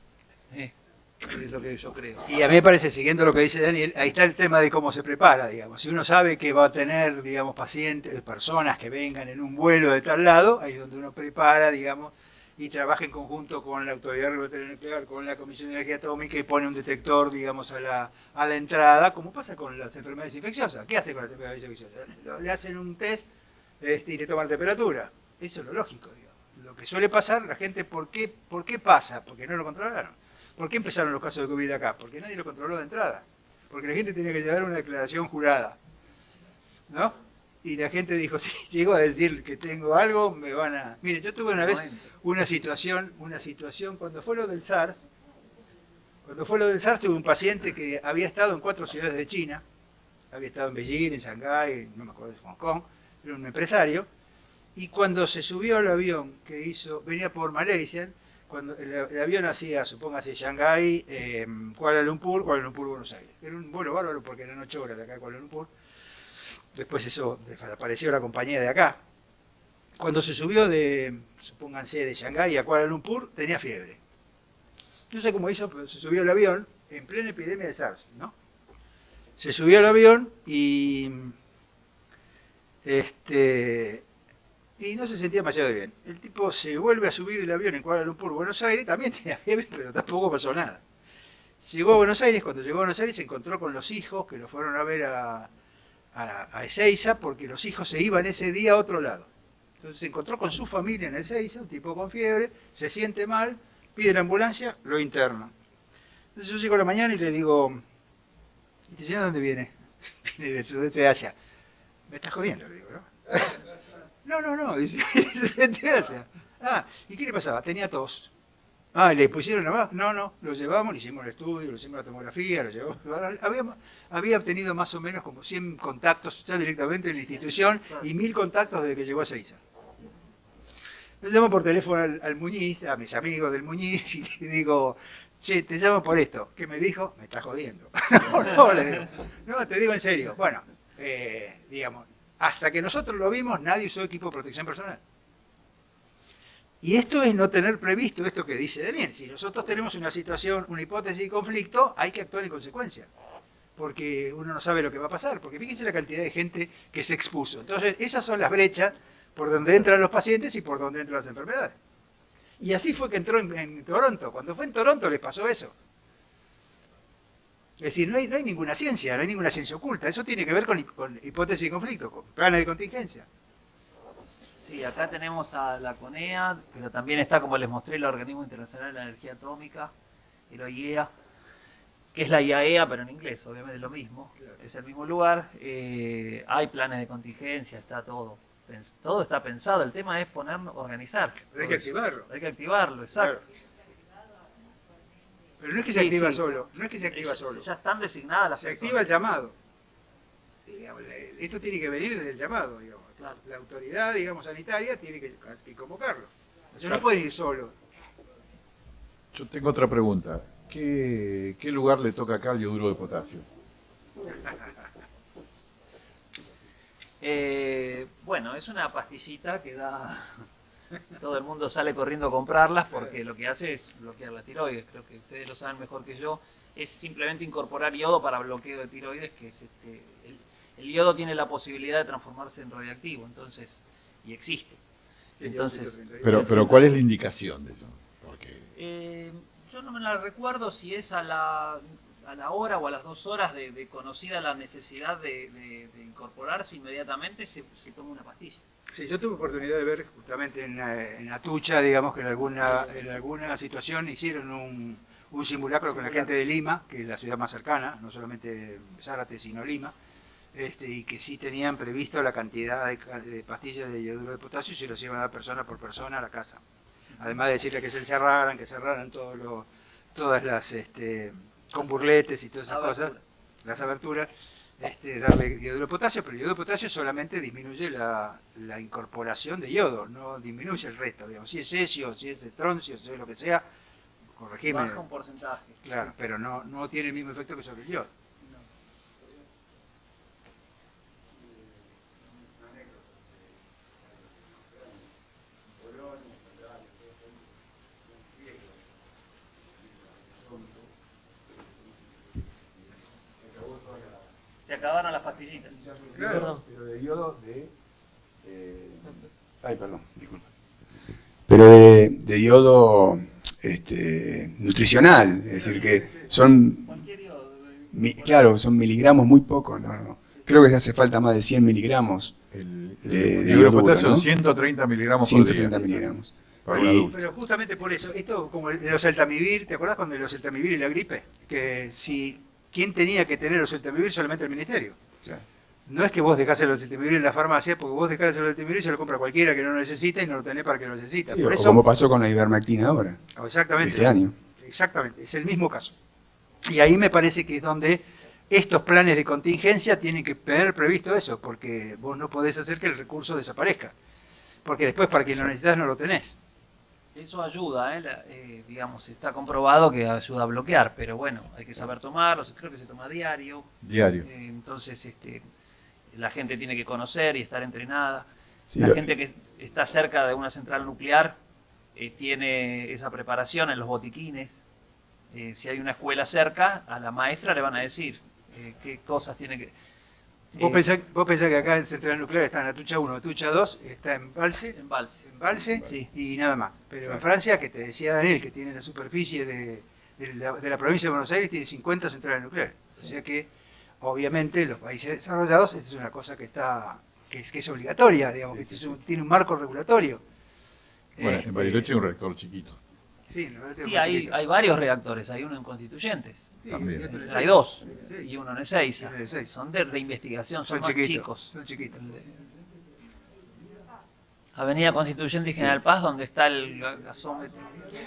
Es lo que yo creo. Y a mí me parece, siguiendo lo que dice Daniel, ahí está el tema de cómo se prepara, digamos. Si uno sabe que va a tener, digamos, pacientes, personas que vengan en un vuelo de tal lado, ahí es donde uno prepara, digamos, y trabaja en conjunto con la Autoridad Regulatoria Nuclear, con la Comisión de Energía Atómica y pone un detector, digamos, a la entrada, como pasa con las enfermedades infecciosas. ¿Qué hace con las enfermedades infecciosas? Le hacen un test y le toman temperatura. Eso es lo lógico, digamos. Lo que suele pasar, la gente, ¿por qué pasa? Porque no lo controlaron. ¿Por qué empezaron los casos de COVID acá? Porque nadie lo controló de entrada. Porque la gente tenía que llevar una declaración jurada, ¿no? Y la gente dijo, si llego a decir que tengo algo, me van a... Mire, yo tuve una vez una situación cuando fue lo del SARS. Cuando fue lo del SARS, tuve un paciente que había estado en 4 ciudades de China. Había estado en Beijing, en Shanghái, no me acuerdo de Hong Kong. Era un empresario. Y cuando se subió al avión que venía por Malaysia, cuando el avión hacía, supóngase, Shanghái, Kuala Lumpur, Buenos Aires. Era un vuelo bárbaro porque eran 8 horas de acá a Kuala Lumpur. Después eso desapareció la compañía de acá. Cuando se subió supónganse, de Shanghái a Kuala Lumpur, tenía fiebre. No sé cómo hizo, pero se subió al avión en plena epidemia de SARS, ¿no? Se subió al avión y no se sentía demasiado bien. El tipo se vuelve a subir el avión en Kuala Lumpur, Buenos Aires, también tenía fiebre, pero tampoco pasó nada. Llegó a Buenos Aires, cuando llegó a Buenos Aires se encontró con los hijos que lo fueron a ver a Ezeiza, porque los hijos se iban ese día a otro lado. Entonces se encontró con su familia en Ezeiza, un tipo con fiebre, se siente mal, pide la ambulancia, lo internan. Entonces yo llego a la mañana y le digo, ¿y este señor dónde viene? Viene del sudeste de Asia. Me estás jodiendo, le digo, ¿no? No, dice, del sudeste de Asia. Ah, ¿y qué le pasaba? Tenía tos. Ah, ¿le pusieron nada más? No, lo llevamos, le hicimos el estudio, le hicimos la tomografía, lo llevamos. Había obtenido más o menos como 100 contactos ya directamente en la institución y 1000 contactos desde que llegó a Ezeiza. Le llamo por teléfono al Muñiz, a mis amigos del Muñiz, y le digo, che, te llamo por esto. ¿Qué me dijo? Me estás jodiendo. No, le digo. No, te digo en serio. Bueno, digamos, hasta que nosotros lo vimos, nadie usó equipo de protección personal. Y esto es no tener previsto esto que dice Daniel. Si nosotros tenemos una situación, una hipótesis de conflicto, hay que actuar en consecuencia. Porque uno no sabe lo que va a pasar. Porque fíjense la cantidad de gente que se expuso. Entonces, esas son las brechas por donde entran los pacientes y por donde entran las enfermedades. Y así fue que entró en Toronto. Cuando fue en Toronto les pasó eso. Es decir, no hay ninguna ciencia, no hay ninguna ciencia oculta. Eso tiene que ver con hipótesis de conflicto, con planes de contingencia. Sí, acá tenemos a la CONEA, pero también está, como les mostré, el Organismo Internacional de la Energía Atómica, el OIEA, que es la IAEA, pero en inglés, obviamente es lo mismo, es el mismo lugar. Hay planes de contingencia, está todo. Todo está pensado, el tema es organizar. Pero hay que activarlo. Hay que activarlo, exacto. Claro. Pero no es que se activa solo, no es que se activa solo. Ya están designadas las Se personas. activa el llamado. Digamos, esto tiene que venir desde el llamado, digamos. Claro. La autoridad, digamos, sanitaria tiene que convocarlo. Ellos no pueden ir solo. Yo tengo otra pregunta. ¿Qué lugar le toca acá al yoduro de potasio? Bueno, es una pastillita que da... Todo el mundo sale corriendo a comprarlas porque lo que hace es bloquear la tiroides. Creo que ustedes lo saben mejor que yo. Es simplemente incorporar yodo para bloqueo de tiroides, que es el yodo tiene la posibilidad de transformarse en radioactivo, entonces, y existe. Entonces, Pero ¿cuál es la indicación de eso? Porque... yo no me la recuerdo si es a la hora o a las 2 horas de conocida la necesidad de incorporarse inmediatamente, se toma una pastilla. Sí, yo tuve oportunidad de ver justamente en Atucha, digamos que en alguna situación hicieron un simulacro con la gente de Lima, que es la ciudad más cercana, no solamente Zárate, sino Lima, y que sí tenían previsto la cantidad de pastillas de yoduro de potasio y se los iban a dar persona por persona a la casa. Además de decirle que se encerraran, que cerraran todas las con burletes y todas esas cosas, las aberturas, darle yodo de potasio, pero el yodo de potasio solamente disminuye la incorporación de yodo, no disminuye el resto, digamos, si es cesio, si es estroncio, si es lo que sea, corregime. Baja un porcentaje. Claro, pero no tiene el mismo efecto que sobre el yodo. Se acabaron las pastillitas. Claro. Perdón, pero de yodo ay, perdón, disculpa. Pero de yodo nutricional, es decir, que son, Cualquier yodo. claro, son miligramos muy pocos, no. Creo que hace falta más de 100 miligramos de yodo de yodo, potasio ¿no? son 130 miligramos 130 por día. miligramos. Para un Y- adulto. Pero justamente por eso, esto como el oseltamivir, ¿te acordás cuando el oseltamivir y la gripe? Que ¿quién tenía que tener oseltamivir? Solamente el ministerio. claro. No es que vos dejás el oseltamivir en la farmacia, porque vos dejás el oseltamivir y se lo compra cualquiera que no lo necesita y no lo tenés para que lo necesita. Sí, Por o eso, como pasó con la ivermectina ahora, exactamente, este año. exactamente, es el mismo caso. Y ahí me parece que es donde estos planes de contingencia tienen que tener previsto eso, porque vos no podés hacer que el recurso desaparezca. Porque después para quien lo necesitas no lo tenés. Eso ayuda, digamos, está comprobado que ayuda a bloquear, pero bueno, hay que saber tomarlo, creo que se toma diario. Diario. Entonces, la gente tiene que conocer y estar entrenada. Sí, La gente que está cerca de una central nuclear tiene esa preparación en los botiquines, Si hay una escuela cerca, a la maestra le van a decir qué cosas tiene que... Vos pensás que acá en Central Nuclear está en Atucha 1, Atucha 2, está en Valse, En Valse. sí, y nada más. Pero en Francia, que te decía Daniel, que tiene la superficie de la provincia de Buenos Aires, tiene 50 centrales nucleares. O sea que, obviamente, en los países desarrollados, esta es una cosa que es obligatoria, digamos, tiene un marco regulatorio. Bueno, en Bariloche hay un reactor chiquito. Sí, Sí, hay varios reactores, hay uno en Constituyentes, También. hay dos, Sí. y uno en Ezeiza. En Ezeiza. Son de investigación, son más chicos. Son chiquitos. Avenida Constituyente y General Paz, donde está el gasómetro.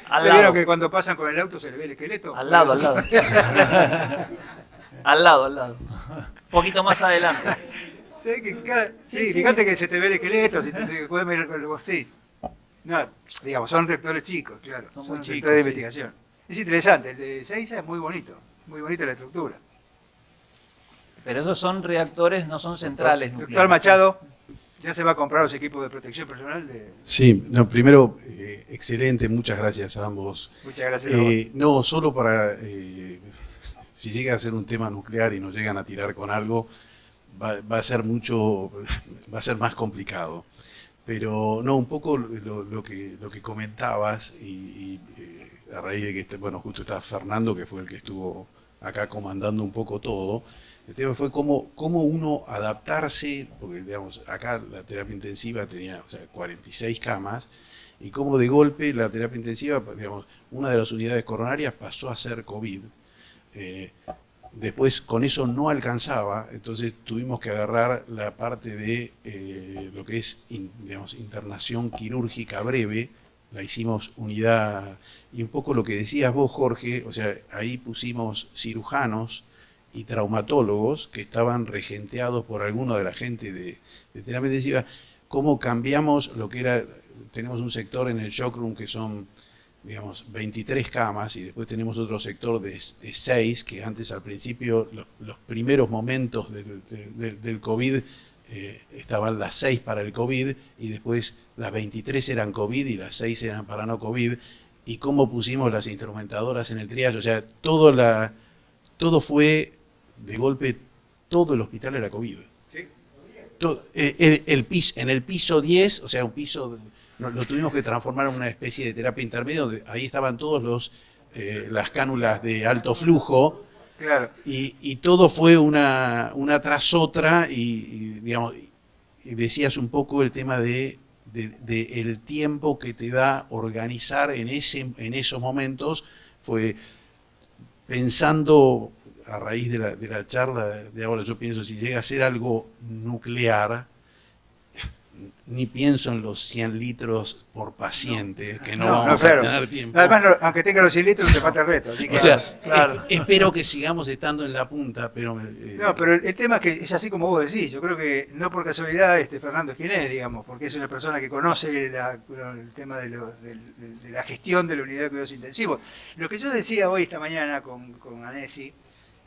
Al ¿Vieron lado, que cuando pasan con el auto se le ve el esqueleto? al lado. Al lado. Un poquito más adelante. Sí, fíjate que se te ve el esqueleto, si te puedes ver algo así. No, digamos, son reactores chicos, claro. Son Son muy reactores chicos, de sí. investigación. Es interesante, el de Ezeiza es muy bonito. Muy bonita la estructura. Pero esos son reactores, no son centrales nucleares. Doctor Machado, ya se va a comprar los equipos de protección personal de... Sí, no, primero, excelente, muchas gracias a ambos. Muchas gracias a vos. No, solo para, si llega a ser un tema nuclear y nos llegan a tirar con algo, va a ser va a ser más complicado. Pero no, un poco lo que comentabas y a raíz de que, bueno, justo está Fernando, que fue el que estuvo acá comandando un poco todo. El tema fue cómo uno adaptarse, porque digamos, acá la terapia intensiva tenía 46 camas, y cómo de golpe la terapia intensiva, digamos, una de las unidades coronarias pasó a ser COVID. Después con eso no alcanzaba, entonces tuvimos que agarrar la parte de lo que es digamos, internación quirúrgica breve, la hicimos unidad, y un poco lo que decías vos, Jorge, o sea, ahí pusimos cirujanos y traumatólogos que estaban regenteados por alguno de la gente de terapia intensiva. Cómo cambiamos lo que era, tenemos un sector en el shock room que son, digamos, 23 camas, y después tenemos otro sector de 6, que antes al principio, los primeros momentos del COVID, estaban las 6 para el COVID, y después las 23 eran COVID y las 6 eran para no COVID, y cómo pusimos las instrumentadoras en el triage, o sea, todo fue, de golpe, todo el hospital era COVID. ¿Sí? En el piso 10, o sea, un piso, lo tuvimos que transformar en una especie de terapia intermedia, donde ahí estaban todos las cánulas de alto flujo, Claro. y todo fue una tras otra, digamos, y decías un poco el tema de el tiempo que te da organizar en esos momentos, fue pensando a raíz de la charla de ahora. Yo pienso, si llega a ser algo nuclear, ni pienso en los 100 litros por paciente, que no vamos claro. a tener tiempo. Además, aunque tenga los 100 litros, te falta el resto. Así que, O sea, claro. espero que sigamos estando en la punta, pero... No, pero el tema es que es así como vos decís. Yo creo que no por casualidad Fernando es quien es, digamos, porque es una persona que conoce el tema de la gestión de la unidad de cuidados intensivos. Lo que yo decía hoy, esta mañana, con Anesi,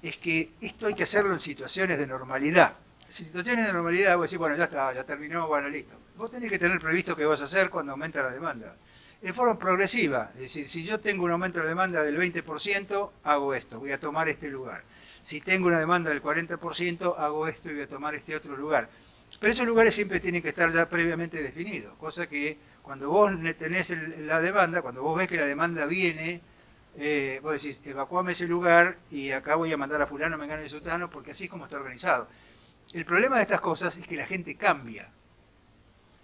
es que esto hay que hacerlo en situaciones de normalidad. En situaciones de normalidad, vos decís, bueno, ya está, ya terminó, bueno, listo. Vos tenés que tener previsto qué vas a hacer cuando aumenta la demanda. De forma progresiva, es decir, si yo tengo un aumento de demanda del 20%, hago esto, voy a tomar este lugar. Si tengo una demanda del 40%, hago esto y voy a tomar este otro lugar. Pero esos lugares siempre tienen que estar ya previamente definidos, cosa que cuando vos tenés la demanda, cuando vos ves que la demanda viene, vos decís, evacuame ese lugar y acá voy a mandar a fulano, mengano y sutano, porque así es como está organizado. El problema de estas cosas es que la gente cambia,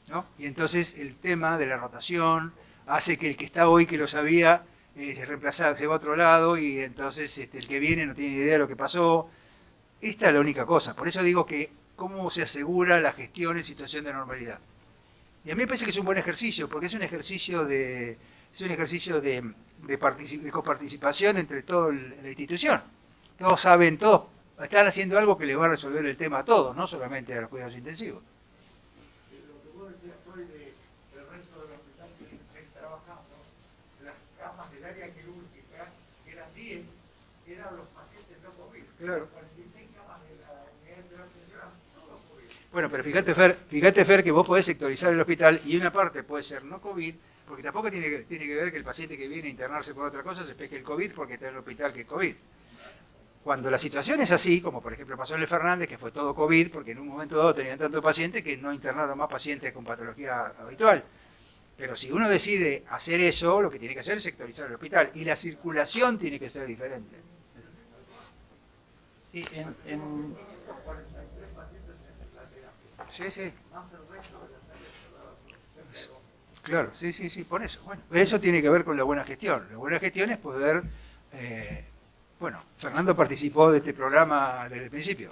¿no? Y entonces el tema de la rotación hace que el que está hoy, que lo sabía, se reemplaza, se va a otro lado, y entonces el que viene no tiene ni idea de lo que pasó. Esta es la única cosa. Por eso digo que cómo se asegura la gestión en situación de normalidad. Y a mí me parece que es un buen ejercicio, porque es un ejercicio de coparticipación entre toda la institución. Todos saben, todos están haciendo algo que les va a resolver el tema a todos, no solamente a los cuidados intensivos. Lo que vos decías hoy del resto del hospital que se está trabajando, las camas del área quirúrgica, que eran 10, eran los pacientes no COVID. Claro. 46 camas de la unidad de terapia intensiva, todos COVID. Bueno, pero fíjate Fer, que vos podés sectorizar el hospital y una parte puede ser no COVID, Porque tampoco tiene que ver que el paciente que viene a internarse por otra cosa se pesque el COVID porque está en el hospital que es COVID. Cuando la situación es así, como por ejemplo pasó en el Fernández, que fue todo COVID, porque en un momento dado tenían tantos pacientes que no internaron más pacientes con patología habitual. Pero si uno decide hacer eso, lo que tiene que hacer es sectorizar el hospital. Y la circulación tiene que ser diferente. Sí, Sí, sí. Claro, sí, por eso. Bueno, eso tiene que ver con la buena gestión. La buena gestión es poder... bueno, Fernando participó de este programa desde el principio.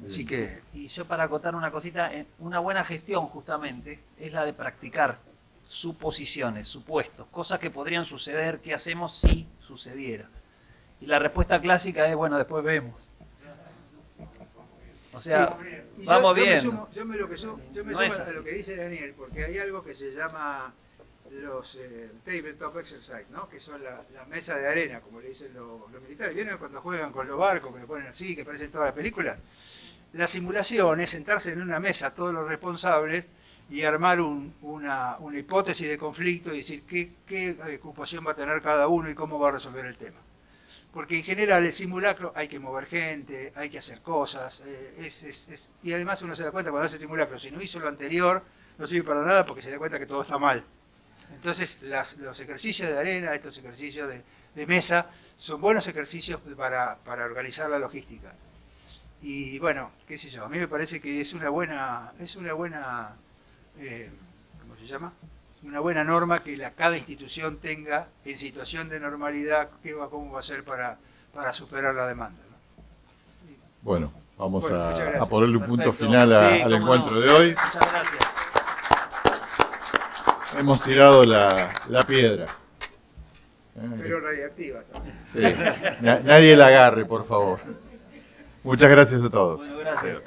Así que... Y yo para acotar una cosita, una buena gestión justamente es la de practicar suposiciones, supuestos, cosas que podrían suceder, ¿qué hacemos si sucediera? Y la respuesta clásica es, bueno, después vemos. O sea, sí, vamos bien. Yo me sumo No a es así. lo que dice Daniel, porque hay algo que se llama los tabletop exercise, ¿no? Que son la mesa de arena, como le dicen los militares. ¿Vieron cuando juegan con los barcos, que le ponen así, que parecen todas las películas? La simulación es sentarse en una mesa todos los responsables y armar una hipótesis de conflicto y decir qué ocupación va a tener cada uno y cómo va a resolver el tema. Porque en general el simulacro hay que mover gente, hay que hacer cosas, y además uno se da cuenta cuando hace el simulacro, si no hizo lo anterior, no sirve para nada porque se da cuenta que todo está mal. Entonces los ejercicios de arena, estos ejercicios de mesa, son buenos ejercicios para organizar la logística. Y bueno, qué sé yo, a mí me parece que es una buena ¿cómo se llama? Una buena norma que cada institución tenga en situación de normalidad cómo va a ser para superar la demanda, ¿no? Bueno, vamos Bueno, muchas gracias. a ponerle un punto Perfecto. final Sí, al cómo encuentro no. de hoy. Muchas gracias. Hemos tirado la piedra. Pero radiactiva también. Sí. Nadie la agarre, por favor. Muchas gracias a todos. Bueno, gracias.